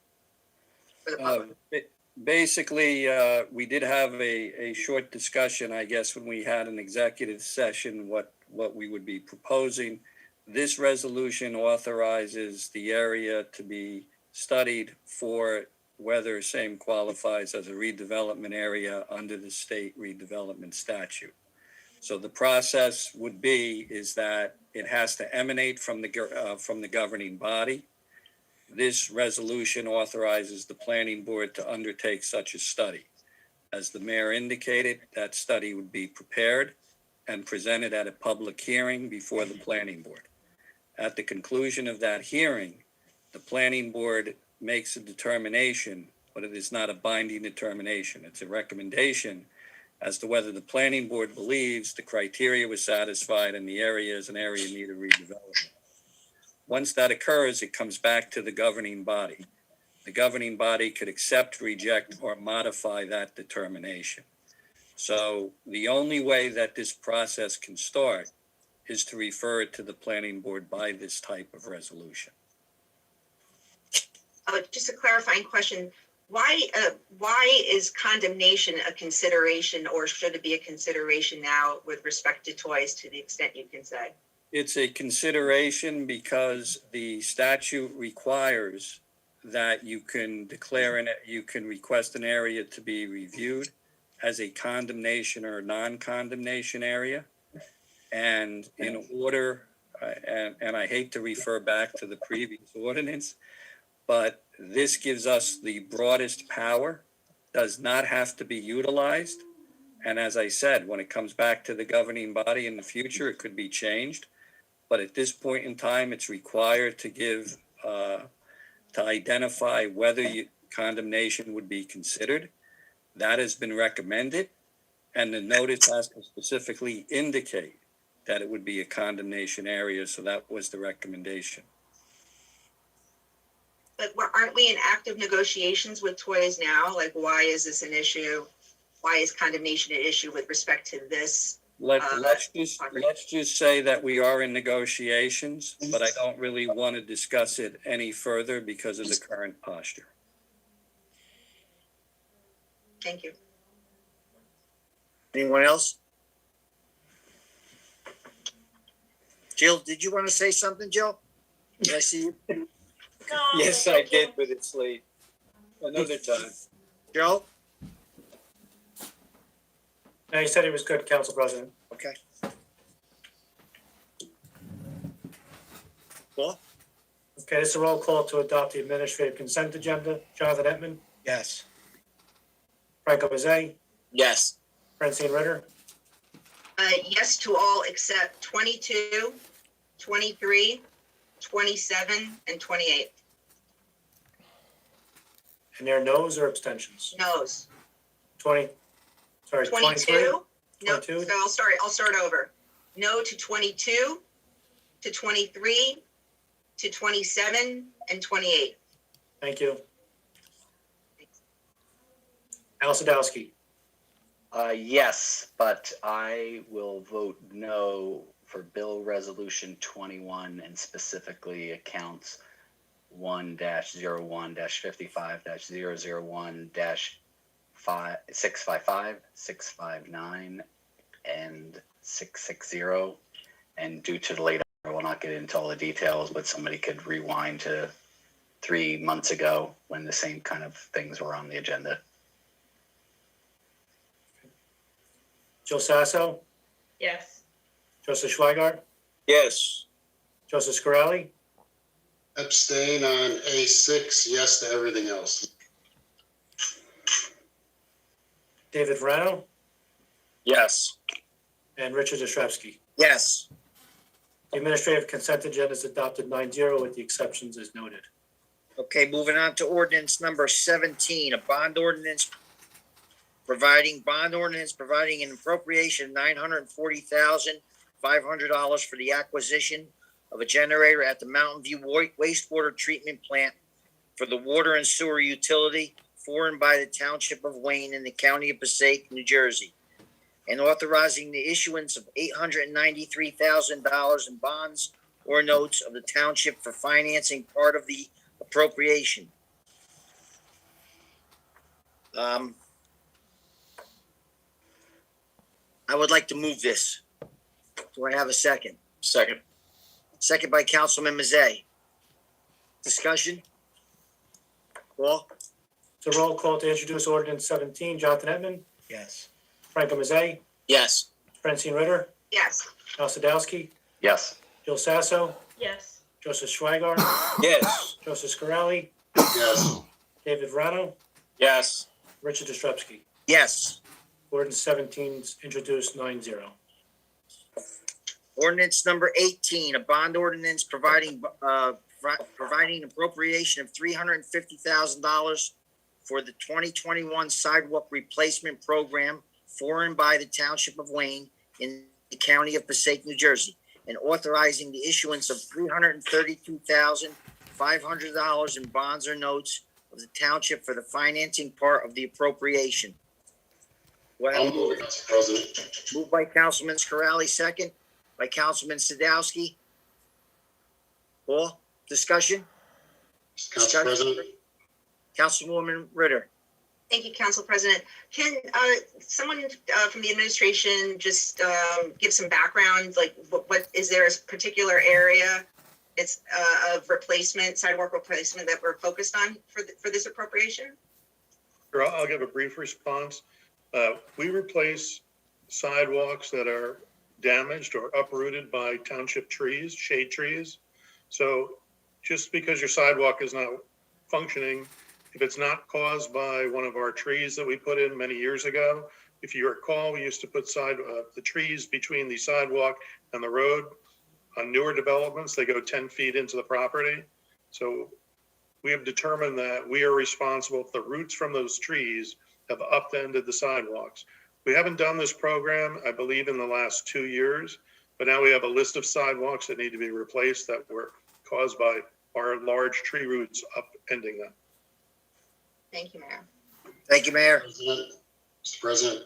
for the public? Basically, we did have a short discussion, I guess, when we had an executive session, what we would be proposing. This resolution authorizes the area to be studied for whether same qualifies as a redevelopment area under the state redevelopment statute. So the process would be is that it has to emanate from the governing body. This resolution authorizes the planning board to undertake such a study. As the mayor indicated, that study would be prepared and presented at a public hearing before the planning board. At the conclusion of that hearing, the planning board makes a determination, but it is not a binding determination. It's a recommendation as to whether the planning board believes the criteria was satisfied and the area is an area in need of redevelopment. Once that occurs, it comes back to the governing body. The governing body could accept, reject, or modify that determination. So the only way that this process can start is to refer it to the planning board by this type of resolution. Just a clarifying question. Why is condemnation a consideration, or should it be a consideration now with respect to toys, to the extent you can say? It's a consideration because the statute requires that you can request an area to be reviewed as a condemnation or non-condemnation area. And in order, and I hate to refer back to the previous ordinance, but this gives us the broadest power, does not have to be utilized, And as I said, when it comes back to the governing body in the future, it could be changed. But at this point in time, it's required to give, to identify whether condemnation would be considered. That has been recommended, and the notice has to specifically indicate that it would be a condemnation area, so that was the recommendation. But aren't we in active negotiations with toys now? Like, why is this an issue? Why is condemnation an issue with respect to this? Let's just say that we are in negotiations, but I don't really want to discuss it any further because of the current posture. Thank you. Anyone else? Jill, did you want to say something, Jill? Did I see you? Yes, I did, but it's late. Another time. Joe? No, you said it was good, Council President. Okay. Paul? Okay, this is a roll call to adopt the administrative consent agenda. Jonathan Etman, Yes. Franco Mazay, Yes. Francine Ritter, Yes to all except 22, 23, 27, and 28. and there are noes or abstentions? No's. 23? 22? No, 22? so I'll start over. No to 22, to 23, to 27, and 28. Thank you. Al Sadowski, Yes, but I will vote no for Bill Resolution 21 and specifically accounts 1-01-55-001-655, 659, and 660. And due to the late hour, I will not get into all the details, but somebody could rewind to 3 months ago when the same kind of things were on the agenda. Joe Sasso, Yes. Joseph Schweigart, Yes. Joseph Scarelli, Abstain on A6, yes to everything else. David Verano, Yes. and Richard Ostrowski. Yes. The administrative consent agenda is adopted 9-0 with the exceptions as noted. Okay, moving on to ordinance number 17, a bond ordinance providing an appropriation of $940,500 for the acquisition of a generator at the Mountain View wastewater treatment plant for the water and sewer utility for and by the Township of Wayne in the County of Passaic, New Jersey, and authorizing the issuance of $893,000 in bonds or notes of the township for financing part of the appropriation. I would like to move this. Do I have a second? Second. Second by Councilman Mazay. Discussion? Paul? It's a roll call to introduce ordinance 17. Jonathan Etman, Yes. Franco Mazay, Yes. Francine Ritter, Yes. Al Sadowski, Yes. Jill Sasso, Yes. Joseph Schweigart, Yes. Joseph Scarelli, Yes. David Verano, Yes. Richard Ostrowski. Yes. Ordinance 17 is introduced 9-0. Ordinance number 18, a bond ordinance providing appropriation of $350,000 for the 2021 sidewalk replacement program for and by the Township of Wayne in the County of Passaic, New Jersey, and authorizing the issuance of $332,500 in bonds or notes of the township for the financing part of the appropriation. I'll move it, Council President. Moved by Councilman Scarelli, second by Councilman Sadowski. Paul, discussion? Council President. Councilwoman Ritter. Thank you, Council President. Can someone from the administration just give some background? Like, what is there a particular area it's of replacement, sidewalk replacement that we're focused on for this appropriation? Sure, I'll give a brief response. We replace sidewalks that are damaged or uprooted by township trees, shade trees. So just because your sidewalk is not functioning, if it's not caused by one of our trees that we put in many years ago, If you recall, we used to put the trees between the sidewalk and the road. On newer developments, they go 10 feet into the property. So we have determined that we are responsible if the roots from those trees have upended the sidewalks. We haven't done this program, I believe, in the last 2 years, but now we have a list of sidewalks that need to be replaced that were caused by our large tree roots upending them. Thank you, Mayor. Thank you, Mayor. Mr. President,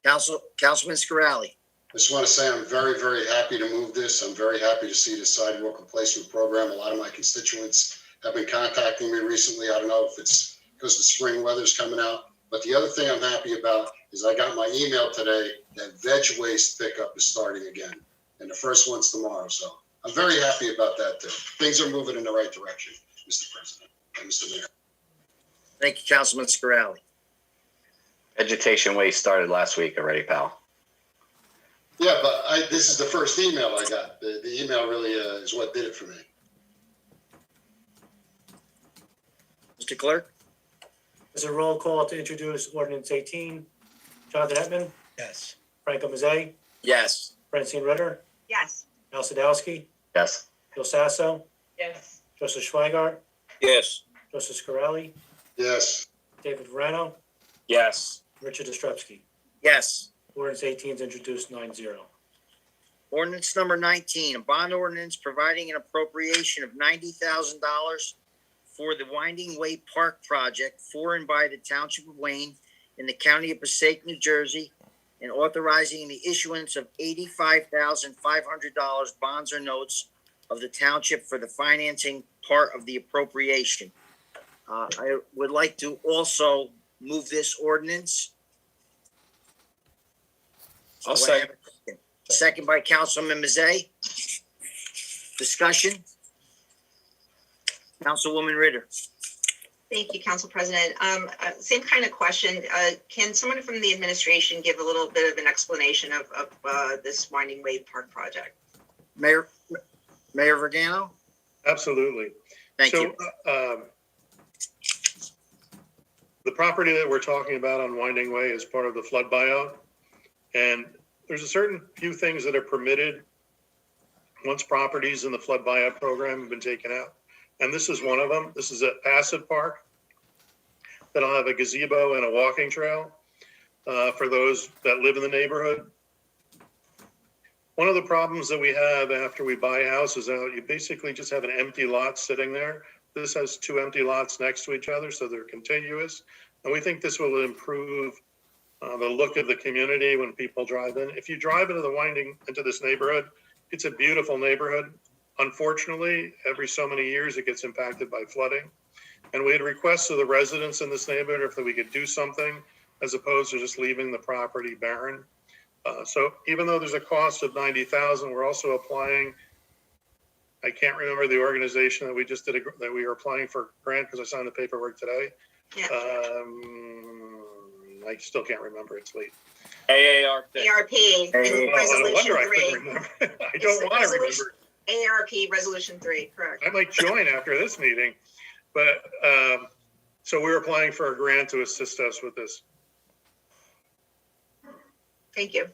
Councilman Scarelli. I just want to say I'm very, very happy to move this. I'm very happy to see the sidewalk replacement program. A lot of my constituents have been contacting me recently. I don't know if it's because the spring weather's coming out, but the other thing I'm happy about is I got my email today that veg waste pickup is starting again, and the first one's tomorrow. So I'm very happy about that too. Things are moving in the right direction, Mr. President and Mr. Mayor. Thank you, Councilman Scarelli. Vegetation waste started last week already, pal. Yeah, but this is the first email I got. The email really is what did it for me. Mr. Clerk? As a roll call to introduce ordinance 18, Jonathan Hetman, Yes. Franco Mazzei, Yes. Francine Ritter, Yes. Al Sadowski, Yes. Bill Sasso, Yes. Joseph Schweigart, Yes. Joseph Scarelli, Yes. David Verano, Yes. Richard Ostrowski. Yes. Ordinance 18 is introduced 9-0. Ordinance number 19, a bond ordinance providing an appropriation of $90,000 for the Winding Way Park project for and by the Township of Wayne in the County of Passaic, New Jersey, and authorizing the issuance of $85,500 bonds or notes of the township for the financing part of the appropriation. I would like to also move this ordinance. I'll second. Second by Councilman Mazzei. Discussion? Councilwoman Ritter. Thank you, Council President. Same kind of question. Can someone from the administration give a little bit of an explanation of this Winding Way Park project? Mayor Vergano? Absolutely. Thank you. The property that we're talking about on Winding Way is part of the flood buyout. And there's a certain few things that are permitted once properties in the flood buyout program have been taken out. And this is one of them. This is a passive park that'll have a gazebo and a walking trail for those that live in the neighborhood. One of the problems that we have after we buy houses out, you basically just have an empty lot sitting there. This has two empty lots next to each other, so they're contiguous. And we think this will improve the look of the community when people drive in. If you drive into this neighborhood, it's a beautiful neighborhood. Unfortunately, every so many years, it gets impacted by flooding. And we had requests of the residents in this neighborhood if we could do something as opposed to just leaving the property barren. So even though there's a cost of $90,000, we're also applying. I can't remember the organization that we just did that we were applying for a grant because I signed the paperwork today. Yeah. I still can't remember. It's late. AARP. ARP. No Resolution wonder I 3. couldn't remember. I don't want to remember. ARP Resolution 3, correct. I might join after this meeting, but so we're applying for a grant to assist us with this. Thank you.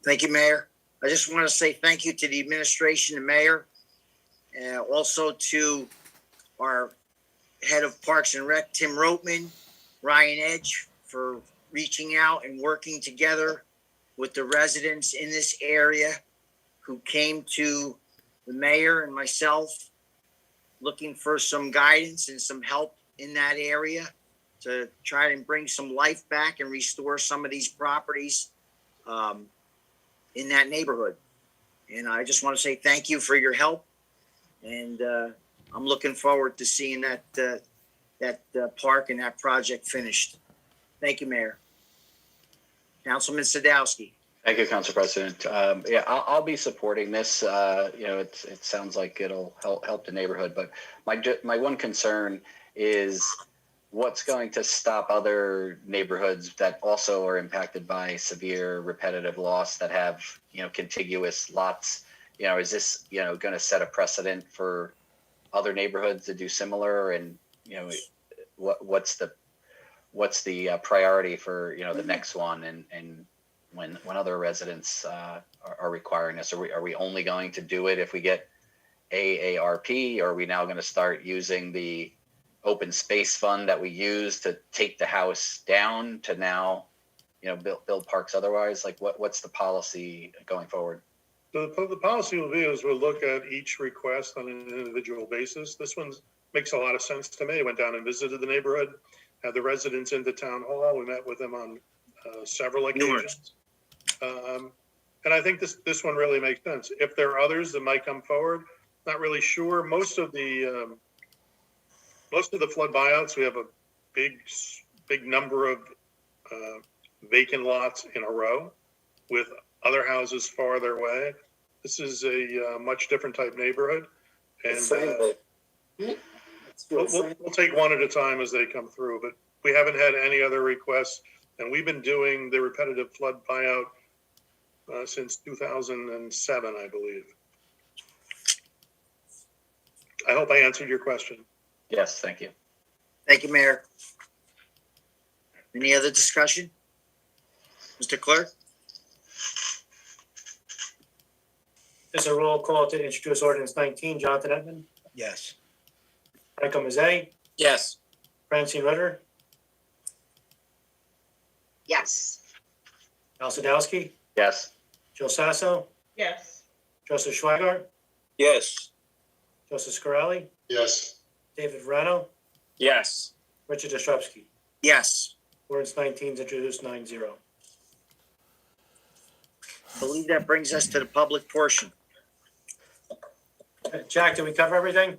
Thank you, Mayor. I just want to say thank you to the administration and mayor, and also to our head of Parks and Rec, Tim Roatman, Ryan Edge, for reaching out and working together with the residents in this area who came to the mayor and myself looking for some guidance and some help in that area to try and bring some life back and restore some of these properties in that neighborhood. And I just want to say thank you for your help. And I'm looking forward to seeing that park and that project finished. Thank you, Mayor. Councilman Sadowski. Thank you, Council President. Yeah, I'll be supporting this. It sounds like it'll help the neighborhood, but my one concern is what's going to stop other neighborhoods that also are impacted by severe repetitive loss that have, contiguous lots. Is this, going to set a precedent for other neighborhoods to do similar? And, what's the what's the priority for, the next one, and when other residents are requiring this? Are we only going to do it if we get AARP, or are we now going to start using the open space fund that we use to take the house down to now, build parks otherwise? Like what's the policy going forward? The policy will be is we'll look at each request on an individual basis. This one makes a lot of sense to me. I went down and visited the neighborhood, had the residents into town hall. We met with them on several occasions. And I think this one really makes sense. If there are others that might come forward, not really sure. Most of the flood buyouts, we have a big number of vacant lots in a row with other houses farther away. This is a much different type neighborhood, and we'll take one at a time as they come through. But we haven't had any other requests, and we've been doing the repetitive flood buyout since 2007, I believe. I hope I answered your question. Yes, thank you. Thank you, Mayor. Any other discussion? Mr. Clerk? There's a roll call to introduce ordinance 19. Jonathan Edmond, Yes. Franco Mazay, Yes. Francine Ritter, Yes. Al Sadowski, Yes. Jill Sasso, Yes. Joseph Schweigart, Yes. Joseph Scarelli, Yes. David Verano, Yes. Richard Ostrowski. Yes. Ordinance 19 is introduced 9-0. I believe that brings us to the public portion. Jack, did we cover everything?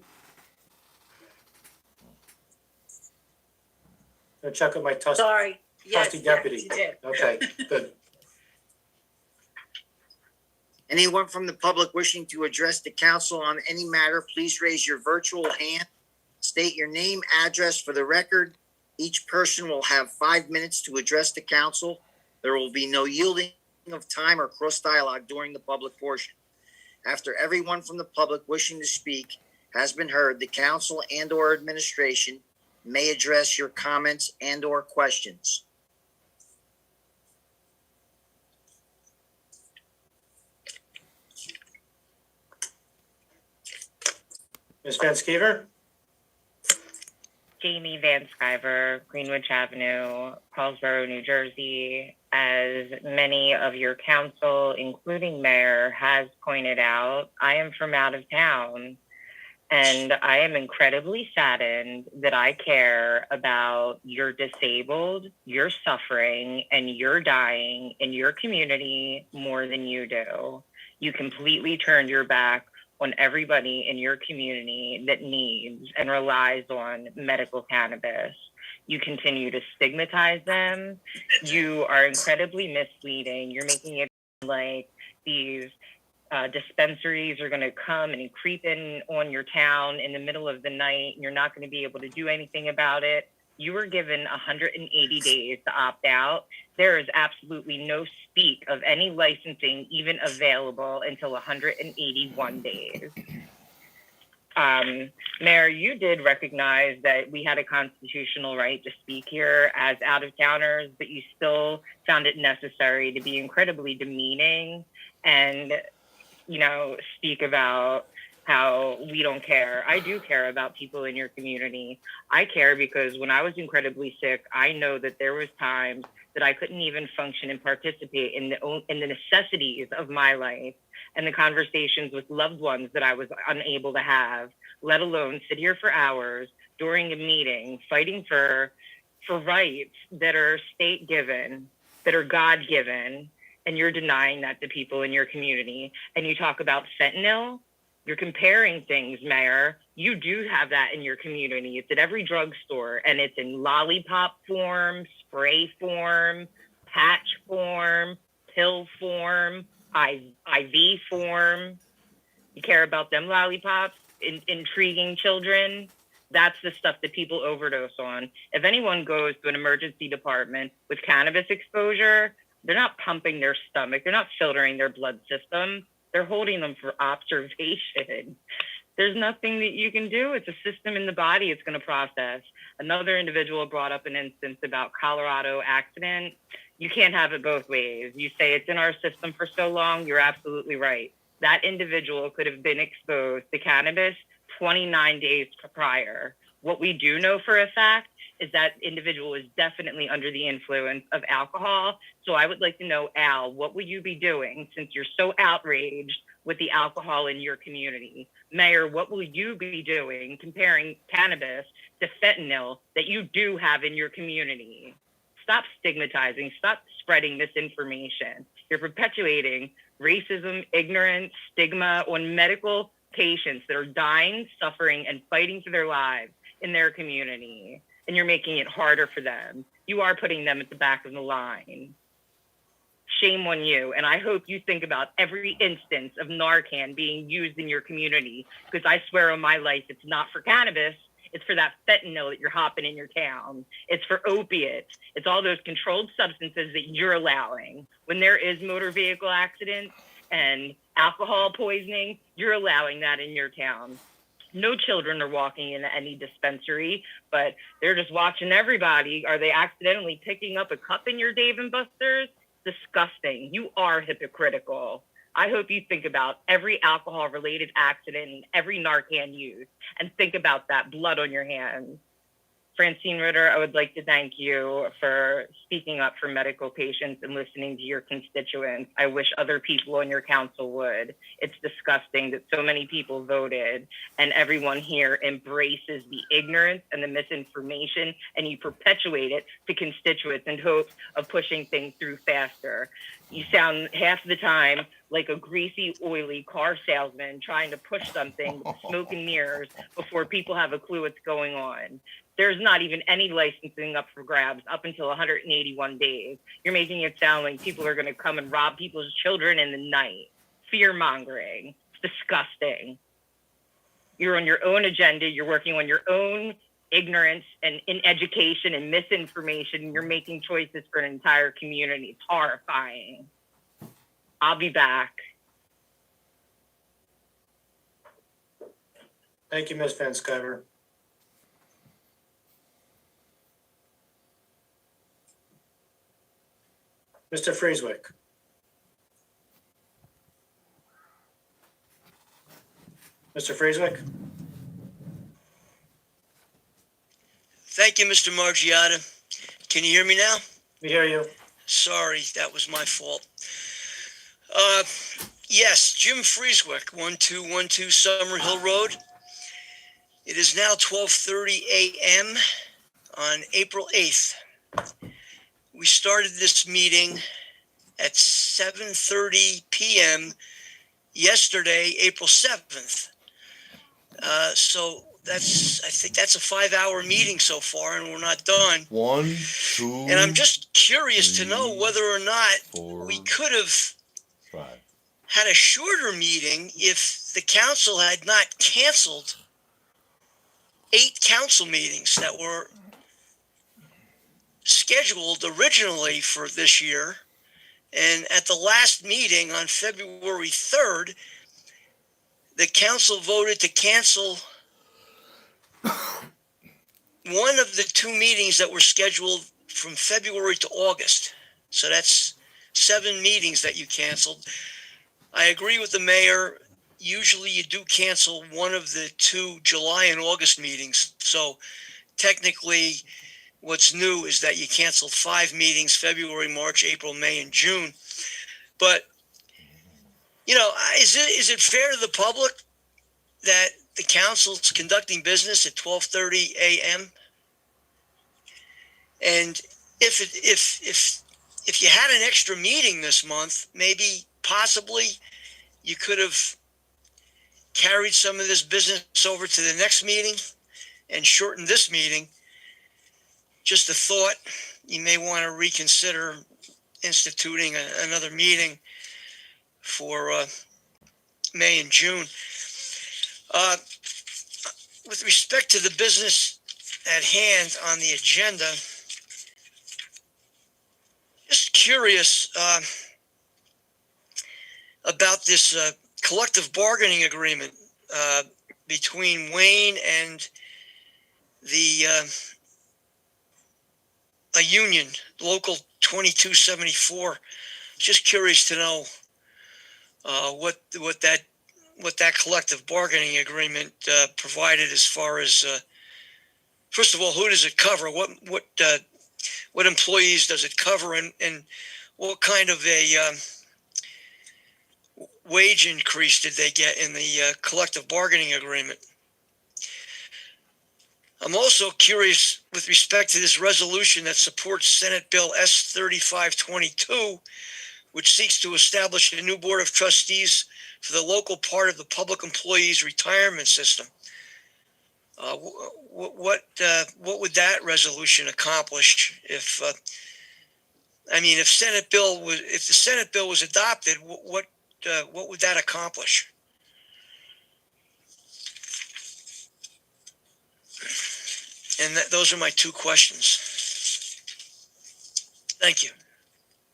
Gonna check with my Sorry. Yes, trusty deputy. you did. Okay, good. Anyone from the public wishing to address the council on any matter, please raise your virtual hand. State your name, address for the record. Each person will have 5 minutes to address the council. There will be no yielding of time or cross dialogue during the public portion. After everyone from the public wishing to speak has been heard, the council and or administration may address your comments and or questions. Ms. Van Skeever? Jamie Van Sciver, Greenwich Avenue, Paulsboro, New Jersey. As many of your council, including Mayor, has pointed out, I am from out of town, and I am incredibly saddened that I care about your disabled, your suffering, and your dying in your community more than you do. You completely turned your back on everybody in your community that needs and relies on medical cannabis. You continue to stigmatize them. You are incredibly misleading. You're making it like these dispensaries are going to come and creep in on your town in the middle of the night, and you're not going to be able to do anything about it. You were given 180 days to opt out. There is absolutely no speak of any licensing even available until 181 days. Mayor, you did recognize that we had a constitutional right to speak here as out-of-towners, but you still found it necessary to be incredibly demeaning and, speak about how we don't care. I do care about people in your community. I care because when I was incredibly sick, I know that there was times that I couldn't even function and participate in the necessities of my life and the conversations with loved ones that I was unable to have, let alone sit here for hours during a meeting fighting for rights that are state given, that are God given, and you're denying that to people in your community. And you talk about fentanyl. You're comparing things, Mayor. You do have that in your community. It's at every drugstore, and it's in lollipop form, spray form, patch form, pill form, IV form. You care about them lollipops, intriguing children. That's the stuff that people overdose on. If anyone goes to an emergency department with cannabis exposure, they're not pumping their stomach. They're not filtering their blood system. They're holding them for observation. There's nothing that you can do. It's a system in the body it's going to process. Another individual brought up an instance about Colorado accident. You can't have it both ways. You say it's in our system for so long, you're absolutely right. That individual could have been exposed to cannabis 29 days prior. What we do know for a fact is that individual is definitely under the influence of alcohol. So I would like to know, Al, what will you be doing since you're so outraged with the alcohol in your community? Mayor, what will you be doing comparing cannabis to fentanyl that you do have in your community? Stop stigmatizing, stop spreading misinformation. You're perpetuating racism, ignorance, stigma on medical patients that are dying, suffering, and fighting for their lives in their community. And you're making it harder for them. You are putting them at the back of the line. Shame on you. And I hope you think about every instance of Narcan being used in your community, because I swear on my life, it's not for cannabis. It's for that fentanyl that you're hopping in your town. It's for opiates. It's all those controlled substances that you're allowing. When there is motor vehicle accidents and alcohol poisoning, you're allowing that in your town. No children are walking into any dispensary, but they're just watching everybody. Are they accidentally picking up a cup in your Dave & Buster's? Disgusting. You are hypocritical. I hope you think about every alcohol-related accident and every Narcan use, and think about that blood on your hands. Francine Ritter, I would like to thank you for speaking up for medical patients and listening to your constituents. I wish other people on your council would. It's disgusting that so many people voted and everyone here embraces the ignorance and the misinformation, and you perpetuate it to constituents in hopes of pushing things through faster. You sound half the time like a greasy, oily car salesman trying to push something with smoke and mirrors before people have a clue what's going on. There's not even any licensing up for grabs up until 181 days. You're making it sound like people are going to come and rob people's children in the night. Fear mongering. It's disgusting. You're on your own agenda. You're working on your own ignorance and in education and misinformation. You're making choices for an entire community. It's horrifying. I'll be back. Thank you, Ms. Van Sciver. Mr. Frieswick. Mr. Frieswick? Thank you, Mr. Margiotta. Can you hear me now? We hear you. Sorry, that was my fault. Yes, Jim Frieswick, 1212 Summerhill Road. It is now 12:30 a.m. on April 8th. We started this meeting at 7:30 p.m. yesterday, April 7th. So I think that's a 5-hour meeting so far, and we're not done. 1, 2. And I'm just curious 3, to know whether or not 4, we could have 5. had a shorter meeting if the council had not canceled 8 council meetings that were scheduled originally for this year. And at the last meeting on February 3rd, the council voted to cancel one of the 2 meetings that were scheduled from February to August. So that's 7 meetings that you canceled. I agree with the mayor. Usually you do cancel one of the 2 July and August meetings. So technically what's new is that you canceled 5 meetings, February, March, April, May, and June. But, you know, is it fair to the public that the council's conducting business at 12:30 a.m.? And if you had an extra meeting this month, maybe possibly you could have carried some of this business over to the next meeting and shortened this meeting. Just a thought, you may want to reconsider instituting another meeting for May and June. With respect to the business at hand on the agenda, just curious about this collective bargaining agreement between Wayne and the a union, local 2274. Just curious to know what that collective bargaining agreement provided as far as first of all, who does it cover? What employees does it cover, and what kind of a wage increase did they get in the collective bargaining agreement? I'm also curious with respect to this resolution that supports Senate Bill S 3522, which seeks to establish a new board of trustees for the local part of the public employees retirement system. What would that resolution accomplish if if the Senate bill was adopted, what would that accomplish? And those are my two questions. Thank you.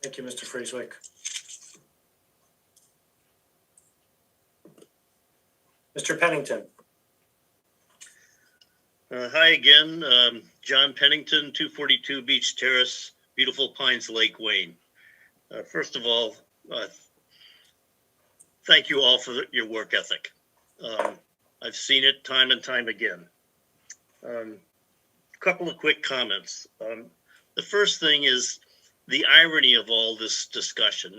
Thank you, Mr. Frieswick. Mr. Pennington. Hi again, John Pennington, 242 Beach Terrace, beautiful Pines Lake, Wayne. First of all, thank you all for your work ethic. I've seen it time and time again. Couple of quick comments. The first thing is the irony of all this discussion.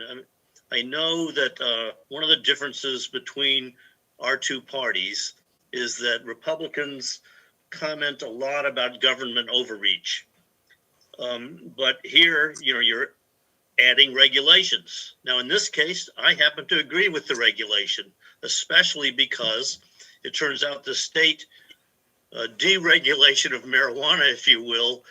I know that one of the differences between our two parties is that Republicans comment a lot about government overreach. But here, you're adding regulations. Now, in this case, I happen to agree with the regulation, especially because it turns out the state deregulation of marijuana, if you will,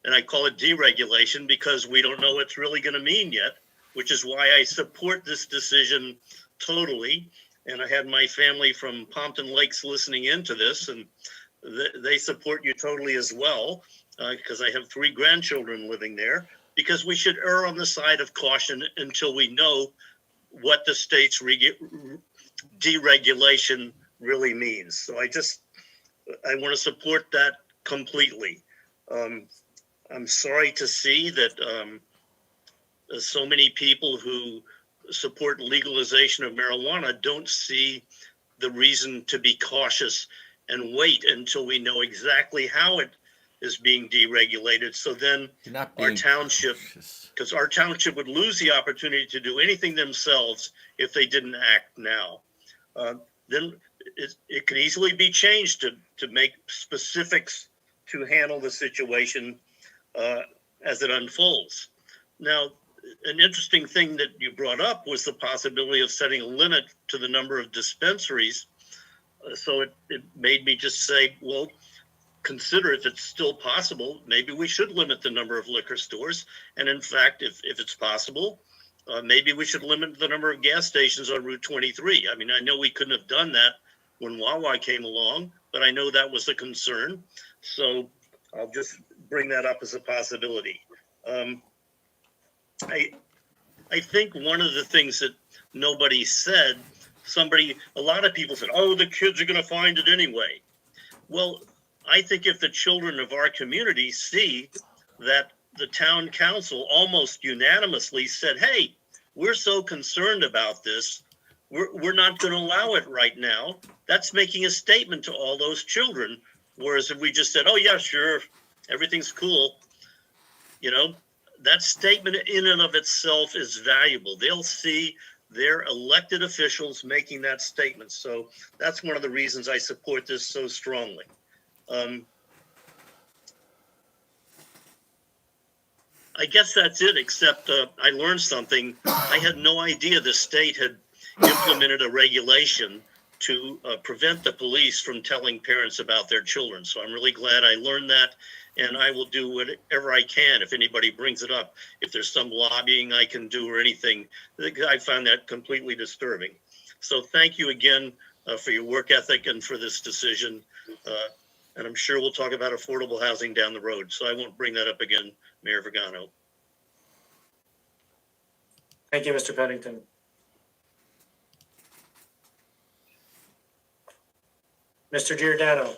and I call it deregulation because we don't know what it's really going to mean yet, which is why I support this decision totally. And I had my family from Pompton Lakes listening into this, and they support you totally as well, because I have 3 grandchildren living there, because we should err on the side of caution until we know what the state's deregulation really means. So I want to support that completely. I'm sorry to see that so many people who support legalization of marijuana don't see the reason to be cautious and wait until we know exactly how it is being deregulated. So then our township, because our township would lose the opportunity to do anything themselves if they didn't act now. Then it can easily be changed to make specifics to handle the situation as it unfolds. Now, an interesting thing that you brought up was the possibility of setting a limit to the number of dispensaries. So it made me just say, well, consider if it's still possible, maybe we should limit the number of liquor stores. And in fact, if it's possible, maybe we should limit the number of gas stations on Route 23. I mean, I know we couldn't have done that when Wawa came along, but I know that was a concern. So I'll just bring that up as a possibility. I think one of the things that nobody said, a lot of people said, oh, the kids are going to find it anyway. Well, I think if the children of our community see that the town council almost unanimously said, hey, we're so concerned about this, we're not going to allow it right now. That's making a statement to all those children. Whereas if we just said, oh, yeah, sure, everything's cool, that statement in and of itself is valuable. They'll see their elected officials making that statement. So that's one of the reasons I support this so strongly. I guess that's it, except I learned something. I had no idea the state had implemented a regulation to prevent the police from telling parents about their children. So I'm really glad I learned that, and I will do whatever I can if anybody brings it up. If there's some lobbying I can do or anything, I found that completely disturbing. So thank you again for your work ethic and for this decision. And I'm sure we'll talk about affordable housing down the road. So I won't bring that up again, Mayor Vigano. Thank you, Mr. Pennington. Mr. Giordano.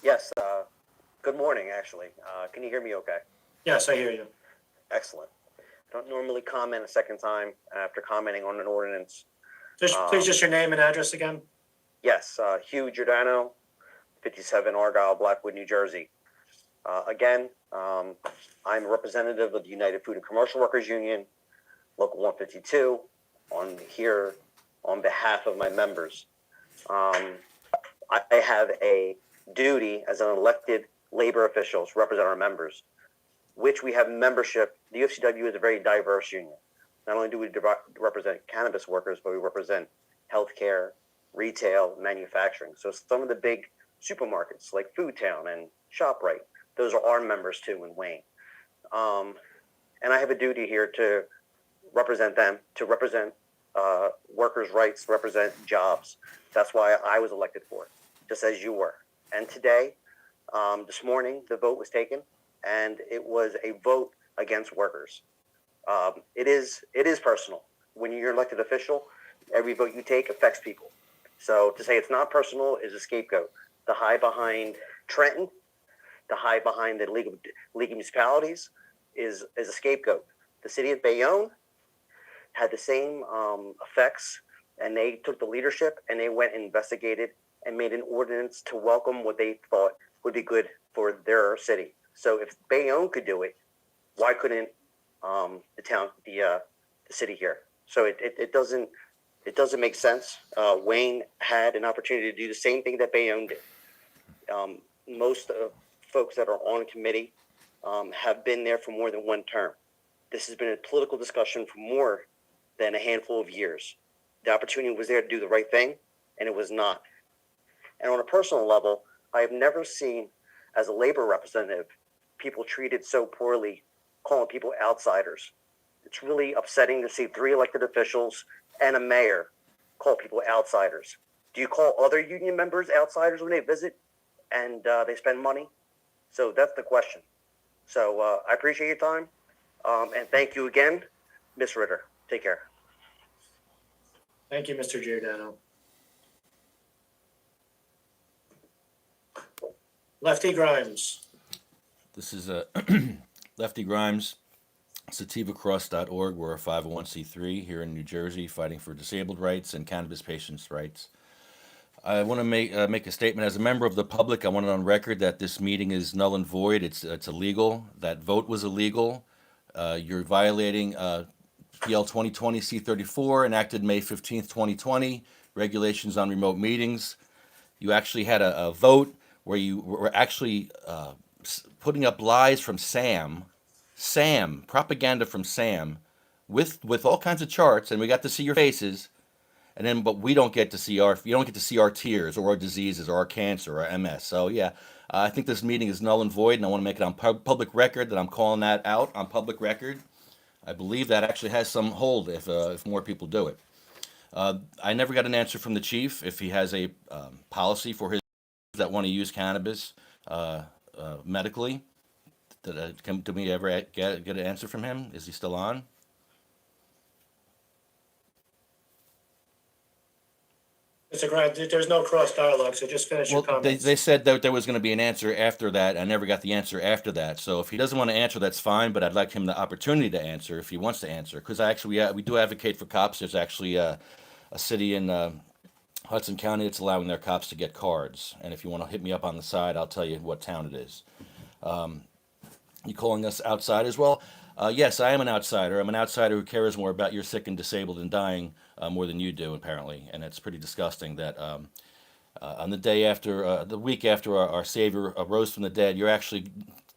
Yes, good morning, actually. Can you hear me okay? Yes, I hear you. Excellent. I don't normally comment a second time after commenting on an ordinance. Please just your name and address again. Yes, Hugh Giordano, 57 Argyle, Blackwood, New Jersey. Again, I'm a representative of the United Food and Commercial Workers Union, Local 152, here on behalf of my members. I have a duty as an elected labor official to represent our members, which we have membership. The UFCW is a very diverse union. Not only do we represent cannabis workers, but we represent healthcare, retail, manufacturing. So some of the big supermarkets like Food Town and ShopRite, those are our members too in Wayne. And I have a duty here to represent them, to represent workers' rights, represent jobs. That's why I was elected for it, just as you were. And today, this morning, the vote was taken, and it was a vote against workers. It is personal. When you're an elected official, every vote you take affects people. So to say it's not personal is a scapegoat. To hide behind Trenton, to hide behind the League of Municipalities is a scapegoat. The city of Bayonne had the same effects, and they took the leadership and they went and investigated and made an ordinance to welcome what they thought would be good for their city. So if Bayonne could do it, why couldn't the city here? So it doesn't make sense. Wayne had an opportunity to do the same thing that Bayonne did. Most of folks that are on a committee have been there for more than one term. This has been a political discussion for more than a handful of years. The opportunity was there to do the right thing, and it was not. And on a personal level, I have never seen, as a labor representative, people treated so poorly, calling people outsiders. It's really upsetting to see 3 elected officials and a mayor call people outsiders. Do you call other union members outsiders when they visit and they spend money? So that's the question. So I appreciate your time, and thank you again, Ms. Ritter. Take care. Thank you, Mr. Giordano. Lefty Grimes. This is Lefty Grimes, sativacross.org. We're a 501c3 here in New Jersey, fighting for disabled rights and cannabis patients' rights. I want to make a statement as a member of the public. I want it on record that this meeting is null and void. It's illegal. That vote was illegal. You're violating PL 2020 C34, enacted May 15th, 2020, regulations on remote meetings. You actually had a vote where you were actually putting up lies from Sam, propaganda from Sam, with all kinds of charts, and we got to see your faces, and then but you don't get to see our tears or our diseases or our cancer or our MS. So yeah, I think this meeting is null and void, and I want to make it on public record that I'm calling that out on public record. I believe that actually has some hold if more people do it. I never got an answer from the chief if he has a policy for his that want to use cannabis medically. Did we ever get an answer from him? Is he still on? Mr. Grant, there's no cross dialogue, so just finish your Well, comments. they said that there was going to be an answer after that. I never got the answer after that. So if he doesn't want to answer, that's fine. But I'd like him the opportunity to answer if he wants to answer. Because actually, we do advocate for cops. There's actually a city in Hudson County that's allowing their cops to get cards. And if you want to hit me up on the side, I'll tell you what town it is. You calling us outsiders? Well, yes, I am an outsider. I'm an outsider who cares more about your sick and disabled and dying more than you do, apparently. And it's pretty disgusting that on the day after, the week after our Savior rose from the dead, you're actually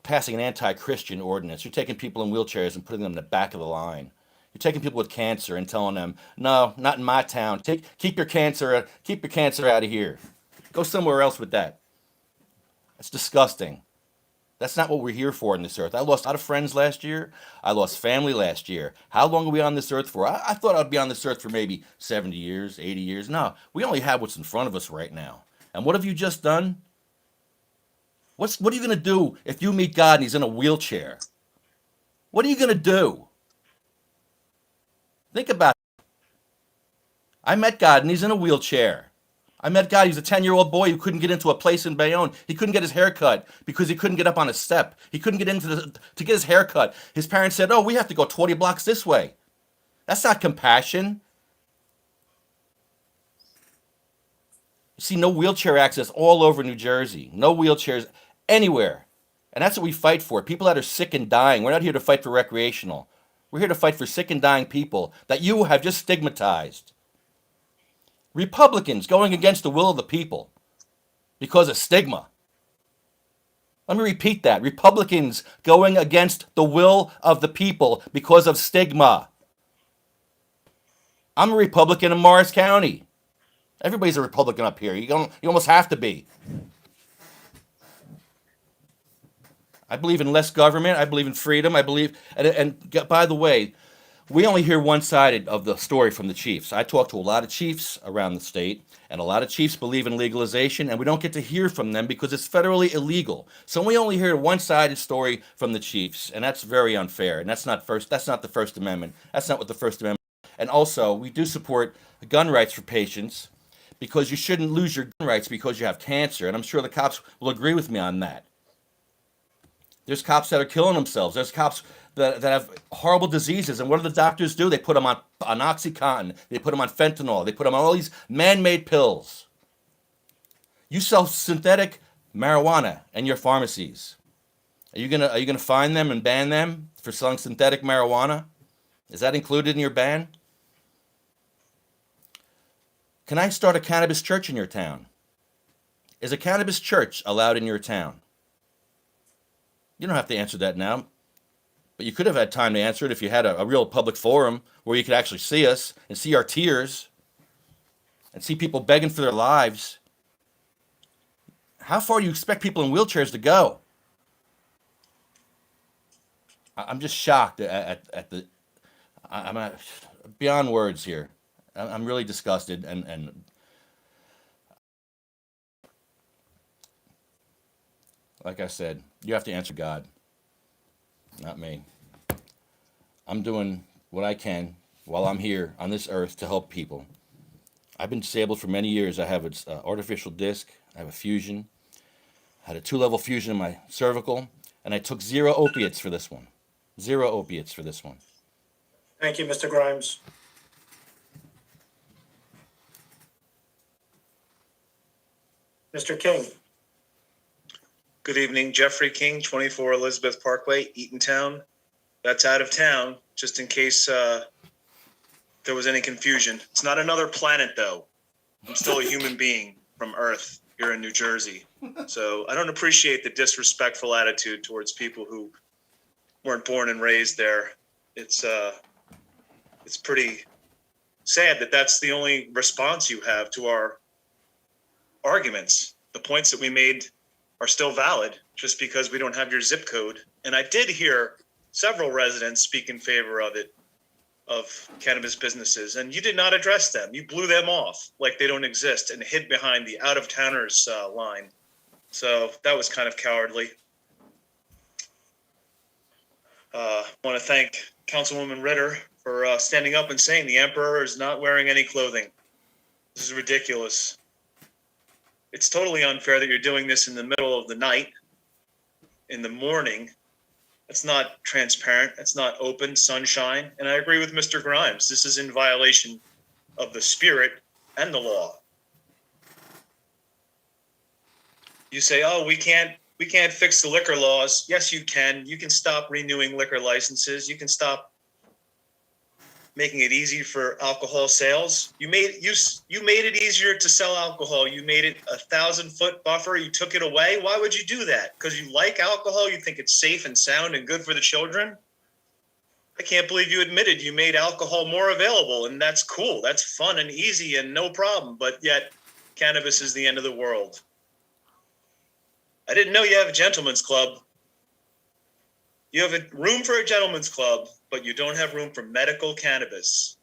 passing an anti-Christian ordinance. You're taking people in wheelchairs and putting them in the back of the line. You're taking people with cancer and telling them, no, not in my town. Keep your cancer out of here. Go somewhere else with that. That's disgusting. That's not what we're here for on this earth. I lost a lot of friends last year. I lost family last year. How long are we on this earth for? I thought I'd be on this earth for maybe 70 years, 80 years. No, we only have what's in front of us right now. And what have you just done? What are you going to do if you meet God and he's in a wheelchair? What are you going to do? Think about it. I met God and he's in a wheelchair. I met a guy, he was a 10-year-old boy who couldn't get into a place in Bayonne. He couldn't get his hair cut because he couldn't get up on a step. He couldn't get to get his hair cut. His parents said, oh, we have to go 20 blocks this way. That's not compassion. You see no wheelchair access all over New Jersey. No wheelchairs anywhere. And that's what we fight for. People that are sick and dying. We're not here to fight for recreational. We're here to fight for sick and dying people that you have just stigmatized. Republicans going against the will of the people because of stigma. Let me repeat that. Republicans going against the will of the people because of stigma. I'm a Republican in Morris County. Everybody's a Republican up here. You almost have to be. I believe in less government. I believe in freedom. I believe, and by the way, we only hear one side of the story from the chiefs. I talk to a lot of chiefs around the state, and a lot of chiefs believe in legalization, and we don't get to hear from them because it's federally illegal. So we only hear one-sided story from the chiefs, and that's very unfair. And that's not the First Amendment. That's not what the First Amendment. And also, we do support gun rights for patients because you shouldn't lose your gun rights because you have cancer, and I'm sure the cops will agree with me on that. There's cops that are killing themselves. There's cops that have horrible diseases. And what do the doctors do? They put them on OxyContin. They put them on fentanyl. They put them on all these man-made pills. You sell synthetic marijuana in your pharmacies. Are you gonna fine them and ban them for selling synthetic marijuana? Is that included in your ban? Can I start a cannabis church in your town? Is a cannabis church allowed in your town? You don't have to answer that now, but you could have had time to answer it if you had a real public forum where you could actually see us and see our tears and see people begging for their lives. How far do you expect people in wheelchairs to go? I'm just shocked at the. I'm beyond words here. I'm really disgusted and like I said, you have to answer God, not me. I'm doing what I can while I'm here on this earth to help people. I've been disabled for many years. I have an artificial disc. I have a fusion. I had a 2-level fusion in my cervical, and I took 0 opiates for this one. 0 opiates for this one. Thank you, Mr. Grimes. Mr. King. Good evening, Jeffrey King, 24 Elizabeth Parkway, Eatontown. That's out of town, just in case there was any confusion. It's not another planet, though. I'm still a human being from Earth here in New Jersey. So I don't appreciate the disrespectful attitude towards people who weren't born and raised there. It's pretty sad that that's the only response you have to our arguments. The points that we made are still valid just because we don't have your zip code. And I did hear several residents speak in favor of it, of cannabis businesses, and you did not address them. You blew them off like they don't exist and hid behind the out-of-towners line. So that was kind of cowardly. Want to thank Councilwoman Ritter for standing up and saying the emperor is not wearing any clothing. This is ridiculous. It's totally unfair that you're doing this in the middle of the night, in the morning. It's not transparent. It's not open sunshine. And I agree with Mr. Grimes. This is in violation of the spirit and the law. You say, oh, we can't fix the liquor laws. Yes, you can. You can stop renewing liquor licenses. You can stop making it easy for alcohol sales. You made it easier to sell alcohol. You made it a 1,000-foot buffer. You took it away. Why would you do that? Because you like alcohol? You think it's safe and sound and good for the children? I can't believe you admitted you made alcohol more available, and that's cool. That's fun and easy and no problem. But yet, cannabis is the end of the world. I didn't know you have a gentleman's club. You have a room for a gentleman's club, but you don't have room for medical cannabis.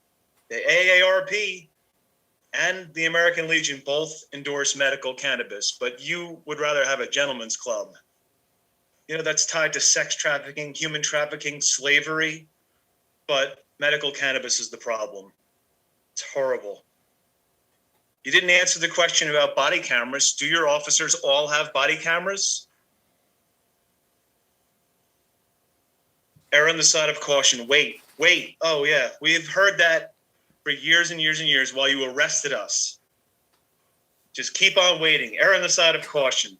The AARP and the American Legion both endorse medical cannabis, but you would rather have a gentleman's club. You know, that's tied to sex trafficking, human trafficking, slavery, but medical cannabis is the problem. It's horrible. You didn't answer the question about body cameras. Do your officers all have body cameras? Err on the side of caution. Wait. Oh yeah, we've heard that for years and years and years while you arrested us. Just keep on waiting. Err on the side of caution.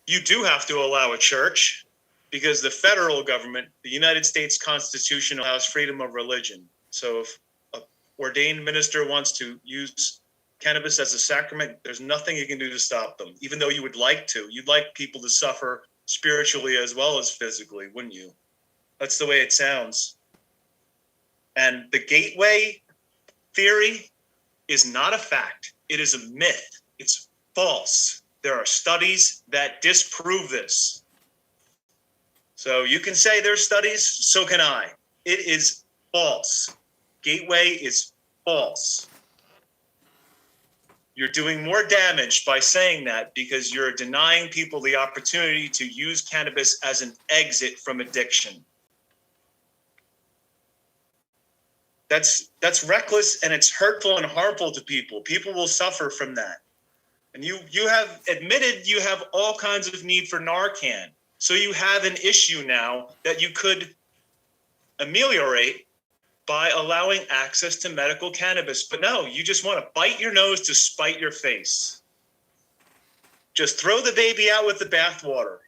You do have to allow a church because the federal government, the United States Constitution, allows freedom of religion. So if an ordained minister wants to use cannabis as a sacrament, there's nothing you can do to stop them, even though you would like to. You'd like people to suffer spiritually as well as physically, wouldn't you? That's the way it sounds. And the gateway theory is not a fact. It is a myth. It's false. There are studies that disprove this. So you can say there's studies, so can I. It is false. Gateway is false. You're doing more damage by saying that because you're denying people the opportunity to use cannabis as an exit from addiction. That's reckless and it's hurtful and harmful to people. People will suffer from that. And you have admitted you have all kinds of need for Narcan. So you have an issue now that you could ameliorate by allowing access to medical cannabis. But no, you just want to bite your nose to spite your face. Just throw the baby out with the bathwater.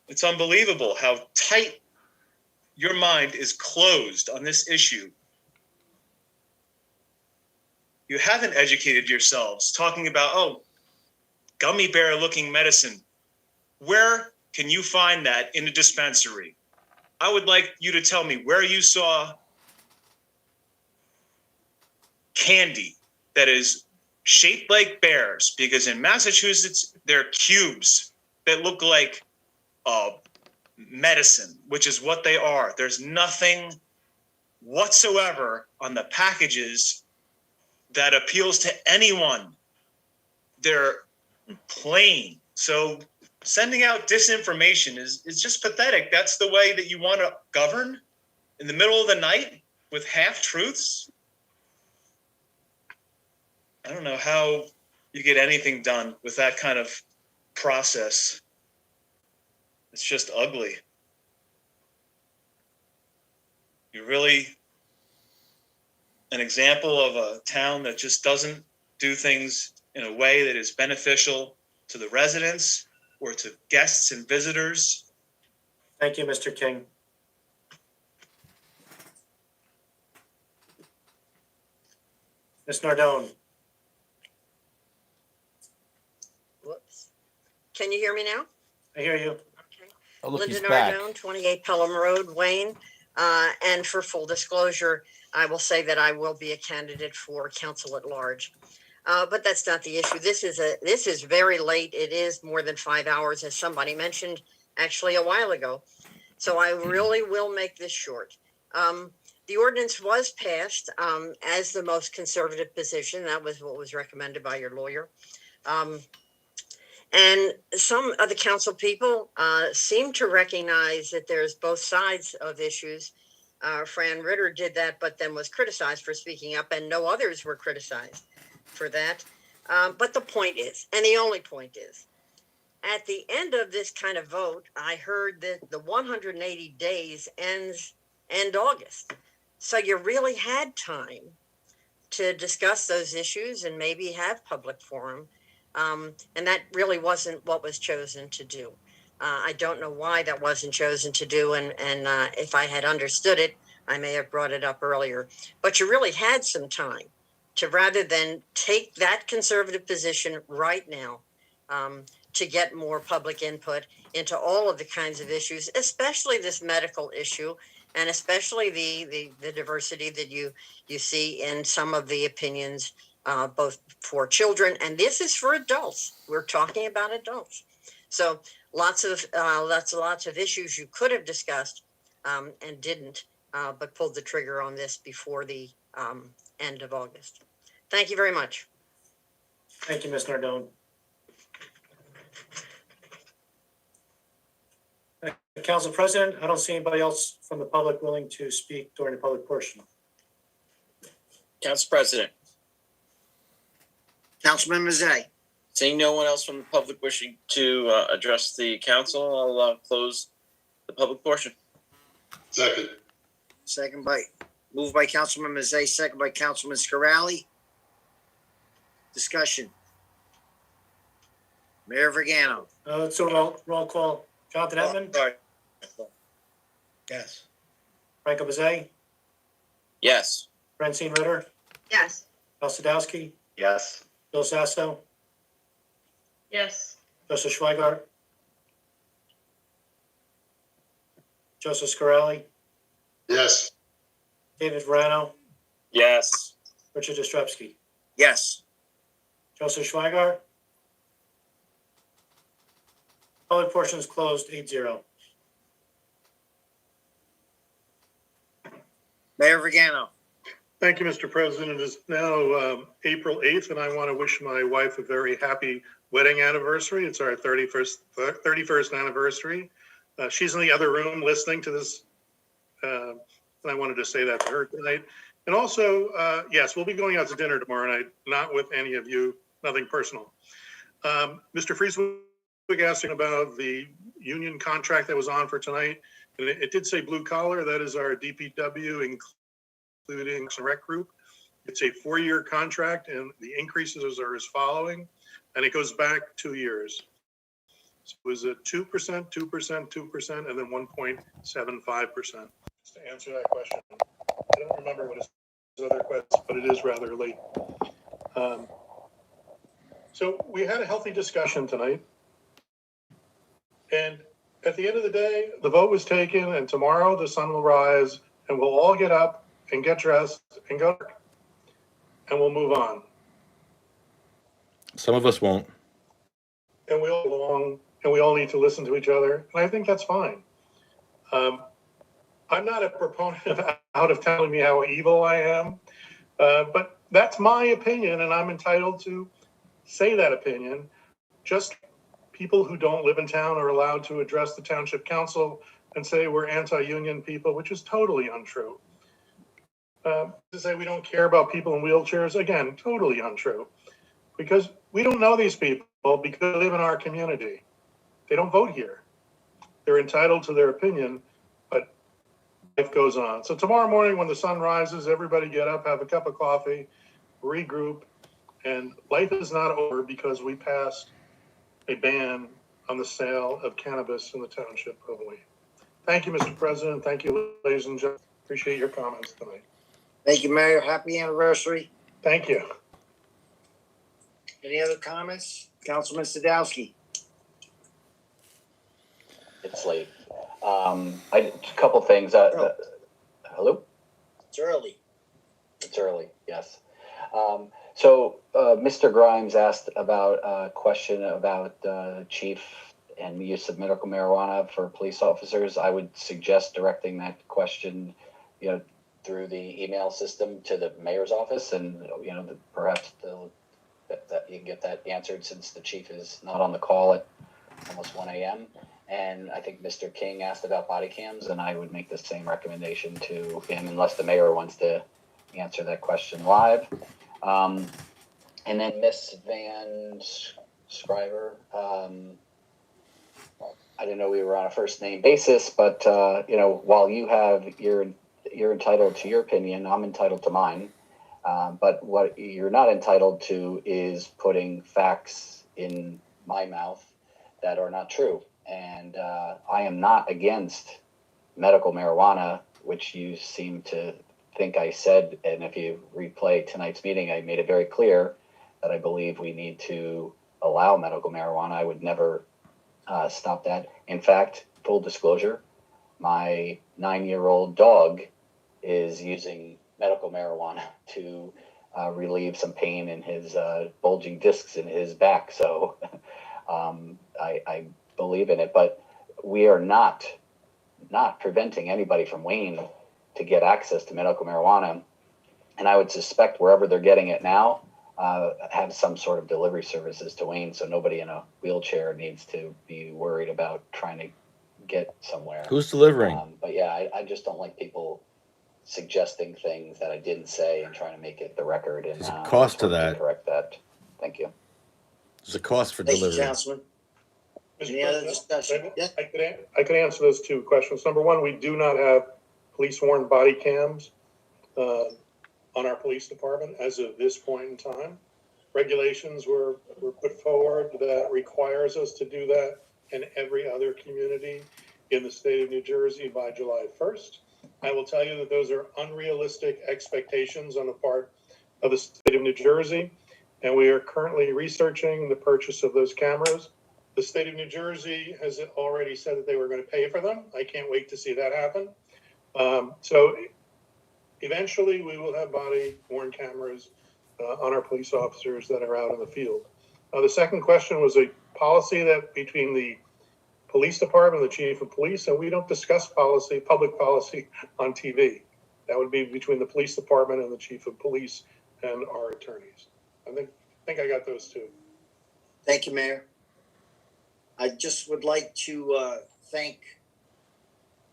It's unbelievable how tight your mind is closed on this issue. You haven't educated yourselves talking about, gummy bear looking medicine. Where can you find that in a dispensary? I would like you to tell me where you saw candy that is shaped like bears, because in Massachusetts, there are cubes that look like medicine, which is what they are. There's nothing whatsoever on the packages that appeals to anyone. They're plain. So sending out disinformation is just pathetic. That's the way that you want to govern in the middle of the night with half-truths? I don't know how you get anything done with that kind of process. It's just ugly. You're really an example of a town that just doesn't do things in a way that is beneficial to the residents or to guests and visitors. Thank you, Mr. King. Ms. Nardone. Whoops. Can you hear me now? I hear you. Okay. Oh, look, Linda he's back. Nardone, 28 Pelham Road, Wayne. And for full disclosure, I will say that I will be a candidate for council at large. But that's not the issue. This is very late. It is more than 5 hours, as somebody mentioned actually a while ago. So I really will make this short. The ordinance was passed as the most conservative position. That was what was recommended by your lawyer. And some of the council people seem to recognize that there's both sides of issues. Fran Ritter did that, but then was criticized for speaking up, and no others were criticized for that. But the point is, and the only point is, at the end of this kind of vote, I heard that the 180 days end August. So you really had time to discuss those issues and maybe have public forum. And that really wasn't what was chosen to do. I don't know why that wasn't chosen to do. And if I had understood it, I may have brought it up earlier. But you really had some time to, rather than take that conservative position right now, to get more public input into all of the kinds of issues, especially this medical issue, and especially the diversity that you see in some of the opinions, both for children, and this is for adults. We're talking about adults. So lots of issues you could have discussed and didn't, but pulled the trigger on this before the end of August. Thank you very much. Thank you, Ms. Nardone. Council President, I don't see anybody else from the public willing to speak during the public portion. Council President, Councilman Mazzei. seeing no one else from the public wishing to address the council, I'll close the public portion. Second. Moved by Councilman Mazzei, second by Councilman Scarali. Discussion. Mayor Vergano. Let's do a roll call. Jonathan Edmond, Sorry. Yes. Franco Bezay, Yes. Francine Ritter, Yes. Al Sadowski, Yes. Bill Sasso, Yes. Joseph Schweigart, Joseph Scarelli, Yes. David Verano, Yes. Richard Ostrowski, Yes. Joseph Schweigart. Public portion is closed, 8-0. Mayor Vergano. Thank you, Mr. President. It is now April 8th, and I want to wish my wife a very happy wedding anniversary. It's our 31st anniversary. She's in the other room listening to this, and I wanted to say that to her tonight. And also, yes, we'll be going out to dinner tomorrow night, not with any of you, nothing personal. Mr. Frieswig asked about the union contract that was on for tonight. And it did say blue collar. That is our DPW, including some rec group. It's a 4-year contract, and the increases are as following, and it goes back 2 years. So it was a 2%, 2%, 2%, and then 1.75%. Just to answer that question, I don't remember what his other question, but it is rather late. So we had a healthy discussion tonight, and at the end of the day, the vote was taken, and tomorrow the sun will rise, and we'll all get up and get dressed and go, and we'll move on. Some of us won't. And we all belong, and we all need to listen to each other, and I think that's fine. I'm not a proponent of telling me how evil I am, but that's my opinion, and I'm entitled to say that opinion. Just people who don't live in town are allowed to address the township council and say we're anti-union people, which is totally untrue. To say we don't care about people in wheelchairs, again, totally untrue. Because we don't know these people because they live in our community. They don't vote here. They're entitled to their opinion, but life goes on. So tomorrow morning when the sun rises, everybody get up, have a cup of coffee, regroup, and life is not over because we passed a ban on the sale of cannabis in the township of Wayne. Thank you, Mr. President. Thank you, ladies and gentlemen. Appreciate your comments tonight. Thank you, Mayor. Happy anniversary. Thank you. Any other comments? Councilman Sadowski. It's late. A couple things. Hello? It's early. It's early, yes. So Mr. Grimes asked about a question about chief and use of medical marijuana for police officers. I would suggest directing that question, through the email system to the mayor's office, and perhaps that you can get that answered since the chief is not on the call at almost 1 a.m. And I think Mr. King asked about body cams, and I would make the same recommendation to him unless the mayor wants to answer that question live. And then Miss Van Scriver, I didn't know we were on a first name basis, but while you're entitled to your opinion, I'm entitled to mine. But what you're not entitled to is putting facts in my mouth that are not true. And I am not against medical marijuana, which you seem to think I said. And if you replay tonight's meeting, I made it very clear that I believe we need to allow medical marijuana. I would never stop that. In fact, full disclosure, my 9-year-old dog is using medical marijuana to relieve some pain in his bulging discs in his back. So I believe in it, but we are not preventing anybody from Wayne to get access to medical marijuana. And I would suspect wherever they're getting it now, have some sort of delivery services to Wayne, so nobody in a wheelchair needs to be worried about trying to get somewhere. Who's delivering? But yeah, I just don't like people suggesting things that I didn't say and trying to make it the record. And There's a cost to I just wanted that. correct that. Thank you. There's a cost for Thank you, delivery. Councilman. Mr. Any other President, discussion? Yeah. I could answer those two questions. Number one, we do not have police worn body cams on our police department as of this point in time. Regulations were put forward that requires us to do that in every other community in the state of New Jersey by July 1st. I will tell you that those are unrealistic expectations on the part of the state of New Jersey, and we are currently researching the purchase of those cameras. The state of New Jersey has already said that they were going to pay for them. I can't wait to see that happen. So eventually we will have body worn cameras on our police officers that are out in the field. The second question was a policy that between the police department and the chief of police, and we don't discuss policy, public policy on TV. That would be between the police department and the chief of police and our attorneys. I think I got those two. Thank you, Mayor. I just would like to thank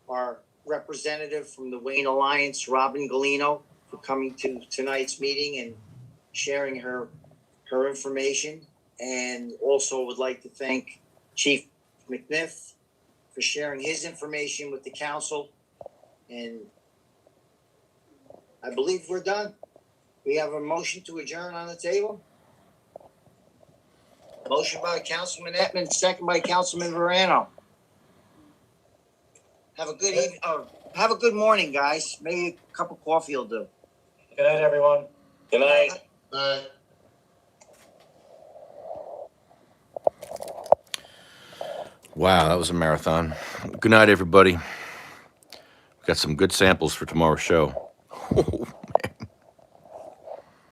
our representative from the Wayne Alliance, Robin Galino, for coming to tonight's meeting and sharing her information. And also would like to thank Chief Macbeth for sharing his information with the council. And I believe we're done. We have a motion to adjourn on the table. Motion by Councilman Ettman, second by Councilman Verano. Have a good evening. Have a good morning, guys. Maybe a cup of coffee will do. Good night, everyone. Good night. Wow, that was a marathon. Good night, everybody. Got some good samples for tomorrow's show.